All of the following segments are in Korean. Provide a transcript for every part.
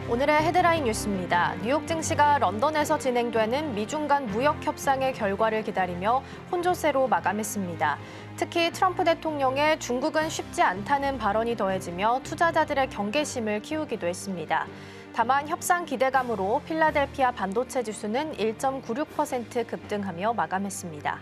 오늘의 헤드라인 뉴스입니다. 뉴욕 증시가 런던에서 진행되는 미중 간 무역 협상의 결과를 기다리며 혼조세로 마감했습니다. 특히 트럼프 대통령의 중국은 쉽지 않다는 발언이 더해지며 투자자들의 경계심을 키우기도 했습니다. 다만 협상 기대감으로 필라델피아 반도체 지수는 1.96% 급등하며 마감했습니다.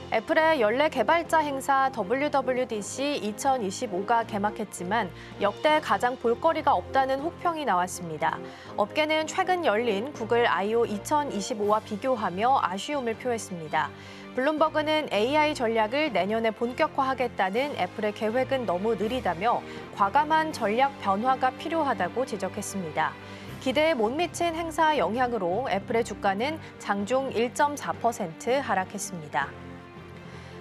애플의 연례 개발자 행사 WWDC 2025가 개막했지만 역대 가장 볼거리가 없다는 혹평이 나왔습니다. 업계는 최근 열린 구글 I/O 2025와 비교하며 아쉬움을 표했습니다. 블룸버그는 AI 전략을 내년에 본격화하겠다는 애플의 계획은 너무 느리다며 과감한 전략 변화가 필요하다고 지적했습니다. 기대에 못 미친 행사 영향으로 애플의 주가는 장중 1.4% 하락했습니다.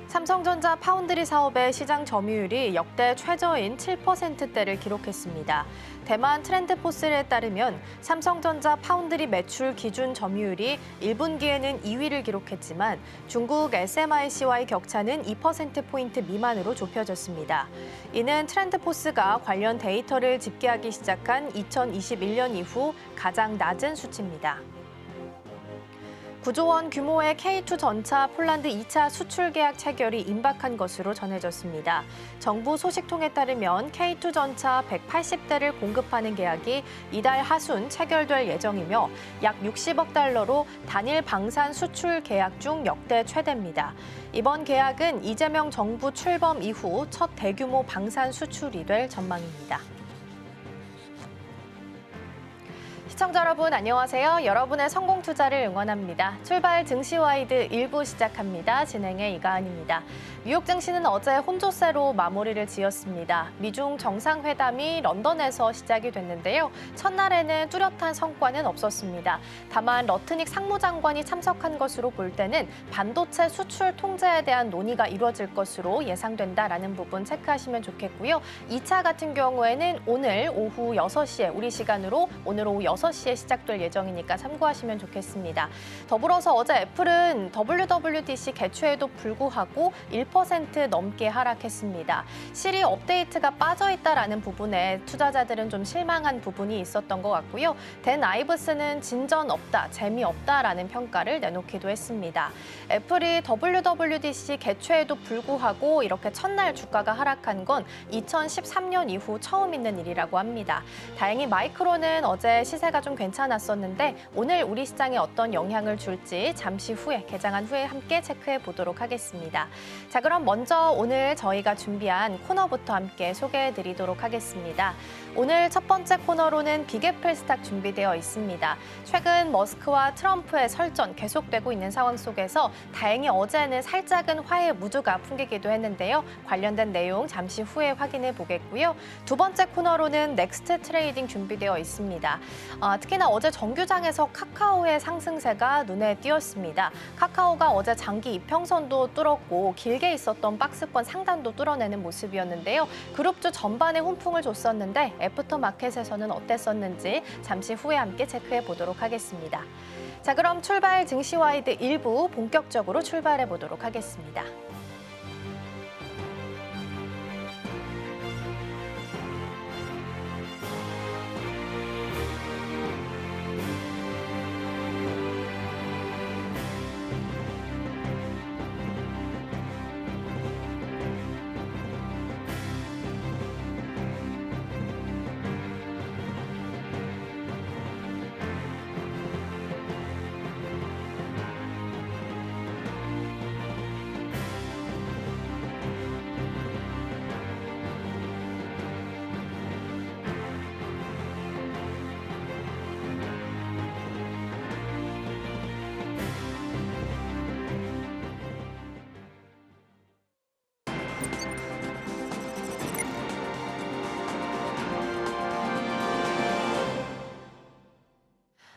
삼성전자 파운드리 사업의 시장 점유율이 역대 최저인 7%대를 기록했습니다. 대만 트렌드포스에 따르면 삼성전자 파운드리 매출 기준 점유율이 1분기에는 2위를 기록했지만 중국 SMIC와의 격차는 2%포인트 미만으로 좁혀졌습니다. 이는 트렌드포스가 관련 데이터를 집계하기 시작한 2021년 이후 가장 낮은 수치입니다. 9조 원 규모의 K2 전차 폴란드 2차 수출 계약 체결이 임박한 것으로 전해졌습니다. 정부 소식통에 따르면 K2 전차 180대를 공급하는 계약이 이달 하순 체결될 예정이며 약 60억 달러로 단일 방산 수출 계약 중 역대 최대입니다. 이번 계약은 이재명 정부 출범 이후 첫 대규모 방산 수출이 될 전망입니다. 시청자 여러분 안녕하세요. 여러분의 성공 투자를 응원합니다. 출발 증시와이드 1부 시작합니다. 진행의 이가은입니다. 뉴욕 증시는 어제 혼조세로 마무리를 지었습니다. 미중 정상회담이 런던에서 시작이 됐는데요. 첫날에는 뚜렷한 성과는 없었습니다. 다만 러트닉 상무장관이 참석한 것으로 볼 때는 반도체 수출 통제에 대한 논의가 이루어질 것으로 예상된다라는 부분 체크하시면 좋겠고요. 2차 같은 경우에는 오늘 오후 6시에 우리 시간으로 오늘 오후 6시에 시작될 예정이니까 참고하시면 좋겠습니다. 더불어서 어제 애플은 WWDC 개최에도 불구하고 1% 넘게 하락했습니다. 시리 업데이트가 빠져있다라는 부분에 투자자들은 좀 실망한 부분이 있었던 것 같고요. 댄 아이브스는 진전 없다, 재미없다라는 평가를 내놓기도 했습니다. 애플이 WWDC 개최에도 불구하고 이렇게 첫날 주가가 하락한 건 2013년 이후 처음 있는 일이라고 합니다. 다행히 마이크론은 어제 시세가 좀 괜찮았었는데 오늘 우리 시장에 어떤 영향을 줄지 잠시 후에 개장한 후에 함께 체크해 보도록 하겠습니다. 자, 그럼 먼저 오늘 저희가 준비한 코너부터 함께 소개해 드리도록 하겠습니다. 오늘 첫 번째 코너로는 빅애플 스탁 준비되어 있습니다. 최근 머스크와 트럼프의 설전 계속되고 있는 상황 속에서 다행히 어제는 살짝은 화해의 무드가 풍기기도 했는데요. 관련된 내용 잠시 후에 확인해 보겠고요. 두 번째 코너로는 넥스트 트레이딩 준비되어 있습니다. 특히나 어제 정규장에서 카카오의 상승세가 눈에 띄었습니다. 카카오가 어제 장기 이평선도 뚫었고 길게 있었던 박스권 상단도 뚫어내는 모습이었는데요. 그룹주 전반에 훈풍을 줬었는데 애프터마켓에서는 어땠었는지 잠시 후에 함께 체크해 보도록 하겠습니다. 자, 그럼 출발 증시와이드 1부 본격적으로 출발해 보도록 하겠습니다.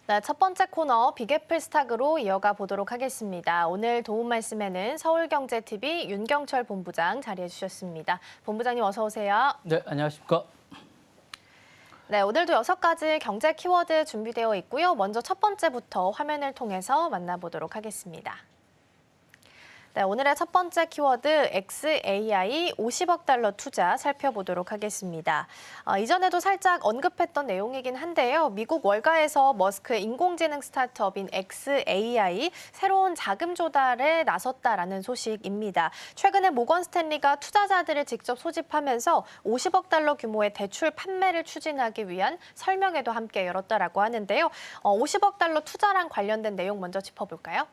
네, 첫 번째 코너 빅애플 스탁으로 이어가 보도록 하겠습니다. 오늘 도움 말씀에는 서울경제TV 윤경철 본부장 자리해 주셨습니다. 본부장님 어서 오세요. 네, 안녕하십니까. 네, 오늘도 6가지 경제 키워드 준비되어 있고요. 먼저 첫 번째부터 화면을 통해서 만나보도록 하겠습니다. 네, 오늘의 첫 번째 키워드 XAI 50억 달러 투자 살펴보도록 하겠습니다. 이전에도 살짝 언급했던 내용이긴 한데요. 미국 월가에서 머스크 인공지능 스타트업인 XAI 새로운 자금 조달에 나섰다라는 소식입니다. 최근에 모건 스탠리가 투자자들을 직접 소집하면서 50억 달러 규모의 대출 판매를 추진하기 위한 설명회도 함께 열었다라고 하는데요. 50억 달러 투자랑 관련된 내용 먼저 짚어볼까요?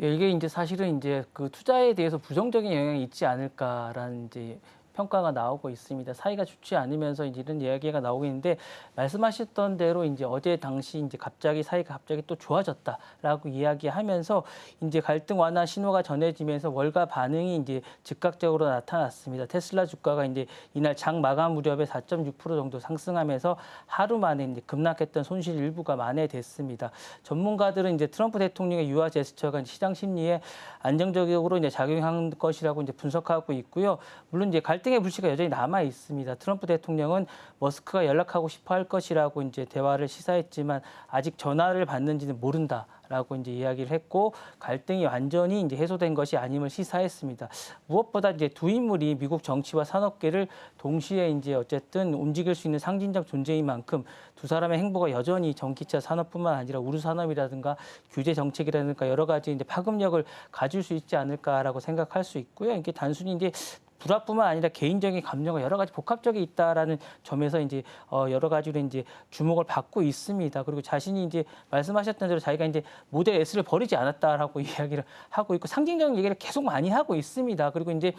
예, 이게 이제 사실은 이제 그 투자에 대해서 부정적인 영향이 있지 않을까라는 이제 평가가 나오고 있습니다. 사이가 좋지 않으면서 이제 이런 이야기가 나오고 있는데 말씀하셨던 대로 이제 어제 당시 이제 갑자기 사이가 갑자기 또 좋아졌다라고 이야기하면서 이제 갈등 완화 신호가 전해지면서 월가 반응이 이제 즉각적으로 나타났습니다. 테슬라 주가가 이제 이날 장 마감 무렵에 4.6% 정도 상승하면서 하루 만에 이제 급락했던 손실 일부가 만회됐습니다. 전문가들은 이제 트럼프 대통령의 유화 제스처가 시장 심리에 안정적으로 이제 작용한 것이라고 이제 분석하고 있고요. 물론 이제 갈등의 불씨가 여전히 남아 있습니다. 트럼프 대통령은 머스크가 연락하고 싶어 할 것이라고 이제 대화를 시사했지만 아직 전화를 받는지는 모른다라고 이제 이야기를 했고 갈등이 완전히 이제 해소된 것이 아님을 시사했습니다. 무엇보다 이제 두 인물이 미국 정치와 산업계를 동시에 이제 어쨌든 움직일 수 있는 상징적 존재인 만큼 두 사람의 행보가 여전히 전기차 산업뿐만 아니라 우주 산업이라든가 규제 정책이라든가 여러 가지 이제 파급력을 가질 수 있지 않을까라고 생각할 수 있고요. 이게 단순히 이제 불화뿐만 아니라 개인적인 감정과 여러 가지 복합적이 있다라는 점에서 이제 여러 가지로 이제 주목을 받고 있습니다. 그리고 자신이 이제 말씀하셨던 대로 자기가 이제 모델 S를 버리지 않았다라고 이야기를 하고 있고 상징적인 얘기를 계속 많이 하고 있습니다. 그리고 이제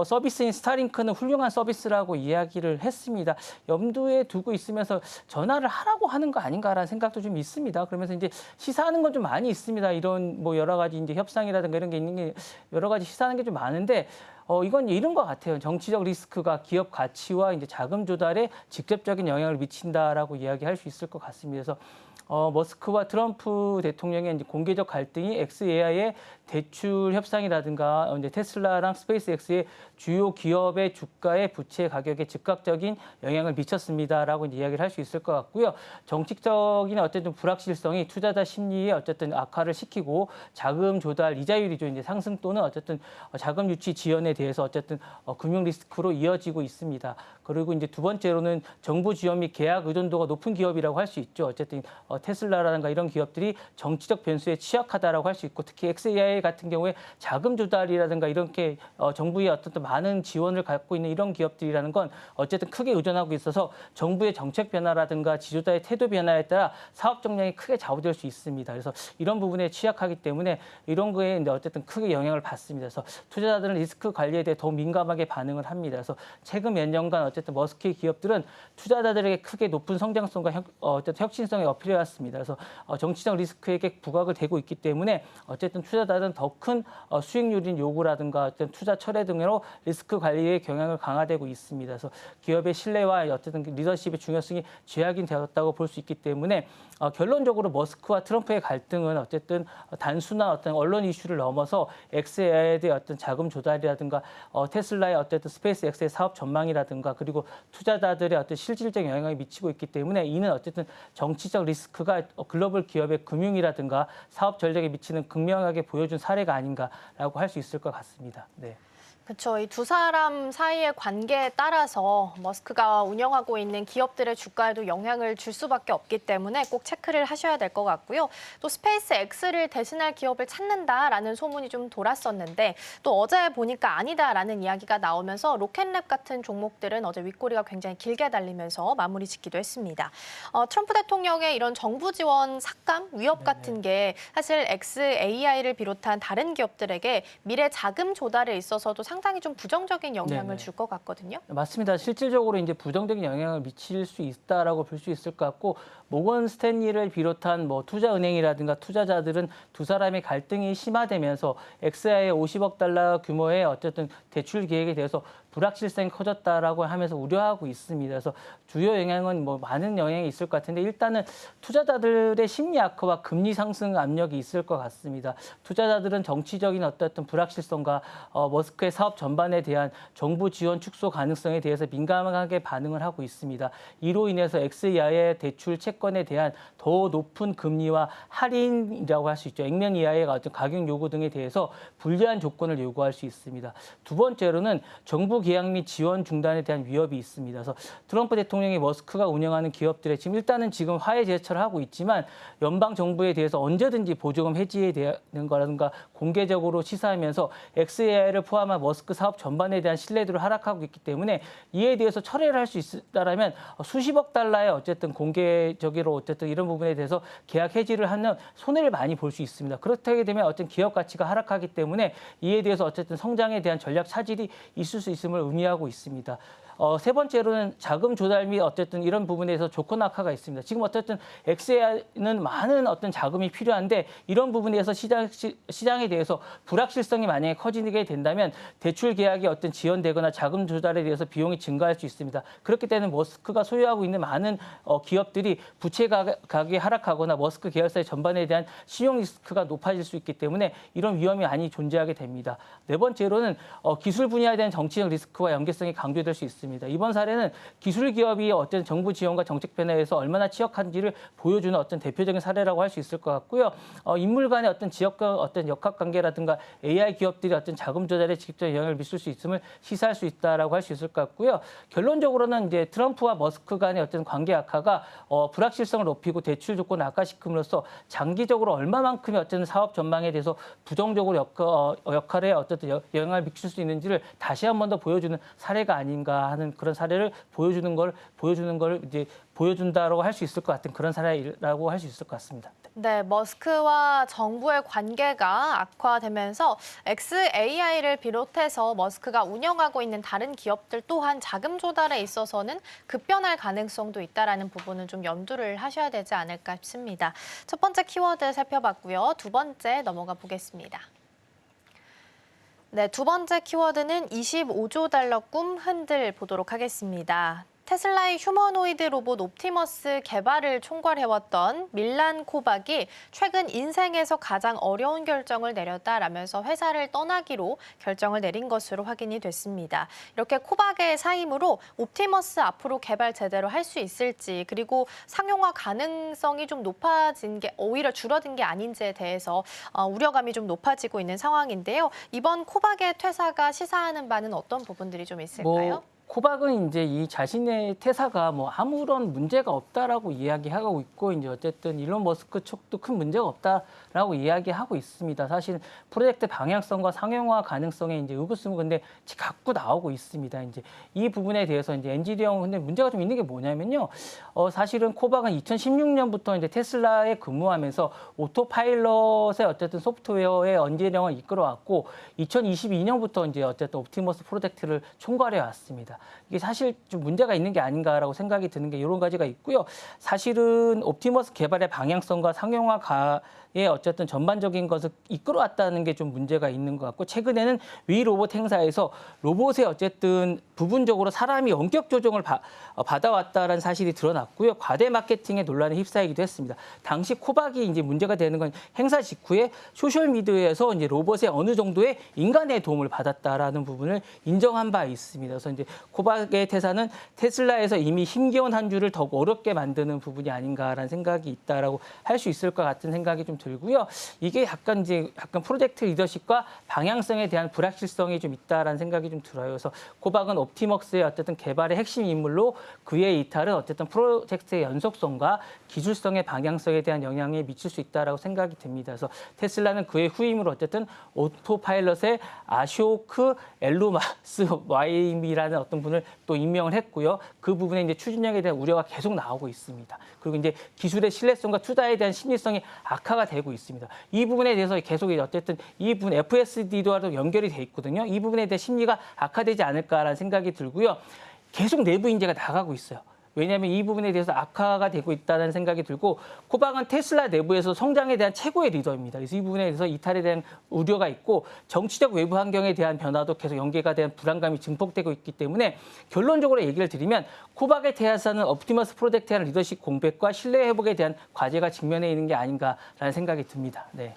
서비스인 스타링크는 훌륭한 서비스라고 이야기를 했습니다. 염두에 두고 있으면서 전화를 하라고 하는 거 아닌가라는 생각도 좀 있습니다. 그러면서 이제 시사하는 건 좀 많이 있습니다. 이런 뭐 여러 가지 이제 협상이라든가 이런 게 있는 게 여러 가지 시사하는 게 좀 많은데 이건 이런 것 같아요. 정치적 리스크가 기업 가치와 이제 자금 조달에 직접적인 영향을 미친다라고 이야기할 수 있을 것 같습니다. 그래서 머스크와 트럼프 대통령의 이제 공개적 갈등이 XAI의 대출 협상이라든가 이제 테슬라랑 스페이스X의 주요 기업의 주가의 부채 가격에 즉각적인 영향을 미쳤습니다라고 이제 이야기를 할 수 있을 것 같고요. 정책적인 어쨌든 불확실성이 투자자 심리에 어쨌든 악화를 시키고 자금 조달 이자율이죠. 이제 상승 또는 어쨌든 자금 유치 지연에 대해서 어쨌든 금융 리스크로 이어지고 있습니다. 그리고 이제 두 번째로는 정부 지원 및 계약 의존도가 높은 기업이라고 할 수 있죠. 어쨌든 테슬라라든가 이런 기업들이 정치적 변수에 취약하다라고 할 수 있고 특히 XAI 같은 경우에 자금 조달이라든가 이렇게 정부의 어떤 많은 지원을 갖고 있는 이런 기업들이라는 건 어쨌든 크게 의존하고 있어서 정부의 정책 변화라든가 지도자의 태도 변화에 따라 사업 정량이 크게 좌우될 수 있습니다. 그래서 이런 부분에 취약하기 때문에 이런 거에 어쨌든 크게 영향을 받습니다. 그래서 투자자들은 리스크 관리에 대해 더 민감하게 반응을 합니다. 그래서 최근 몇 년간 어쨌든 머스크의 기업들은 투자자들에게 크게 높은 성장성과 어쨌든 혁신성에 어필해왔습니다. 그래서 정치적 리스크에게 부각을 되고 있기 때문에 어쨌든 투자자들은 더 큰 수익률인 요구라든가 어떤 투자 철회 등으로 리스크 관리에 경향을 강화되고 있습니다. 그래서 기업의 신뢰와 어쨌든 리더십의 중요성이 제약이 되었다고 볼 수 있기 때문에 결론적으로 머스크와 트럼프의 갈등은 어쨌든 단순한 어떤 언론 이슈를 넘어서 XAI에 대한 어떤 자금 조달이라든가 테슬라의 어쨌든 스페이스X의 사업 전망이라든가 그리고 투자자들의 어떤 실질적 영향을 미치고 있기 때문에 이는 어쨌든 정치적 리스크가 글로벌 기업의 금융이라든가 사업 전략에 미치는 극명하게 보여준 사례가 아닌가라고 할 수 있을 것 같습니다. 네. 그렇죠. 이 두 사람 사이의 관계에 따라서 머스크가 운영하고 있는 기업들의 주가에도 영향을 줄 수밖에 없기 때문에 꼭 체크를 하셔야 될 것 같고요. 또 스페이스X를 대신할 기업을 찾는다라는 소문이 좀 돌았었는데 또 어제 보니까 아니다라는 이야기가 나오면서 로켓랩 같은 종목들은 어제 윗꼬리가 굉장히 길게 달리면서 마무리 짓기도 했습니다. 트럼프 대통령의 이런 정부 지원 삭감, 위협 같은 게 사실 XAI를 비롯한 다른 기업들에게 미래 자금 조달에 있어서도 상당히 좀 부정적인 영향을 줄 것 같거든요. 맞습니다. 실질적으로 이제 부정적인 영향을 미칠 수 있다라고 볼 수 있을 것 같고 모건 스탠리를 비롯한 뭐 투자은행이라든가 투자자들은 두 사람의 갈등이 심화되면서 XAI의 50억 달러 규모의 어쨌든 대출 계획에 대해서 불확실성이 커졌다라고 하면서 우려하고 있습니다. 그래서 주요 영향은 뭐 많은 영향이 있을 것 같은데 일단은 투자자들의 심리 악화와 금리 상승 압력이 있을 것 같습니다. 투자자들은 정치적인 어떤 불확실성과 머스크의 사업 전반에 대한 정부 지원 축소 가능성에 대해서 민감하게 반응을 하고 있습니다. 이로 인해서 XEI의 대출 채권에 대한 더 높은 금리와 할인이라고 할 수 있죠. 액면 이하의 어떤 가격 요구 등에 대해서 불리한 조건을 요구할 수 있습니다. 두 번째로는 정부 계약 및 지원 중단에 대한 위협이 있습니다. 그래서 트럼프 대통령이 머스크가 운영하는 기업들에 지금 화해 제스처를 하고 있지만 연방 정부에 대해서 언제든지 보조금 해지에 대한 거라든가 공개적으로 시사하면서 XAI를 포함한 머스크 사업 전반에 대한 신뢰도를 하락하고 있기 때문에 이에 대해서 철회를 할 수 있다라면 수십억 달러의 어쨌든 공개적으로 어쨌든 이런 부분에 대해서 계약 해지를 하는 손해를 많이 볼 수 있습니다. 그렇게 되면 어떤 기업 가치가 하락하기 때문에 이에 대해서 어쨌든 성장에 대한 전략 차질이 있을 수 있음을 의미하고 있습니다. 세 번째로는 자금 조달 및 어쨌든 이런 부분에서 조건 악화가 있습니다. 지금 어쨌든 XAI는 많은 어떤 자금이 필요한데 이런 부분에서 시장에 대해서 불확실성이 만약에 커지게 된다면 대출 계약이 어떤 지연되거나 자금 조달에 대해서 비용이 증가할 수 있습니다. 그렇기 때문에 머스크가 소유하고 있는 많은 기업들이 부채 가격이 하락하거나 머스크 계열사의 전반에 대한 신용 리스크가 높아질 수 있기 때문에 이런 위험이 많이 존재하게 됩니다. 네 번째로는 기술 분야에 대한 정치적 리스크와 연계성이 강조될 수 있습니다. 이번 사례는 기술 기업이 어떤 정부 지원과 정책 변화에서 얼마나 취약한지를 보여주는 어떤 대표적인 사례라고 할 수 있을 것 같고요. 인물 간의 어떤 지역과 어떤 역학 관계라든가 AI 기업들이 어떤 자금 조달에 직접 영향을 미칠 수 있음을 시사할 수 있다라고 할 수 있을 것 같고요. 결론적으로는 이제 트럼프와 머스크 간의 어떤 관계 악화가 불확실성을 높이고 대출 조건을 악화시킴으로써 장기적으로 얼마만큼의 어떤 사업 전망에 대해서 부정적으로 역할에 어쨌든 영향을 미칠 수 있는지를 다시 한 번 더 보여주는 사례가 아닌가 하는 그런 사례를 보여주는 걸 이제 보여준다라고 할 수 있을 것 같은 그런 사례라고 할 수 있을 것 같습니다. 네, 머스크와 정부의 관계가 악화되면서 XAI를 비롯해서 머스크가 운영하고 있는 다른 기업들 또한 자금 조달에 있어서는 급변할 가능성도 있다라는 부분은 좀 염두를 하셔야 되지 않을까 싶습니다. 첫 번째 키워드 살펴봤고요. 두 번째 넘어가 보겠습니다. 네, 두 번째 키워드는 25조 달러 꿈 흔들 보도록 하겠습니다. 테슬라의 휴머노이드 로봇 옵티머스 개발을 총괄해왔던 밀란 코박이 최근 인생에서 가장 어려운 결정을 내렸다라면서 회사를 떠나기로 결정을 내린 것으로 확인이 됐습니다. 이렇게 코박의 사임으로 옵티머스 앞으로 개발 제대로 할 수 있을지 그리고 상용화 가능성이 좀 높아진 게 오히려 줄어든 게 아닌지에 대해서 우려감이 좀 높아지고 있는 상황인데요. 이번 코박의 퇴사가 시사하는 바는 어떤 부분들이 좀 있을까요? 코박은 이제 이 자신의 퇴사가 뭐 아무런 문제가 없다라고 이야기하고 있고 이제 어쨌든 일론 머스크 측도 큰 문제가 없다라고 이야기하고 있습니다. 사실 프로젝트 방향성과 상용화 가능성에 이제 의구심은 갖고 나오고 있습니다. 이제 이 부분에 대해서 이제 엔지니어는 근데 문제가 좀 있는 게 뭐냐면요. 사실은 코박은 2016년부터 이제 테슬라에 근무하면서 오토파일럿의 어쨌든 소프트웨어의 엔지니어를 이끌어왔고 2022년부터 이제 어쨌든 옵티머스 프로젝트를 총괄해 왔습니다. 이게 사실 좀 문제가 있는 게 아닌가라고 생각이 드는 게 이런 가지가 있고요. 사실은 옵티머스 개발의 방향성과 상용화의 어쨌든 전반적인 것을 이끌어왔다는 게 좀 문제가 있는 것 같고 최근에는 위 로봇 행사에서 로봇의 어쨌든 부분적으로 사람이 원격 조종을 받아왔다는 사실이 드러났고요. 과대 마케팅의 논란에 휩싸이기도 했습니다. 당시 코박이 이제 문제가 되는 건 행사 직후에 소셜 미디어에서 이제 로봇의 어느 정도의 인간의 도움을 받았다라는 부분을 인정한 바 있습니다. 그래서 이제 코박의 퇴사는 테슬라에서 이미 힘겨운 한 주를 더욱 어렵게 만드는 부분이 아닌가라는 생각이 있다라고 할 수 있을 것 같은 생각이 좀 들고요. 이게 약간 프로젝트 리더십과 방향성에 대한 불확실성이 좀 있다라는 생각이 좀 들어요. 그래서 코박은 옵티머스의 어쨌든 개발의 핵심 인물로 그의 이탈은 어쨌든 프로젝트의 연속성과 기술성의 방향성에 대한 영향에 미칠 수 있다라고 생각이 듭니다. 그래서 테슬라는 그의 후임으로 어쨌든 오토파일럿의 아쇼크 엘루마스 와임이라는 어떤 분을 또 임명을 했고요. 그 부분에 이제 추진력에 대한 우려가 계속 나오고 있습니다. 그리고 이제 기술의 신뢰성과 투자에 대한 심리성이 악화가 되고 있습니다. 이 부분에 대해서 계속 어쨌든 이 부분 FSD와도 연결이 돼 있거든요. 이 부분에 대한 심리가 악화되지 않을까라는 생각이 들고요. 계속 내부 인재가 나가고 있어요. 왜냐하면 이 부분에 대해서 악화가 되고 있다는 생각이 들고 코박은 테슬라 내부에서 성장에 대한 최고의 리더입니다. 그래서 이 부분에 대해서 이탈에 대한 우려가 있고 정치적 외부 환경에 대한 변화도 계속 연계가 된 불안감이 증폭되고 있기 때문에 결론적으로 얘기를 드리면 코박의 퇴사는 옵티머스 프로젝트에 대한 리더십 공백과 신뢰 회복에 대한 과제가 직면해 있는 게 아닌가라는 생각이 듭니다. 네.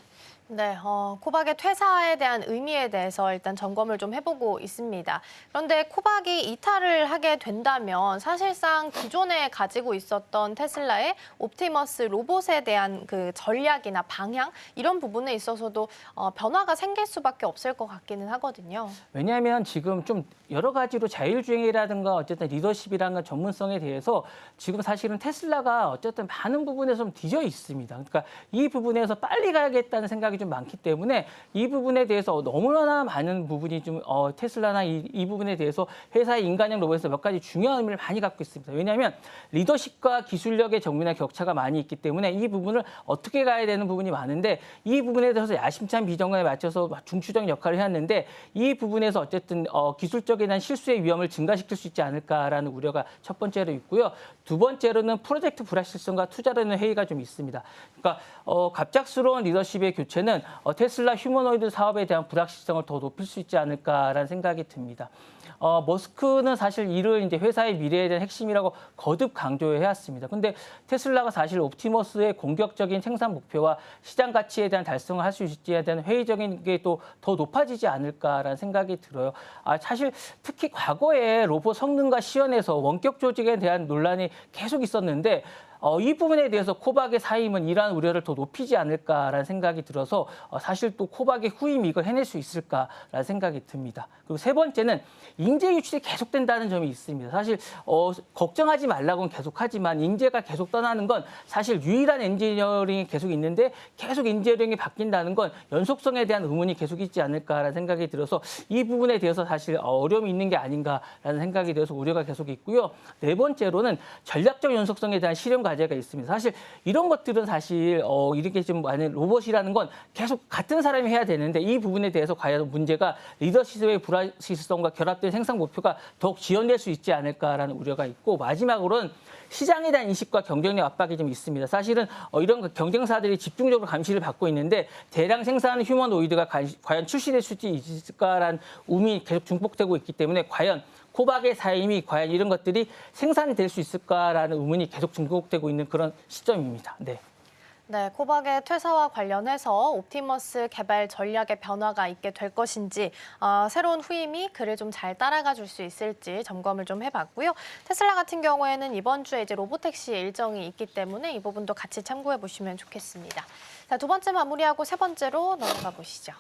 네, 코박의 퇴사에 대한 의미에 대해서 일단 점검을 좀 해보고 있습니다. 그런데 코박이 이탈을 하게 된다면 사실상 기존에 가지고 있었던 테슬라의 옵티머스 로봇에 대한 그 전략이나 방향 이런 부분에 있어서도 변화가 생길 수밖에 없을 것 같기는 하거든요. 왜냐하면 지금 좀 여러 가지로 자율주행이라든가 어쨌든 리더십이라는 전문성에 대해서 지금 사실은 테슬라가 어쨌든 많은 부분에서 좀 뒤져 있습니다. 그러니까 이 부분에서 빨리 가야겠다는 생각이 좀 많기 때문에 이 부분에 대해서 너무나 많은 부분이 좀 테슬라나 이 부분에 대해서 회사의 인간형 로봇에서 몇 가지 중요한 의미를 많이 갖고 있습니다. 왜냐하면 리더십과 기술력의 정밀한 격차가 많이 있기 때문에 이 부분을 어떻게 가야 되는 부분이 많은데 이 부분에 대해서 야심찬 비전에 맞춰서 중추적 역할을 해왔는데 이 부분에서 어쨌든 기술적에 대한 실수의 위험을 증가시킬 수 있지 않을까라는 우려가 첫 번째로 있고요. 두 번째로는 프로젝트 불확실성과 투자라는 회의가 좀 있습니다. 그러니까 갑작스러운 리더십의 교체는 테슬라 휴머노이드 사업에 대한 불확실성을 더 높일 수 있지 않을까라는 생각이 듭니다. 머스크는 사실 이를 이제 회사의 미래에 대한 핵심이라고 거듭 강조해왔습니다. 근데 테슬라가 사실 옵티머스의 공격적인 생산 목표와 시장 가치에 대한 달성을 할 수 있지에 대한 회의적인 게 또 더 높아지지 않을까라는 생각이 들어요. 사실 특히 과거에 로봇 성능과 시연에서 원격 조직에 대한 논란이 계속 있었는데 이 부분에 대해서 코박의 사임은 이러한 우려를 더 높이지 않을까라는 생각이 들어서 사실 또 코박의 후임이 이걸 해낼 수 있을까라는 생각이 듭니다. 그리고 세 번째는 인재 유출이 계속된다는 점이 있습니다. 사실 걱정하지 말라고는 계속하지만 인재가 계속 떠나는 건 사실 유일한 엔지니어링이 계속 있는데 계속 엔지니어링이 바뀐다는 건 연속성에 대한 의문이 계속 있지 않을까라는 생각이 들어서 이 부분에 대해서 사실 어려움이 있는 게 아닌가라는 생각이 들어서 우려가 계속 있고요. 네 번째로는 전략적 연속성에 대한 실현 과제가 있습니다. 사실 이런 것들은 사실 이렇게 좀 많은 로봇이라는 건 계속 같은 사람이 해야 되는데 이 부분에 대해서 과연 문제가 리더십의 불확실성과 결합된 생산 목표가 더욱 지연될 수 있지 않을까라는 우려가 있고 마지막으로는 시장에 대한 인식과 경쟁력 압박이 좀 있습니다. 사실은 이런 경쟁사들이 집중적으로 감시를 받고 있는데 대량 생산하는 휴머노이드가 과연 출시될 수 있을까라는 의문이 계속 중복되고 있기 때문에 과연 코박의 사임이 과연 이런 것들이 생산이 될 수 있을까라는 의문이 계속 중복되고 있는 그런 시점입니다. 네. 네, 코박의 퇴사와 관련해서 옵티머스 개발 전략에 변화가 있게 될 것인지 새로운 후임이 그를 좀 잘 따라가 줄 수 있을지 점검을 좀 해봤고요. 테슬라 같은 경우에는 이번 주에 이제 로보택시 일정이 있기 때문에 이 부분도 같이 참고해 보시면 좋겠습니다. 자, 두 번째 마무리하고 세 번째로 넘어가 보시죠.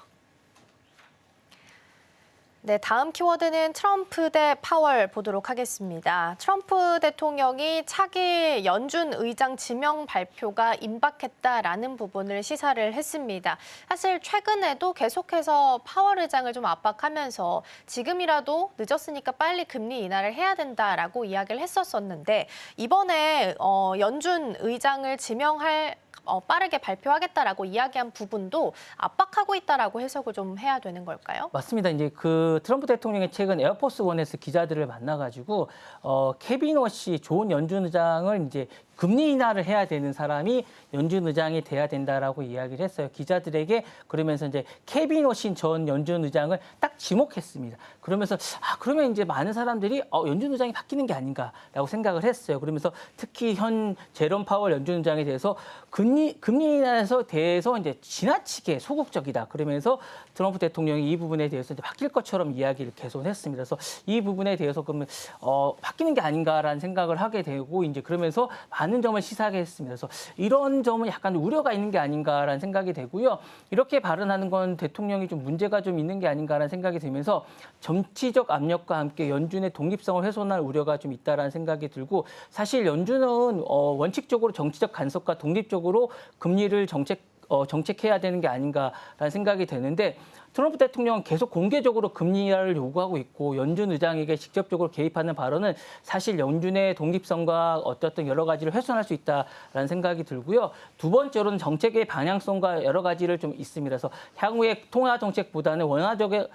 네, 다음 키워드는 트럼프 대 파월 보도록 하겠습니다. 트럼프 대통령이 차기 연준 의장 지명 발표가 임박했다라는 부분을 시사를 했습니다. 사실 최근에도 계속해서 파월 의장을 좀 압박하면서 지금이라도 늦었으니까 빨리 금리 인하를 해야 된다라고 이야기를 했었었는데 이번에 연준 의장을 지명할 빠르게 발표하겠다라고 이야기한 부분도 압박하고 있다라고 해석을 좀 해야 되는 걸까요? 맞습니다. 이제 그 트럼프 대통령이 최근 에어포스 원에서 기자들을 만나가지고 케빈 워시 좋은 연준 의장을 이제 금리 인하를 해야 되는 사람이 연준 의장이 돼야 된다라고 이야기를 했어요. 기자들에게 그러면서 이제 케빈 워시 전 연준 의장을 딱 지목했습니다. 그러면서 그러면 이제 많은 사람들이 연준 의장이 바뀌는 게 아닌가라고 생각을 했어요. 그러면서 특히 현 제롬 파월 연준 의장에 대해서 금리 인하에서 대해서 이제 지나치게 소극적이다. 그러면서 트럼프 대통령이 이 부분에 대해서 이제 바뀔 것처럼 이야기를 계속 했습니다. 그래서 이 부분에 대해서 그러면 바뀌는 게 아닌가라는 생각을 하게 되고 이제 그러면서 많은 점을 시사하게 했습니다. 그래서 이런 점은 약간 우려가 있는 게 아닌가라는 생각이 되고요. 이렇게 발언하는 건 대통령이 좀 문제가 좀 있는 게 아닌가라는 생각이 들면서 정치적 압력과 함께 연준의 독립성을 훼손할 우려가 좀 있다라는 생각이 들고 사실 연준은 원칙적으로 정치적 간섭과 독립적으로 금리를 정책해야 되는 게 아닌가라는 생각이 되는데 트럼프 대통령은 계속 공개적으로 금리 인하를 요구하고 있고 연준 의장에게 직접적으로 개입하는 발언은 사실 연준의 독립성과 어떤 여러 가지를 훼손할 수 있다라는 생각이 들고요. 두 번째로는 정책의 방향성과 여러 가지를 좀 있습니다. 그래서 향후의 통화 정책보다는 원화적인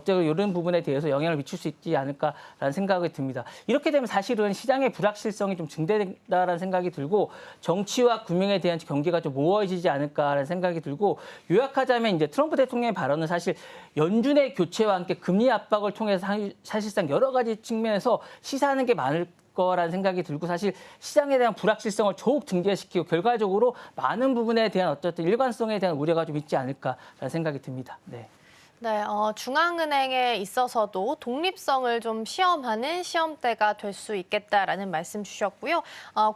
이런 부분에 대해서 영향을 미칠 수 있지 않을까라는 생각이 듭니다. 이렇게 되면 사실은 시장의 불확실성이 좀 증대된다라는 생각이 들고 정치와 금융에 대한 경계가 좀 모호해지지 않을까라는 생각이 들고 요약하자면 이제 트럼프 대통령의 발언은 사실 연준의 교체와 함께 금리 압박을 통해서 사실상 여러 가지 측면에서 시사하는 게 많을 거라는 생각이 들고 사실 시장에 대한 불확실성을 더욱 증대시키고 결과적으로 많은 부분에 대한 어쨌든 일관성에 대한 우려가 좀 있지 않을까라는 생각이 듭니다. 네. 네, 중앙은행에 있어서도 독립성을 좀 시험하는 시험대가 될 수 있겠다라는 말씀 주셨고요.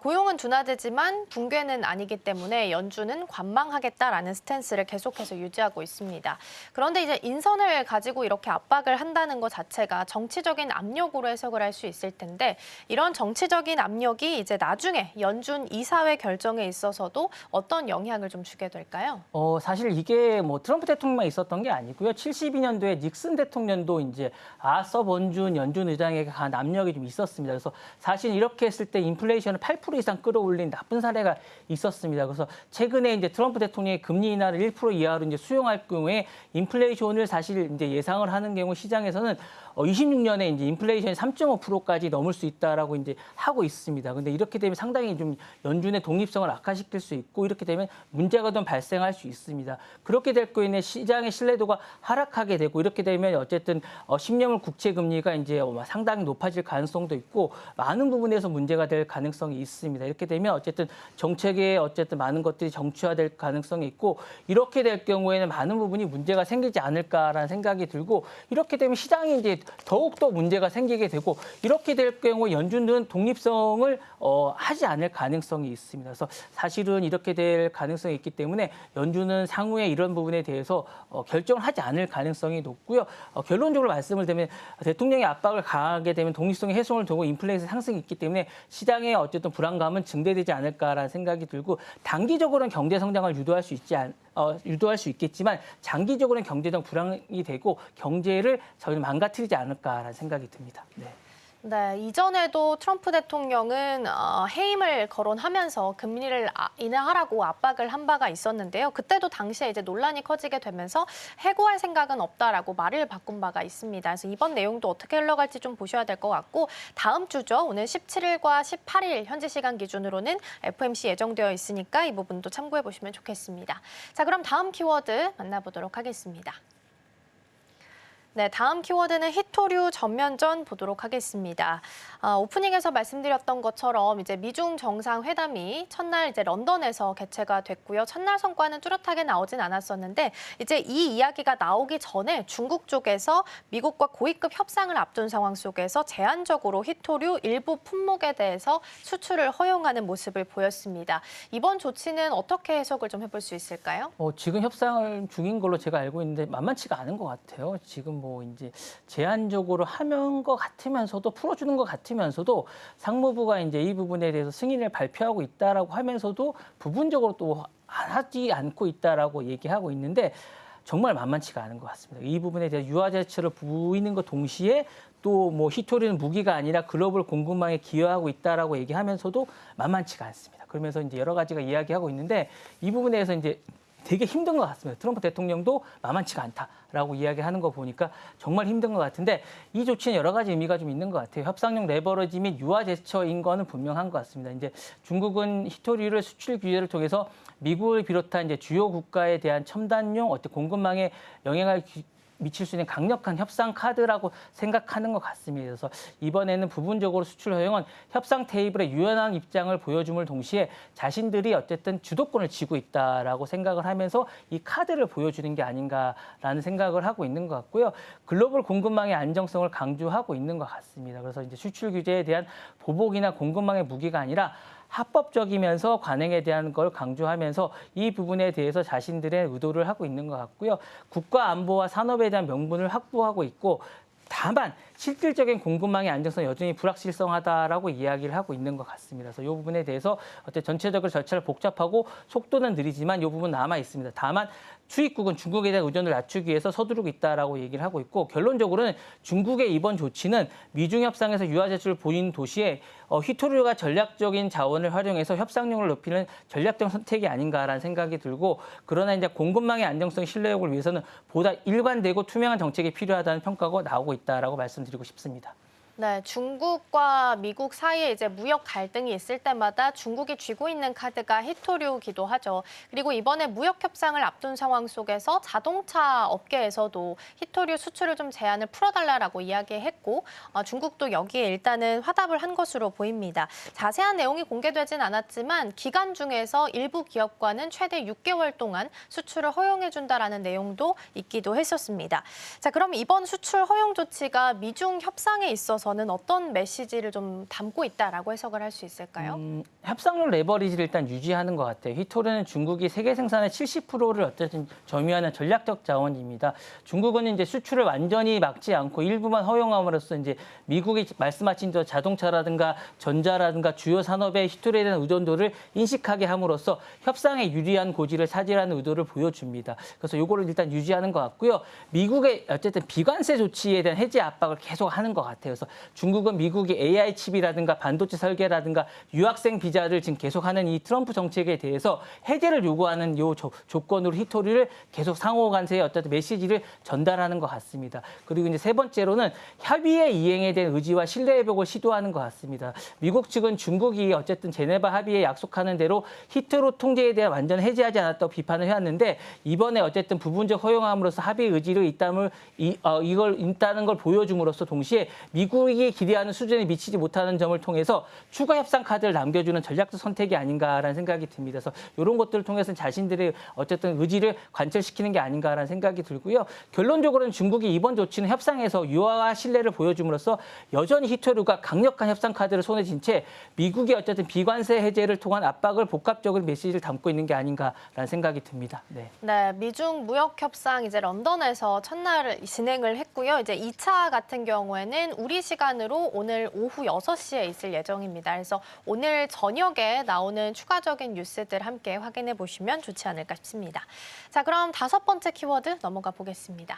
고용은 둔화되지만 붕괴는 아니기 때문에 연준은 관망하겠다라는 스탠스를 계속해서 유지하고 있습니다. 그런데 이제 인선을 가지고 이렇게 압박을 한다는 것 자체가 정치적인 압력으로 해석을 할 수 있을 텐데 이런 정치적인 압력이 이제 나중에 연준 이사회 결정에 있어서도 어떤 영향을 좀 주게 될까요? 사실 이게 뭐 트럼프 대통령만 있었던 게 아니고요. 72년도에 닉슨 대통령도 이제 아서 번준 연준 의장에게 간 압력이 좀 있었습니다. 그래서 사실 이렇게 했을 때 인플레이션을 8% 이상 끌어올린 나쁜 사례가 있었습니다. 그래서 최근에 이제 트럼프 대통령이 금리 인하를 1% 이하로 이제 수용할 경우에 인플레이션을 사실 이제 예상을 하는 경우 시장에서는 26년에 이제 인플레이션이 3.5%까지 넘을 수 있다라고 이제 하고 있습니다. 근데 이렇게 되면 상당히 좀 연준의 독립성을 악화시킬 수 있고 이렇게 되면 문제가 좀 발생할 수 있습니다. 그렇게 될 경우에는 시장의 신뢰도가 하락하게 되고 이렇게 되면 어쨌든 10년물 국채 금리가 이제 상당히 높아질 가능성도 있고 많은 부분에서 문제가 될 가능성이 있습니다. 이렇게 되면 어쨌든 정책에 어쨌든 많은 것들이 정치화될 가능성이 있고 이렇게 될 경우에는 많은 부분이 문제가 생기지 않을까라는 생각이 들고 이렇게 되면 시장이 이제 더욱더 문제가 생기게 되고 이렇게 될 경우 연준은 독립성을 하지 않을 가능성이 있습니다. 그래서 사실은 이렇게 될 가능성이 있기 때문에 연준은 향후에 이런 부분에 대해서 결정을 하지 않을 가능성이 높고요. 결론적으로 말씀을 드리면 대통령이 압박을 가하게 되면 독립성의 훼손을 두고 인플레이션 상승이 있기 때문에 시장의 어쨌든 불안감은 증대되지 않을까라는 생각이 들고 단기적으로는 경제 성장을 유도할 수 있겠지만 장기적으로는 경제적 불안이 되고 경제를 저희는 망가뜨리지 않을까라는 생각이 듭니다. 네. 네, 이전에도 트럼프 대통령은 해임을 거론하면서 금리를 인하하라고 압박을 한 바가 있었는데요. 그때도 당시에 이제 논란이 커지게 되면서 해고할 생각은 없다라고 말을 바꾼 바가 있습니다. 그래서 이번 내용도 어떻게 흘러갈지 좀 보셔야 될 것 같고 다음 주죠. 오늘 17일과 18일 현지 시간 기준으로는 FOMC 예정되어 있으니까 이 부분도 참고해 보시면 좋겠습니다. 자, 그럼 다음 키워드 만나보도록 하겠습니다. 네, 다음 키워드는 히토류 전면전 보도록 하겠습니다. 오프닝에서 말씀드렸던 것처럼 이제 미중 정상회담이 첫날 이제 런던에서 개최가 됐고요. 첫날 성과는 뚜렷하게 나오진 않았었는데 이제 이 이야기가 나오기 전에 중국 쪽에서 미국과 고위급 협상을 앞둔 상황 속에서 제한적으로 히토류 일부 품목에 대해서 수출을 허용하는 모습을 보였습니다. 이번 조치는 어떻게 해석을 좀 해볼 수 있을까요? 지금 협상을 중인 걸로 제가 알고 있는데 만만치가 않은 것 같아요. 지금 뭐 이제 제한적으로 하는 것 같으면서도 풀어주는 것 같으면서도 상무부가 이제 이 부분에 대해서 승인을 발표하고 있다라고 하면서도 부분적으로 또 하지 않고 있다라고 얘기하고 있는데 정말 만만치가 않은 것 같습니다. 이 부분에 대해서 유화제처를 보이는 것 동시에 또 뭐 히토리는 무기가 아니라 글로벌 공급망에 기여하고 있다라고 얘기하면서도 만만치가 않습니다. 그러면서 이제 여러 가지가 이야기하고 있는데 이 부분에 대해서 이제 되게 힘든 것 같습니다. 트럼프 대통령도 만만치가 않다라고 이야기하는 거 보니까 정말 힘든 것 같은데 이 조치는 여러 가지 의미가 좀 있는 것 같아요. 협상용 레버리지 및 유화 제스처인 거는 분명한 것 같습니다. 이제 중국은 히토리를 수출 규제를 통해서 미국을 비롯한 이제 주요 국가에 대한 첨단용 공급망에 영향을 미칠 수 있는 강력한 협상 카드라고 생각하는 것 같습니다. 그래서 이번에는 부분적으로 수출 허용은 협상 테이블에 유연한 입장을 보여줌을 동시에 자신들이 어쨌든 주도권을 쥐고 있다라고 생각을 하면서 이 카드를 보여주는 게 아닌가라는 생각을 하고 있는 것 같고요. 글로벌 공급망의 안정성을 강조하고 있는 것 같습니다. 그래서 이제 수출 규제에 대한 보복이나 공급망의 무기가 아니라 합법적이면서 관행에 대한 걸 강조하면서 이 부분에 대해서 자신들의 의도를 하고 있는 것 같고요. 국가 안보와 산업에 대한 명분을 확보하고 있고 다만 실질적인 공급망의 안정성 여전히 불확실성하다라고 이야기를 하고 있는 것 같습니다. 그래서 이 부분에 대해서 어쨌든 전체적으로 절차를 복잡하고 속도는 느리지만 이 부분 남아 있습니다. 다만 수입국은 중국에 대한 의존을 낮추기 위해서 서두르고 있다라고 얘기를 하고 있고 결론적으로는 중국의 이번 조치는 미중 협상에서 유화 제출을 보인 도시에 휘토류가 전략적인 자원을 활용해서 협상력을 높이는 전략적 선택이 아닌가라는 생각이 들고 그러나 이제 공급망의 안정성 신뢰력을 위해서는 보다 일관되고 투명한 정책이 필요하다는 평가가 나오고 있다라고 말씀드리고 싶습니다. 네, 중국과 미국 사이에 이제 무역 갈등이 있을 때마다 중국이 쥐고 있는 카드가 휘토류기도 하죠. 그리고 이번에 무역 협상을 앞둔 상황 속에서 자동차 업계에서도 휘토류 수출을 좀 제한을 풀어달라고 이야기했고 중국도 여기에 일단은 화답을 한 것으로 보입니다. 자세한 내용이 공개되진 않았지만 기간 중에서 일부 기업과는 최대 6개월 동안 수출을 허용해준다라는 내용도 있기도 했었습니다. 자, 그럼 이번 수출 허용 조치가 미중 협상에 있어서 저는 어떤 메시지를 좀 담고 있다라고 해석을 할 수 있을까요? 협상력 레버리지를 일단 유지하는 것 같아요. 휘토류는 중국이 세계 생산의 70%를 어쨌든 점유하는 전략적 자원입니다. 중국은 이제 수출을 완전히 막지 않고 일부만 허용함으로써 이제 미국이 말씀하신 저 자동차라든가 전자라든가 주요 산업의 휘토류에 대한 의존도를 인식하게 함으로써 협상에 유리한 고지를 차지하는 의도를 보여줍니다. 그래서 이거를 일단 유지하는 것 같고요. 미국의 어쨌든 비관세 조치에 대한 해제 압박을 계속 하는 것 같아요. 그래서 중국은 미국이 AI 칩이라든가 반도체 설계라든가 유학생 비자를 지금 계속하는 이 트럼프 정책에 대해서 해제를 요구하는 요 조건으로 휘토류를 계속 상호 간세의 어떤 메시지를 전달하는 것 같습니다. 그리고 이제 세 번째로는 협의의 이행에 대한 의지와 신뢰 회복을 시도하는 것 같습니다. 미국 측은 중국이 어쨌든 제네바 합의에 약속하는 대로 휘토류 통제에 대한 완전 해제하지 않았다고 비판을 해왔는데 이번에 어쨌든 부분적 허용함으로써 합의 의지를 이걸 있다는 걸 보여줌으로써 동시에 미국이 기대하는 수준에 미치지 못하는 점을 통해서 추가 협상 카드를 남겨주는 전략적 선택이 아닌가라는 생각이 듭니다. 그래서 이런 것들을 통해서 자신들의 어쨌든 의지를 관철시키는 게 아닌가라는 생각이 들고요. 결론적으로는 중국이 이번 조치는 협상에서 유화와 신뢰를 보여줌으로써 여전히 휘토류가 강력한 협상 카드를 손에 쥔 채 미국이 어쨌든 비관세 해제를 통한 압박을 복합적으로 메시지를 담고 있는 게 아닌가라는 생각이 듭니다. 네. 네, 미중 무역 협상 이제 런던에서 첫날 진행을 했고요. 이제 2차 같은 경우에는 우리 시간으로 오늘 오후 6시에 있을 예정입니다. 그래서 오늘 저녁에 나오는 추가적인 뉴스들 함께 확인해 보시면 좋지 않을까 싶습니다. 자, 그럼 5번째 키워드 넘어가 보겠습니다.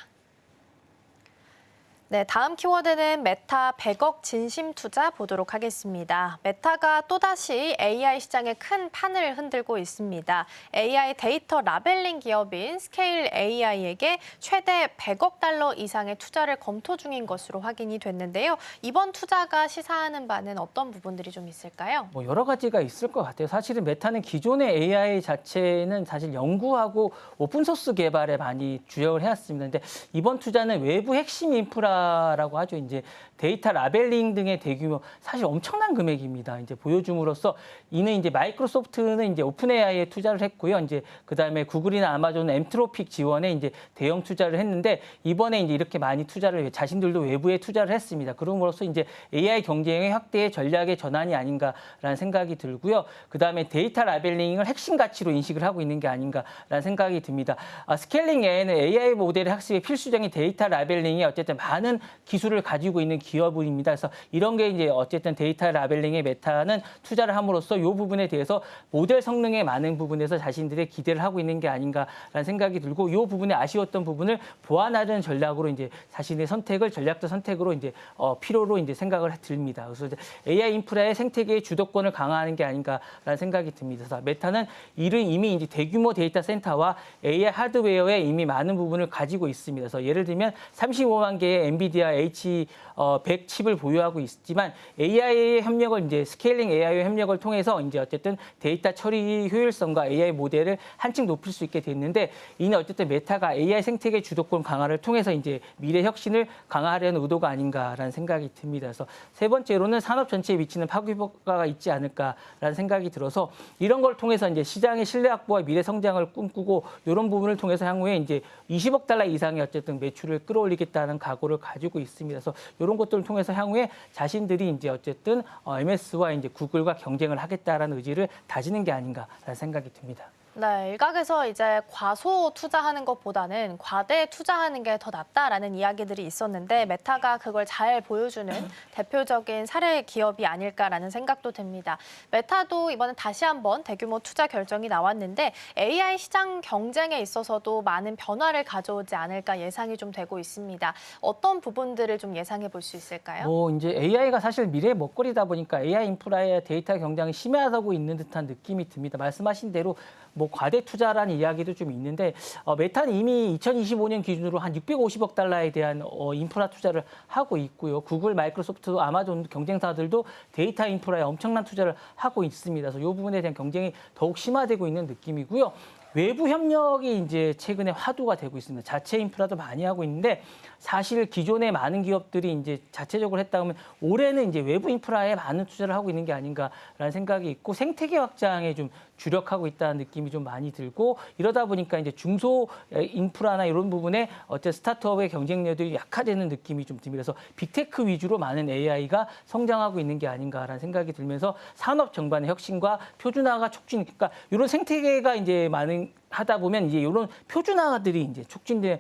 네, 다음 키워드는 메타 100억 진심 투자 보도록 하겠습니다. 메타가 또다시 AI 시장에 큰 판을 흔들고 있습니다. AI 데이터 라벨링 기업인 스케일 AI에게 최대 100억 달러 이상의 투자를 검토 중인 것으로 확인이 됐는데요. 이번 투자가 시사하는 바는 어떤 부분들이 좀 있을까요? 뭐 여러 가지가 있을 것 같아요. 사실은 메타는 기존의 AI 자체는 사실 연구하고 오픈소스 개발에 많이 주력을 해왔습니다. 근데 이번 투자는 외부 핵심 인프라라고 하죠. 이제 데이터 라벨링 등의 대규모 사실 엄청난 금액입니다. 이제 보여줌으로써 이는 이제 마이크로소프트는 이제 오픈 AI에 투자를 했고요. 이제 그다음에 구글이나 아마존은 엠트로픽 지원에 이제 대형 투자를 했는데 이번에 이제 이렇게 많이 투자를 자신들도 외부에 투자를 했습니다. 그럼으로써 이제 AI 경쟁의 확대의 전략의 전환이 아닌가라는 생각이 들고요. 그다음에 데이터 라벨링을 핵심 가치로 인식을 하고 있는 게 아닌가라는 생각이 듭니다. 스케일링 AI는 AI 모델의 학습의 필수적인 데이터 라벨링이 어쨌든 많은 기술을 가지고 있는 기업입니다. 그래서 이런 게 이제 어쨌든 데이터 라벨링의 메타는 투자를 함으로써 이 부분에 대해서 모델 성능의 많은 부분에서 자신들의 기대를 하고 있는 게 아닌가라는 생각이 들고 이 부분에 아쉬웠던 부분을 보완하려는 전략으로 이제 자신의 선택을 전략적 선택으로 이제 필요로 이제 생각을 듭니다. 그래서 이제 AI 인프라의 생태계의 주도권을 강화하는 게 아닌가라는 생각이 듭니다. 그래서 메타는 이미 이제 대규모 데이터 센터와 AI 하드웨어에 이미 많은 부분을 가지고 있습니다. 그래서 예를 들면 35만 개의 엔비디아 H100 칩을 보유하고 있지만 AI 협력을 이제 스케일링 AI 협력을 통해서 이제 어쨌든 데이터 처리 효율성과 AI 모델을 한층 높일 수 있게 됐는데 이는 어쨌든 메타가 AI 생태계 주도권 강화를 통해서 이제 미래 혁신을 강화하려는 의도가 아닌가라는 생각이 듭니다. 그래서 세 번째로는 산업 전체에 미치는 파급 효과가 있지 않을까라는 생각이 들어서 이런 걸 통해서 이제 시장의 신뢰 확보와 미래 성장을 꿈꾸고 이런 부분을 통해서 향후에 이제 20억 달러 이상의 어쨌든 매출을 끌어올리겠다는 각오를 가지고 있습니다. 그래서 이런 것들을 통해서 향후에 자신들이 이제 어쨌든 MS와 이제 구글과 경쟁을 하겠다라는 의지를 다지는 게 아닌가라는 생각이 듭니다. 네, 일각에서 이제 과소 투자하는 것보다는 과대 투자하는 게 더 낫다라는 이야기들이 있었는데 메타가 그걸 잘 보여주는 대표적인 사례 기업이 아닐까라는 생각도 듭니다. 메타도 이번에 다시 한번 대규모 투자 결정이 나왔는데 AI 시장 경쟁에 있어서도 많은 변화를 가져오지 않을까 예상이 좀 되고 있습니다. 어떤 부분들을 좀 예상해 볼 수 있을까요? 뭐 이제 AI가 사실 미래의 먹거리다 보니까 AI 인프라의 데이터 경쟁이 심화하고 있는 듯한 느낌이 듭니다. 말씀하신 대로 뭐 과대 투자라는 이야기도 좀 있는데 메타는 이미 2025년 기준으로 한 650억 달러에 대한 인프라 투자를 하고 있고요. 구글, 마이크로소프트, 아마존 경쟁사들도 데이터 인프라에 엄청난 투자를 하고 있습니다. 그래서 이 부분에 대한 경쟁이 더욱 심화되고 있는 느낌이고요. 외부 협력이 이제 최근에 화두가 되고 있습니다. 자체 인프라도 많이 하고 있는데 사실 기존의 많은 기업들이 이제 자체적으로 했다 하면 올해는 이제 외부 인프라에 많은 투자를 하고 있는 게 아닌가라는 생각이 있고 생태계 확장에 좀 주력하고 있다는 느낌이 좀 많이 들고 이러다 보니까 이제 중소 인프라나 이런 부분에 어쨌든 스타트업의 경쟁력이 약화되는 느낌이 좀 듭니다. 그래서 빅테크 위주로 많은 AI가 성장하고 있는 게 아닌가라는 생각이 들면서 산업 전반의 혁신과 표준화가 촉진, 그러니까 이런 생태계가 이제 많은 하다 보면 이제 이런 표준화들이 이제 촉진될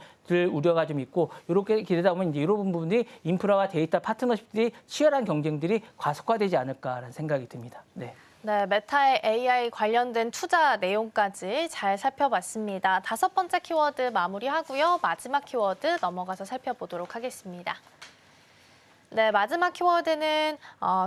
우려가 좀 있고 이렇게 기대다 보면 이제 이런 부분들이 인프라와 데이터 파트너십들이 치열한 경쟁들이 과속화되지 않을까라는 생각이 듭니다. 네. 네, 메타의 AI 관련된 투자 내용까지 잘 살펴봤습니다. 5번째 키워드 마무리하고요. 마지막 키워드 넘어가서 살펴보도록 하겠습니다. 네, 마지막 키워드는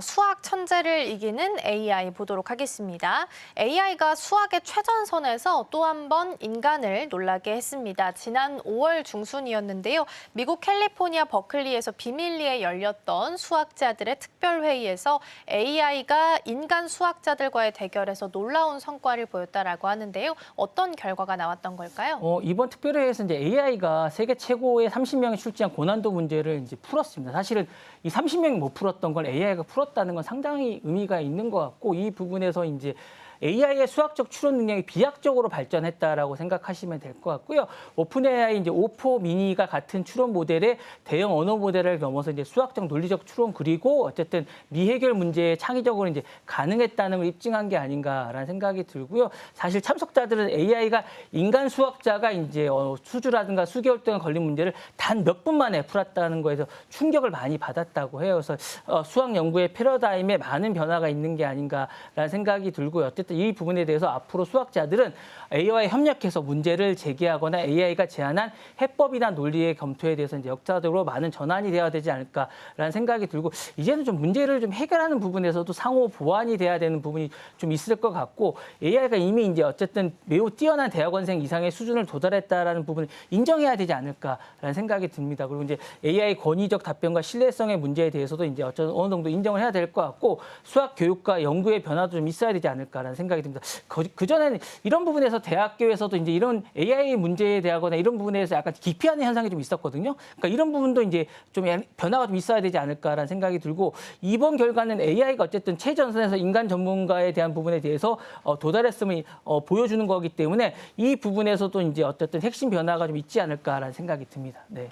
수학 천재를 이기는 AI 보도록 하겠습니다. AI가 수학의 최전선에서 또 한 번 인간을 놀라게 했습니다. 지난 5월 중순이었는데요. 미국 캘리포니아 버클리에서 비밀리에 열렸던 수학자들의 특별회의에서 AI가 인간 수학자들과의 대결에서 놀라운 성과를 보였다라고 하는데요. 어떤 결과가 나왔던 걸까요? 이번 특별회의에서 이제 AI가 세계 최고의 30명이 출제한 고난도 문제를 이제 풀었습니다. 사실은 이 30명이 못 풀었던 걸 AI가 풀었다는 건 상당히 의미가 있는 것 같고 이 부분에서 이제 AI의 수학적 추론 능력이 비약적으로 발전했다라고 생각하시면 될 것 같고요. 오픈 AI 이제 O4 미니가 같은 추론 모델의 대형 언어 모델을 넘어서 이제 수학적 논리적 추론 그리고 어쨌든 미해결 문제에 창의적으로 이제 가능했다는 걸 입증한 게 아닌가라는 생각이 들고요. 사실 참석자들은 AI가 인간 수학자가 이제 수주라든가 수개월 동안 걸린 문제를 단 몇 분 만에 풀었다는 거에서 충격을 많이 받았다고 해요. 그래서 수학 연구의 패러다임에 많은 변화가 있는 게 아닌가라는 생각이 들고요. 어쨌든 이 부분에 대해서 앞으로 수학자들은 AI와 협력해서 문제를 제기하거나 AI가 제안한 해법이나 논리의 검토에 대해서 이제 역사적으로 많은 전환이 되어야 되지 않을까라는 생각이 들고 이제는 좀 문제를 좀 해결하는 부분에서도 상호 보완이 돼야 되는 부분이 좀 있을 것 같고 AI가 이미 이제 어쨌든 매우 뛰어난 대학원생 이상의 수준을 도달했다라는 부분을 인정해야 되지 않을까라는 생각이 듭니다. 그리고 이제 AI 권위적 답변과 신뢰성의 문제에 대해서도 이제 어느 정도 인정을 해야 될 것 같고 수학 교육과 연구의 변화도 좀 있어야 되지 않을까라는 생각이 듭니다. 그전에는 이런 부분에서 대학교에서도 이제 이런 AI 문제에 대하거나 이런 부분에서 약간 기피하는 현상이 좀 있었거든요. 그러니까 이런 부분도 이제 좀 변화가 좀 있어야 되지 않을까라는 생각이 들고 이번 결과는 AI가 어쨌든 최전선에서 인간 전문가에 대한 부분에 대해서 도달했음을 보여주는 거기 때문에 이 부분에서도 이제 어쨌든 핵심 변화가 좀 있지 않을까라는 생각이 듭니다. 네.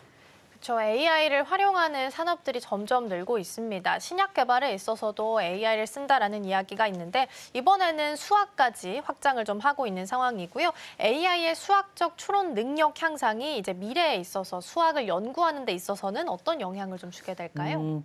그렇죠. AI를 활용하는 산업들이 점점 늘고 있습니다. 신약 개발에 있어서도 AI를 쓴다라는 이야기가 있는데 이번에는 수학까지 확장을 좀 하고 있는 상황이고요. AI의 수학적 추론 능력 향상이 이제 미래에 있어서 수학을 연구하는 데 있어서는 어떤 영향을 좀 주게 될까요?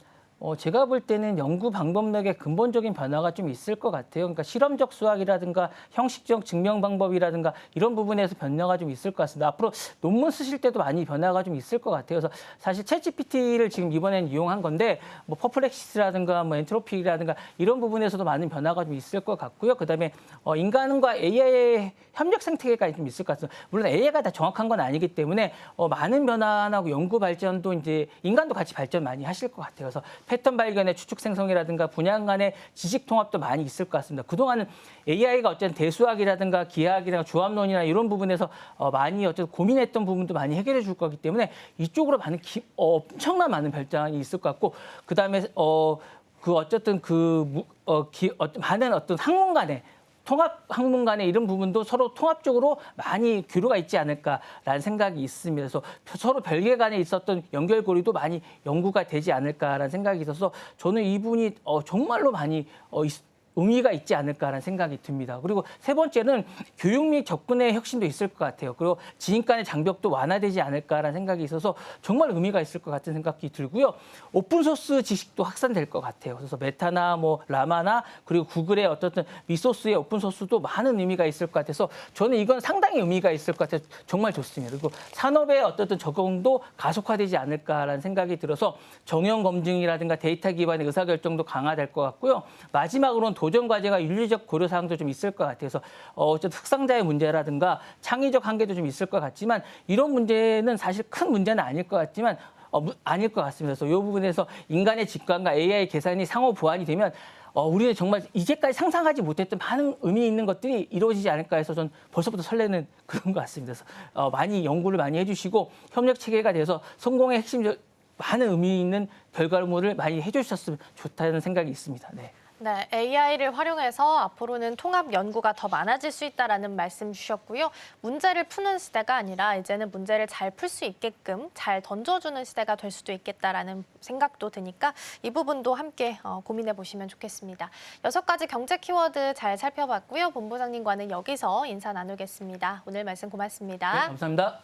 제가 볼 때는 연구 방법력에 근본적인 변화가 좀 있을 것 같아요. 그러니까 실험적 수학이라든가 형식적 증명 방법이라든가 이런 부분에서 변화가 좀 있을 것 같습니다. 앞으로 논문 쓰실 때도 많이 변화가 좀 있을 것 같아요. 그래서 사실 챗GPT를 지금 이번엔 이용한 건데 뭐 퍼플렉시스라든가 뭐 엔트로피라든가 이런 부분에서도 많은 변화가 좀 있을 것 같고요. 그다음에 인간과 AI의 협력 생태계가 좀 있을 것 같습니다. 물론 AI가 다 정확한 건 아니기 때문에 많은 변화하고 연구 발전도 이제 인간도 같이 발전 많이 하실 것 같아요. 그래서 패턴 발견의 추측 생성이라든가 분야 간의 지식 통합도 많이 있을 것 같습니다. 그동안은 AI가 어쨌든 대수학이라든가 기하학이나 조합론이나 이런 부분에서 많이 어쨌든 고민했던 부분도 많이 해결해 줄 거기 때문에 이쪽으로 많은 엄청난 많은 발전이 있을 것 같고 그다음에 어쨌든 많은 어떤 학문 간의 통합 학문 간의 이런 부분도 서로 통합적으로 많이 교류가 있지 않을까라는 생각이 있습니다. 그래서 서로 별개 간에 있었던 연결고리도 많이 연구가 되지 않을까라는 생각이 있어서 저는 이 부분이 정말로 많이 의미가 있지 않을까라는 생각이 듭니다. 그리고 세 번째는 교육 및 접근의 혁신도 있을 것 같아요. 그리고 지인 간의 장벽도 완화되지 않을까라는 생각이 있어서 정말 의미가 있을 것 같은 생각이 들고요. 오픈소스 지식도 확산될 것 같아요. 그래서 메타나 뭐 라마나 그리고 구글의 어떤 리소스의 오픈소스도 많은 의미가 있을 것 같아서 저는 이건 상당히 의미가 있을 것 같아서 정말 좋습니다. 그리고 산업의 어떤 적용도 가속화되지 않을까라는 생각이 들어서 정형 검증이라든가 데이터 기반의 의사결정도 강화될 것 같고요. 마지막으로는 도전 과제가 윤리적 고려 사항도 좀 있을 것 같아서 어쨌든 특성자의 문제라든가 창의적 한계도 좀 있을 것 같지만 이런 문제는 사실 큰 문제는 아닐 것 같지만 아닐 것 같습니다. 그래서 이 부분에서 인간의 직관과 AI 계산이 상호 보완이 되면 우리는 정말 이제까지 상상하지 못했던 많은 의미 있는 것들이 이루어지지 않을까 해서 전 벌써부터 설레는 그런 것 같습니다. 그래서 많이 연구를 많이 해주시고 협력 체계가 돼서 성공의 핵심 많은 의미 있는 결과물을 많이 해주셨으면 좋다는 생각이 있습니다. 네. 네, AI를 활용해서 앞으로는 통합 연구가 더 많아질 수 있다라는 말씀 주셨고요. 문제를 푸는 시대가 아니라 이제는 문제를 잘 풀 수 있게끔 잘 던져주는 시대가 될 수도 있겠다라는 생각도 드니까 이 부분도 함께 고민해 보시면 좋겠습니다. 6가지 경제 키워드 잘 살펴봤고요. 본부장님과는 여기서 인사 나누겠습니다. 오늘 말씀 고맙습니다. 네, 감사합니다.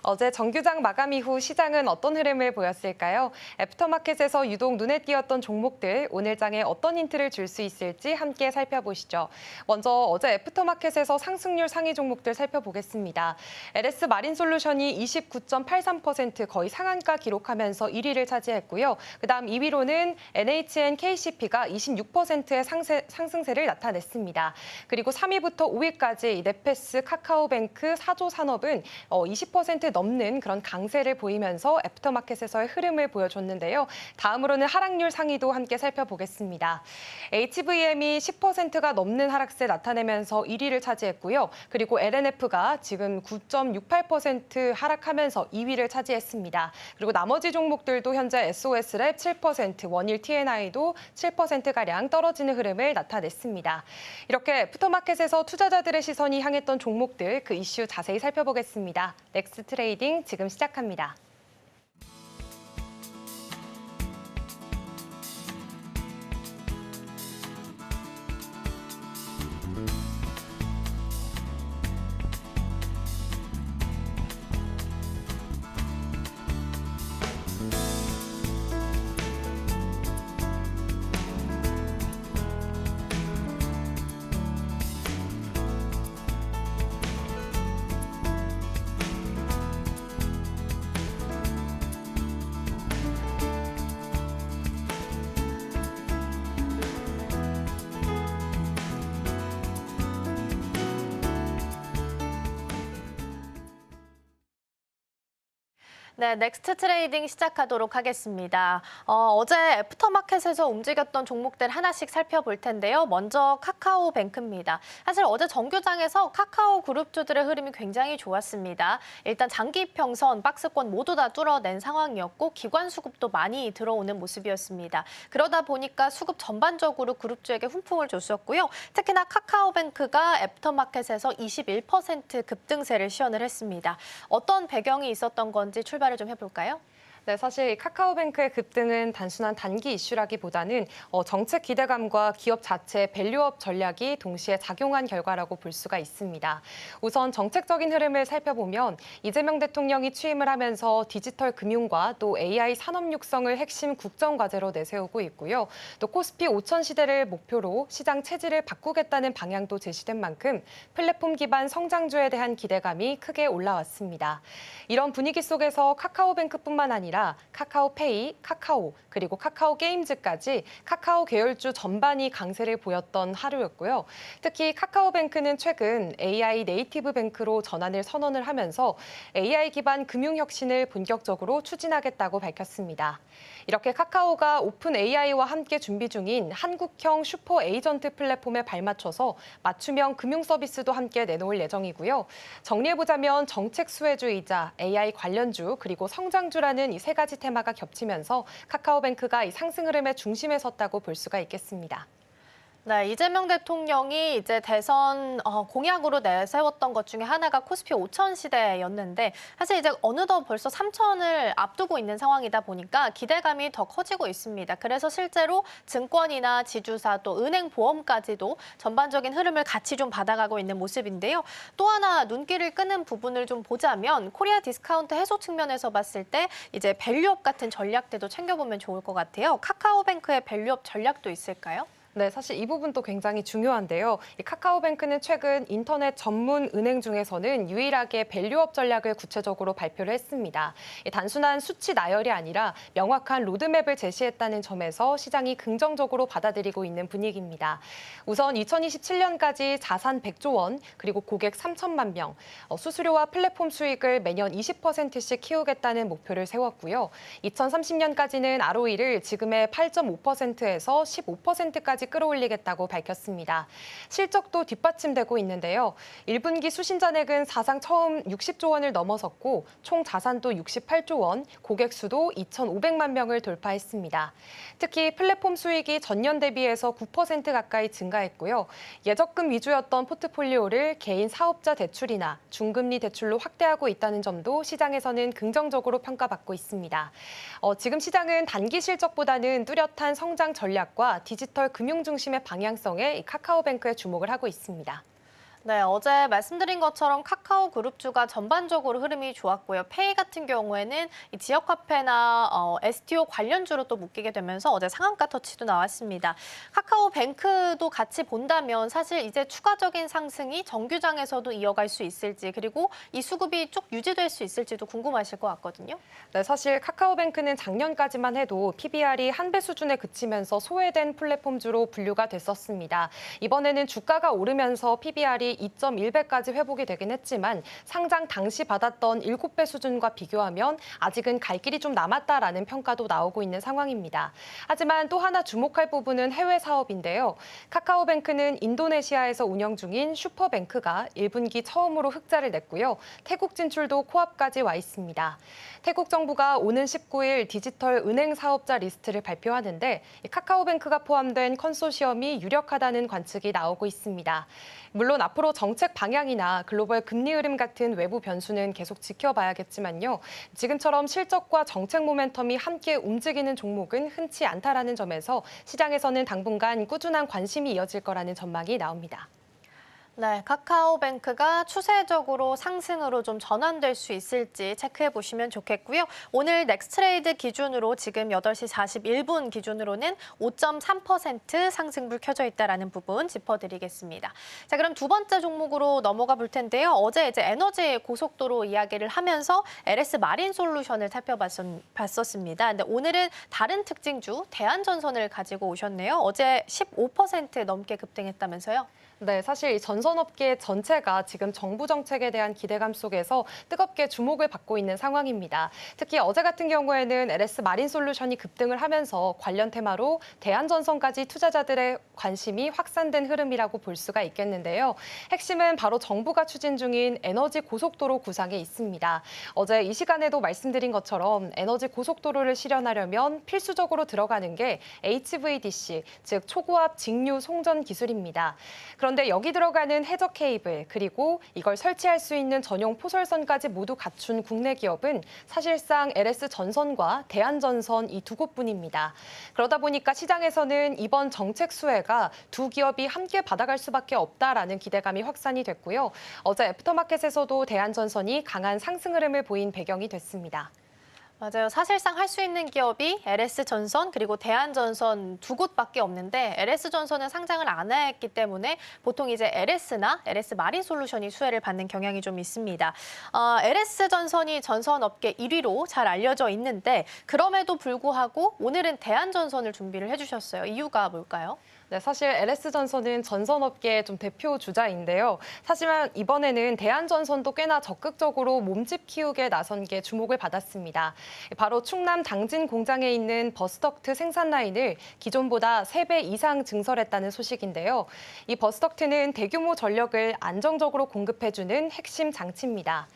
어제 정규장 마감 이후 시장은 어떤 흐름을 보였을까요? 애프터마켓에서 유독 눈에 띄었던 종목들, 오늘 장에 어떤 힌트를 줄 수 있을지 함께 살펴보시죠. 먼저 어제 애프터마켓에서 상승률 상위 종목들 살펴보겠습니다. LS 마린솔루션이 29.83% 거의 상한가 기록하면서 1위를 차지했고요. 그다음 2위로는 NHN KCP가 26%의 상승세를 나타냈습니다. 그리고 3위부터 5위까지 네페스, 카카오뱅크, 사조산업은 20% 넘는 그런 강세를 보이면서 애프터마켓에서의 흐름을 보여줬는데요. 다음으로는 하락률 상위도 함께 살펴보겠습니다. HVM이 10%가 넘는 하락세 나타내면서 1위를 차지했고요. 그리고 LNF가 지금 9.68% 하락하면서 2위를 차지했습니다. 그리고 나머지 종목들도 현재 SOS랩 7%, 원일 TNI도 7%가량 떨어지는 흐름을 나타냈습니다. 이렇게 애프터마켓에서 투자자들의 시선이 향했던 종목들, 그 이슈 자세히 살펴보겠습니다. 넥스트 트레이딩 지금 시작합니다. 네, 넥스트 트레이딩 시작하도록 하겠습니다. 어제 애프터마켓에서 움직였던 종목들 하나씩 살펴볼 텐데요. 먼저 카카오뱅크입니다. 사실 어제 정규장에서 카카오 그룹주들의 흐름이 굉장히 좋았습니다. 일단 장기 평선, 박스권 모두 다 뚫어낸 상황이었고 기관 수급도 많이 들어오는 모습이었습니다. 그러다 보니까 수급 전반적으로 그룹주에게 훈풍을 줬었고요. 특히나 카카오뱅크가 애프터마켓에서 21% 급등세를 시현을 했습니다. 어떤 배경이 있었던 건지 출발을 좀 해볼까요? 네, 사실 카카오뱅크의 급등은 단순한 단기 이슈라기보다는 정책 기대감과 기업 자체의 밸류업 전략이 동시에 작용한 결과라고 볼 수가 있습니다. 우선 정책적인 흐름을 살펴보면 이재명 대통령이 취임을 하면서 디지털 금융과 또 AI 산업 육성을 핵심 국정 과제로 내세우고 있고요. 또 코스피 5천 시대를 목표로 시장 체질을 바꾸겠다는 방향도 제시된 만큼 플랫폼 기반 성장주에 대한 기대감이 크게 올라왔습니다. 이런 분위기 속에서 카카오뱅크뿐만 아니라 카카오페이, 카카오, 그리고 카카오 게임즈까지 카카오 계열주 전반이 강세를 보였던 하루였고요. 특히 카카오뱅크는 최근 AI 네이티브 뱅크로 전환을 선언을 하면서 AI 기반 금융 혁신을 본격적으로 추진하겠다고 밝혔습니다. 이렇게 카카오가 오픈 AI와 함께 준비 중인 한국형 슈퍼 에이전트 플랫폼에 발맞춰서 맞춤형 금융 서비스도 함께 내놓을 예정이고요. 정리해보자면 정책 수혜주이자 AI 관련주 그리고 성장주라는 이 세 가지 테마가 겹치면서 카카오뱅크가 이 상승 흐름의 중심에 섰다고 볼 수가 있겠습니다. 네, 이재명 대통령이 이제 대선 공약으로 내세웠던 것 중에 하나가 코스피 5천 시대였는데 사실 이제 어느덧 벌써 3천을 앞두고 있는 상황이다 보니까 기대감이 더 커지고 있습니다. 그래서 실제로 증권이나 지주사 또 은행 보험까지도 전반적인 흐름을 같이 좀 받아가고 있는 모습인데요. 또 하나 눈길을 끄는 부분을 좀 보자면 코리아 디스카운트 해소 측면에서 봤을 때 이제 밸류업 같은 전략들도 챙겨보면 좋을 것 같아요. 카카오뱅크의 밸류업 전략도 있을까요? 네, 사실 이 부분도 굉장히 중요한데요. 이 카카오뱅크는 최근 인터넷 전문 은행 중에서는 유일하게 밸류업 전략을 구체적으로 발표를 했습니다. 단순한 수치 나열이 아니라 명확한 로드맵을 제시했다는 점에서 시장이 긍정적으로 받아들이고 있는 분위기입니다. 우선 2027년까지 자산 100조 원, 그리고 고객 3천만 명, 수수료와 플랫폼 수익을 매년 20%씩 키우겠다는 목표를 세웠고요. 2030년까지는 ROE를 지금의 8.5%에서 15%까지 끌어올리겠다고 밝혔습니다. 실적도 뒷받침되고 있는데요. 1분기 수신잔액은 사상 처음 60조 원을 넘어섰고 총 자산도 68조 원, 고객 수도 2,500만 명을 돌파했습니다. 특히 플랫폼 수익이 전년 대비해서 9% 가까이 증가했고요. 예적금 위주였던 포트폴리오를 개인 사업자 대출이나 중금리 대출로 확대하고 있다는 점도 시장에서는 긍정적으로 평가받고 있습니다. 지금 시장은 단기 실적보다는 뚜렷한 성장 전략과 디지털 금융 중심의 방향성에 카카오뱅크에 주목을 하고 있습니다. 네, 어제 말씀드린 것처럼 카카오 그룹주가 전반적으로 흐름이 좋았고요. 페이 같은 경우에는 이 지역 화폐나 STO 관련주로 또 묶이게 되면서 어제 상한가 터치도 나왔습니다. 카카오뱅크도 같이 본다면 사실 이제 추가적인 상승이 정규장에서도 이어갈 수 있을지 그리고 이 수급이 쭉 유지될 수 있을지도 궁금하실 것 같거든요. 네, 사실 카카오뱅크는 작년까지만 해도 PBR이 1배 수준에 그치면서 소외된 플랫폼주로 분류가 됐었습니다. 이번에는 주가가 오르면서 PBR이 2.1배까지 회복이 되긴 했지만 상장 당시 받았던 7배 수준과 비교하면 아직은 갈 길이 좀 남았다라는 평가도 나오고 있는 상황입니다. 하지만 또 하나 주목할 부분은 해외 사업인데요. 카카오뱅크는 인도네시아에서 운영 중인 슈퍼뱅크가 1분기 처음으로 흑자를 냈고요. 태국 진출도 코앞까지 와 있습니다. 태국 정부가 오는 19일 디지털 은행 사업자 리스트를 발표하는데 카카오뱅크가 포함된 컨소시엄이 유력하다는 관측이 나오고 있습니다. 물론 앞으로 정책 방향이나 글로벌 금리 흐름 같은 외부 변수는 계속 지켜봐야겠지만요. 지금처럼 실적과 정책 모멘텀이 함께 움직이는 종목은 흔치 않다라는 점에서 시장에서는 당분간 꾸준한 관심이 이어질 거라는 전망이 나옵니다. 네, 카카오뱅크가 추세적으로 상승으로 좀 전환될 수 있을지 체크해 보시면 좋겠고요. 오늘 넥스트레이드 기준으로 지금 8시 41분 기준으로는 5.3% 상승불 켜져 있다라는 부분 짚어드리겠습니다. 자, 그럼 두 번째 종목으로 넘어가 볼 텐데요. 어제 이제 에너지 고속도로 이야기를 하면서 LS 마린 솔루션을 살펴봤었습니다. 근데 오늘은 다른 특징주 대한전선을 가지고 오셨네요. 어제 15% 넘게 급등했다면서요? 네, 사실 이 전선업계 전체가 지금 정부 정책에 대한 기대감 속에서 뜨겁게 주목을 받고 있는 상황입니다. 특히 어제 같은 경우에는 LS 마린 솔루션이 급등을 하면서 관련 테마로 대한전선까지 투자자들의 관심이 확산된 흐름이라고 볼 수가 있겠는데요. 핵심은 바로 정부가 추진 중인 에너지 고속도로 구상에 있습니다. 어제 이 시간에도 말씀드린 것처럼 에너지 고속도로를 실현하려면 필수적으로 들어가는 게 HVDC, 즉 초고압 직류 송전 기술입니다. 그런데 여기 들어가는 많은 해저 케이블, 그리고 이걸 설치할 수 있는 전용 포설선까지 모두 갖춘 국내 기업은 사실상 LS전선과 대한전선 이 두 곳뿐입니다. 그러다 보니까 시장에서는 이번 정책 수혜가 두 기업이 함께 받아갈 수밖에 없다라는 기대감이 확산이 됐고요. 어제 애프터마켓에서도 대한전선이 강한 상승 흐름을 보인 배경이 됐습니다. 맞아요. 사실상 할 수 있는 기업이 LS전선 그리고 대한전선 두 곳밖에 없는데 LS전선은 상장을 안 했기 때문에 보통 이제 LS나 LS마린솔루션이 수혜를 받는 경향이 좀 있습니다. LS전선이 전선업계 1위로 잘 알려져 있는데 그럼에도 불구하고 오늘은 대한전선을 준비를 해주셨어요. 이유가 뭘까요? 네, 사실 LS전선은 전선업계의 좀 대표 주자인데요. 하지만 이번에는 대한전선도 꽤나 적극적으로 몸집 키우기에 나선 게 주목을 받았습니다. 바로 충남 당진 공장에 있는 버스덕트 생산 라인을 기존보다 3배 이상 증설했다는 소식인데요. 이 버스덕트는 대규모 전력을 안정적으로 공급해주는 핵심 장치입니다.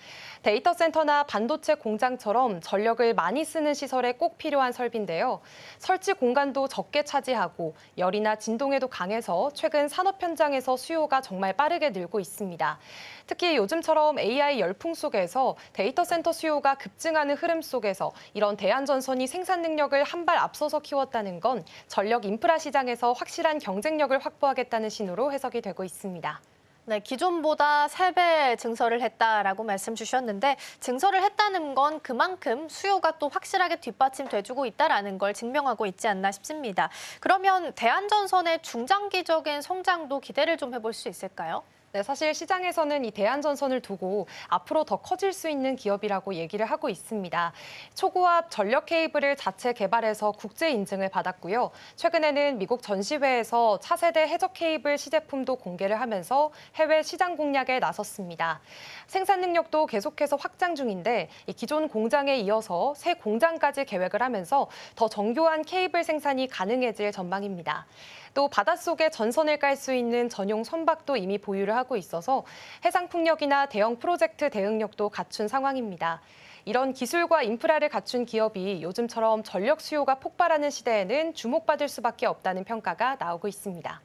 데이터 센터나 반도체 공장처럼 전력을 많이 쓰는 시설에 꼭 필요한 설비인데요. 설치 공간도 적게 차지하고 열이나 진동에도 강해서 최근 산업 현장에서 수요가 정말 빠르게 늘고 있습니다. 특히 요즘처럼 AI 열풍 속에서 데이터 센터 수요가 급증하는 흐름 속에서 이런 대한전선이 생산 능력을 한 발 앞서서 키웠다는 건 전력 인프라 시장에서 확실한 경쟁력을 확보하겠다는 신호로 해석이 되고 있습니다. 네, 기존보다 3배 증설을 했다라고 말씀 주셨는데 증설을 했다는 건 그만큼 수요가 또 확실하게 뒷받침돼주고 있다라는 걸 증명하고 있지 않나 싶습니다. 그러면 대한전선의 중장기적인 성장도 기대를 좀 해볼 수 있을까요? 네, 사실 시장에서는 이 대한전선을 두고 앞으로 더 커질 수 있는 기업이라고 얘기를 하고 있습니다. 초고압 전력 케이블을 자체 개발해서 국제 인증을 받았고요. 최근에는 미국 전시회에서 차세대 해저 케이블 시제품도 공개를 하면서 해외 시장 공략에 나섰습니다. 생산 능력도 계속해서 확장 중인데 이 기존 공장에 이어서 새 공장까지 계획을 하면서 더 정교한 케이블 생산이 가능해질 전망입니다. 또 바닷속에 전선을 깔 수 있는 전용 선박도 이미 보유를 하고 있어서 해상풍력이나 대형 프로젝트 대응력도 갖춘 상황입니다. 이런 기술과 인프라를 갖춘 기업이 요즘처럼 전력 수요가 폭발하는 시대에는 주목받을 수밖에 없다는 평가가 나오고 있습니다.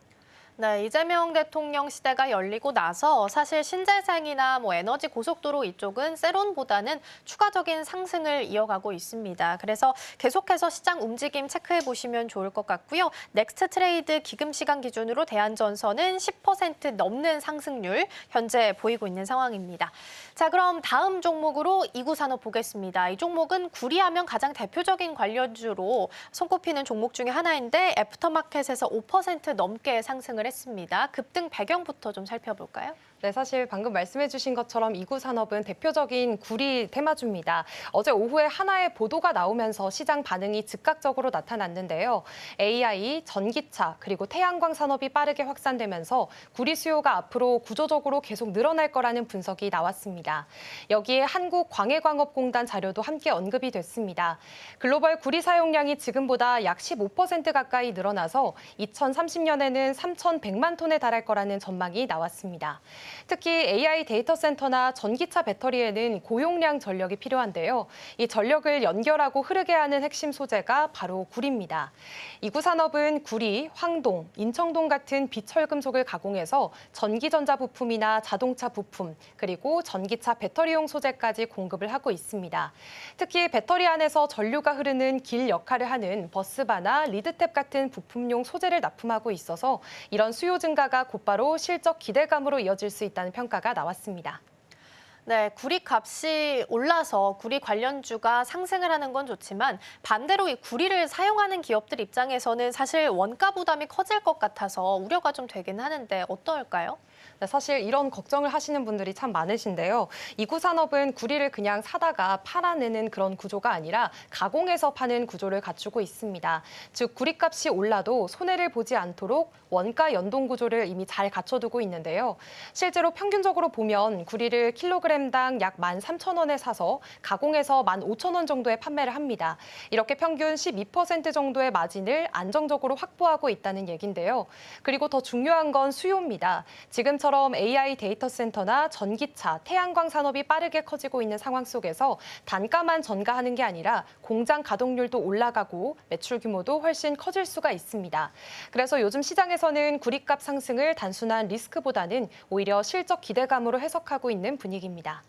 네, 이재명 대통령 시대가 열리고 나서 사실 신재생이나 에너지 고속도로 이쪽은 세론보다는 추가적인 상승을 이어가고 있습니다. 그래서 계속해서 시장 움직임 체크해 보시면 좋을 것 같고요. 넥스트 트레이드 기금 시간 기준으로 대한전선은 10% 넘는 상승률 현재 보이고 있는 상황입니다. 자, 그럼 다음 종목으로 이구산업 보겠습니다. 이 종목은 구리하면 가장 대표적인 관련주로 손꼽히는 종목 중에 하나인데 애프터마켓에서 5% 넘게 상승을 했습니다. 급등 배경부터 좀 살펴볼까요? 네, 사실 방금 말씀해 주신 것처럼 이구산업은 대표적인 구리 테마주입니다. 어제 오후에 하나의 보도가 나오면서 시장 반응이 즉각적으로 나타났는데요. AI, 전기차, 그리고 태양광 산업이 빠르게 확산되면서 구리 수요가 앞으로 구조적으로 계속 늘어날 거라는 분석이 나왔습니다. 여기에 한국광해광업공단 자료도 함께 언급이 됐습니다. 글로벌 구리 사용량이 지금보다 약 15% 가까이 늘어나서 2030년에는 3,100만 톤에 달할 거라는 전망이 나왔습니다. 특히 AI 데이터 센터나 전기차 배터리에는 고용량 전력이 필요한데요. 이 전력을 연결하고 흐르게 하는 핵심 소재가 바로 구리입니다. 이구산업은 구리, 황동, 인청동 같은 비철금속을 가공해서 전기전자 부품이나 자동차 부품, 그리고 전기차 배터리용 소재까지 공급을 하고 있습니다. 특히 배터리 안에서 전류가 흐르는 길 역할을 하는 버스바나 리드탭 같은 부품용 소재를 납품하고 있어서 이런 수요 증가가 곧바로 실적 기대감으로 이어질 수 있다는 평가가 나왔습니다. 네, 구리 값이 올라서 구리 관련주가 상승을 하는 건 좋지만 반대로 이 구리를 사용하는 기업들 입장에서는 사실 원가 부담이 커질 것 같아서 우려가 좀 되긴 하는데 어떨까요? 네, 사실 이런 걱정을 하시는 분들이 참 많으신데요. 이구산업은 구리를 그냥 사다가 팔아내는 그런 구조가 아니라 가공해서 파는 구조를 갖추고 있습니다. 즉 구리값이 올라도 손해를 보지 않도록 원가 연동 구조를 이미 잘 갖춰두고 있는데요. 실제로 평균적으로 보면 구리를 킬로그램 100g당 약 13,000원에 사서 가공해서 15,000원 정도에 판매를 합니다. 이렇게 평균 12% 정도의 마진을 안정적으로 확보하고 있다는 얘긴데요. 그리고 더 중요한 건 수요입니다. 지금처럼 AI 데이터 센터나 전기차, 태양광 산업이 빠르게 커지고 있는 상황 속에서 단가만 전가하는 게 아니라 공장 가동률도 올라가고 매출 규모도 훨씬 커질 수가 있습니다. 그래서 요즘 시장에서는 구리값 상승을 단순한 리스크보다는 오히려 실적 기대감으로 해석하고 있는 분위기입니다.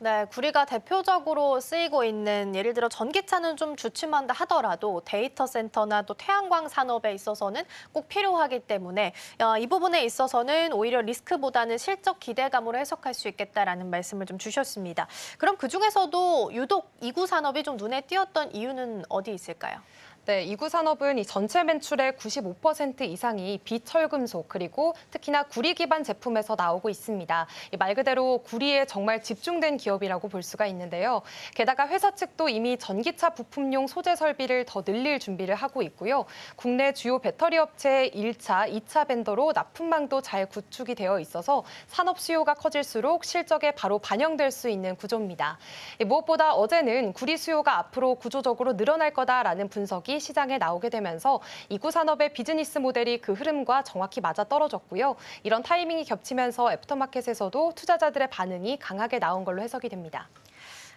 네, 구리가 대표적으로 쓰이고 있는 예를 들어 전기차는 좀 주춤한다 하더라도 데이터 센터나 또 태양광 산업에 있어서는 꼭 필요하기 때문에 이 부분에 있어서는 오히려 리스크보다는 실적 기대감으로 해석할 수 있겠다라는 말씀을 좀 주셨습니다. 그럼 그중에서도 유독 이구 산업이 좀 눈에 띄었던 이유는 어디 있을까요? 네, 이구 산업은 이 전체 매출의 95% 이상이 비철금속 그리고 특히나 구리 기반 제품에서 나오고 있습니다. 말 그대로 구리에 정말 집중된 기업이라고 볼 수가 있는데요. 게다가 회사 측도 이미 전기차 부품용 소재 설비를 더 늘릴 준비를 하고 있고요. 국내 주요 배터리 업체의 1차, 2차 벤더로 납품망도 잘 구축이 되어 있어서 산업 수요가 커질수록 실적에 바로 반영될 수 있는 구조입니다. 무엇보다 어제는 구리 수요가 앞으로 구조적으로 늘어날 거다라는 분석이 시장에 나오게 되면서 이구 산업의 비즈니스 모델이 그 흐름과 정확히 맞아떨어졌고요. 이런 타이밍이 겹치면서 애프터마켓에서도 투자자들의 반응이 강하게 나온 걸로 해석이 됩니다.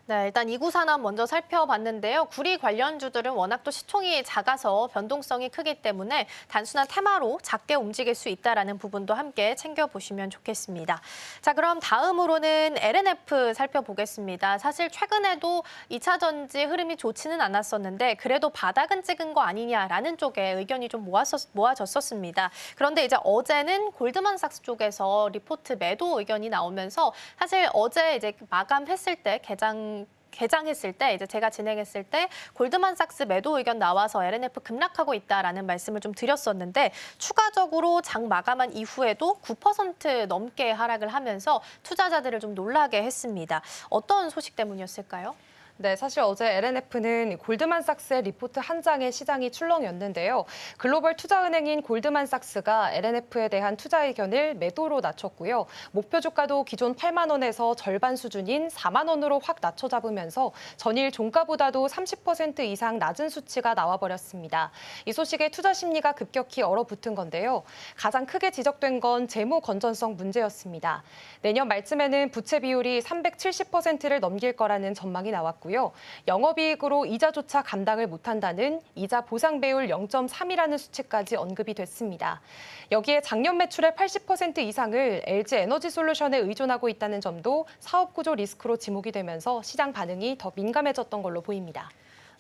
네, 일단 이구 산업 먼저 살펴봤는데요. 구리 관련주들은 워낙 또 시총이 작아서 변동성이 크기 때문에 단순한 테마로 작게 움직일 수 있다라는 부분도 함께 챙겨보시면 좋겠습니다. 자, 그럼 다음으로는 LNF 살펴보겠습니다. 사실 최근에도 2차 전지 흐름이 좋지는 않았었는데 그래도 바닥은 찍은 거 아니냐라는 쪽에 의견이 좀 모아졌었습니다. 그런데 이제 어제는 골드만삭스 쪽에서 리포트 매도 의견이 나오면서 사실 어제 이제 마감했을 때 개장했을 때 이제 제가 진행했을 때 골드만삭스 매도 의견 나와서 LNF 급락하고 있다라는 말씀을 좀 드렸었는데 추가적으로 장 마감한 이후에도 9% 넘게 하락을 하면서 투자자들을 좀 놀라게 했습니다. 어떤 소식 때문이었을까요? 네, 사실 어제 LNF는 골드만삭스의 리포트 한 장에 시장이 출렁였는데요. 글로벌 투자은행인 골드만삭스가 LNF에 대한 투자 의견을 매도로 낮췄고요. 목표 주가도 기존 8만 원에서 절반 수준인 4만 원으로 확 낮춰 잡으면서 전일 종가보다도 30% 이상 낮은 수치가 나와버렸습니다. 이 소식에 투자 심리가 급격히 얼어붙은 건데요. 가장 크게 지적된 건 재무 건전성 문제였습니다. 내년 말쯤에는 부채 비율이 370%를 넘길 거라는 전망이 나왔고 영업이익으로 이자조차 감당을 못한다는 이자 보상 배율 0.3이라는 수치까지 언급이 됐습니다. 여기에 작년 매출의 80% 이상을 LG 에너지솔루션에 의존하고 있다는 점도 사업 구조 리스크로 지목이 되면서 시장 반응이 더 민감해졌던 걸로 보입니다.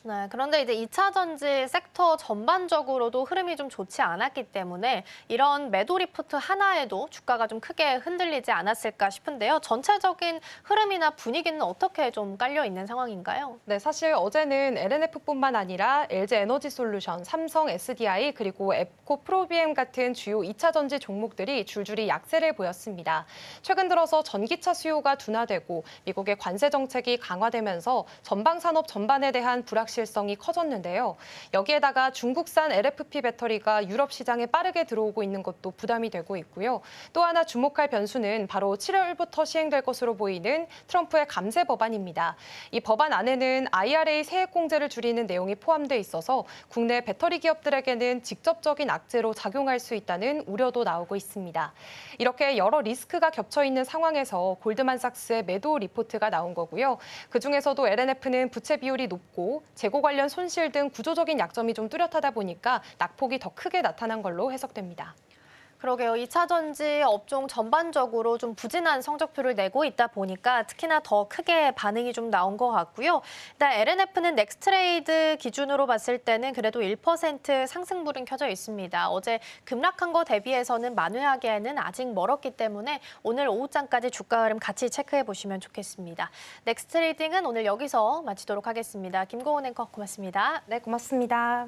네, 그런데 이제 2차 전지 섹터 전반적으로도 흐름이 좀 좋지 않았기 때문에 이런 매도 리포트 하나에도 주가가 좀 크게 흔들리지 않았을까 싶은데요. 전체적인 흐름이나 분위기는 어떻게 좀 깔려 있는 상황인가요? 네, 사실 어제는 LNF뿐만 아니라 LG 에너지솔루션, 삼성 SDI 그리고 앱코 프로비엠 같은 주요 2차 전지 종목들이 줄줄이 약세를 보였습니다. 최근 들어서 전기차 수요가 둔화되고 미국의 관세 정책이 강화되면서 전방 산업 전반에 대한 불확실성이 커졌는데요. 여기에다가 중국산 LFP 배터리가 유럽 시장에 빠르게 들어오고 있는 것도 부담이 되고 있고요. 또 하나 주목할 변수는 바로 7월부터 시행될 것으로 보이는 트럼프의 감세 법안입니다. 이 법안 안에는 IRA 세액공제를 줄이는 내용이 포함돼 있어서 국내 배터리 기업들에게는 직접적인 악재로 작용할 수 있다는 우려도 나오고 있습니다. 이렇게 여러 리스크가 겹쳐 있는 상황에서 골드만삭스의 매도 리포트가 나온 거고요. 그중에서도 LNF는 부채 비율이 높고 재고 관련 손실 등 구조적인 약점이 좀 뚜렷하다 보니까 낙폭이 더 크게 나타난 걸로 해석됩니다. 그러게요. 2차 전지 업종 전반적으로 좀 부진한 성적표를 내고 있다 보니까 특히나 더 크게 반응이 좀 나온 것 같고요. 일단 LNF는 넥스트레이드 기준으로 봤을 때는 그래도 1% 상승불은 켜져 있습니다. 어제 급락한 거 대비해서는 만회하기에는 아직 멀었기 때문에 오늘 오후장까지 주가 흐름 같이 체크해 보시면 좋겠습니다. 넥스트레이딩은 오늘 여기서 마치도록 하겠습니다. 김고은 앵커 고맙습니다. 네, 고맙습니다.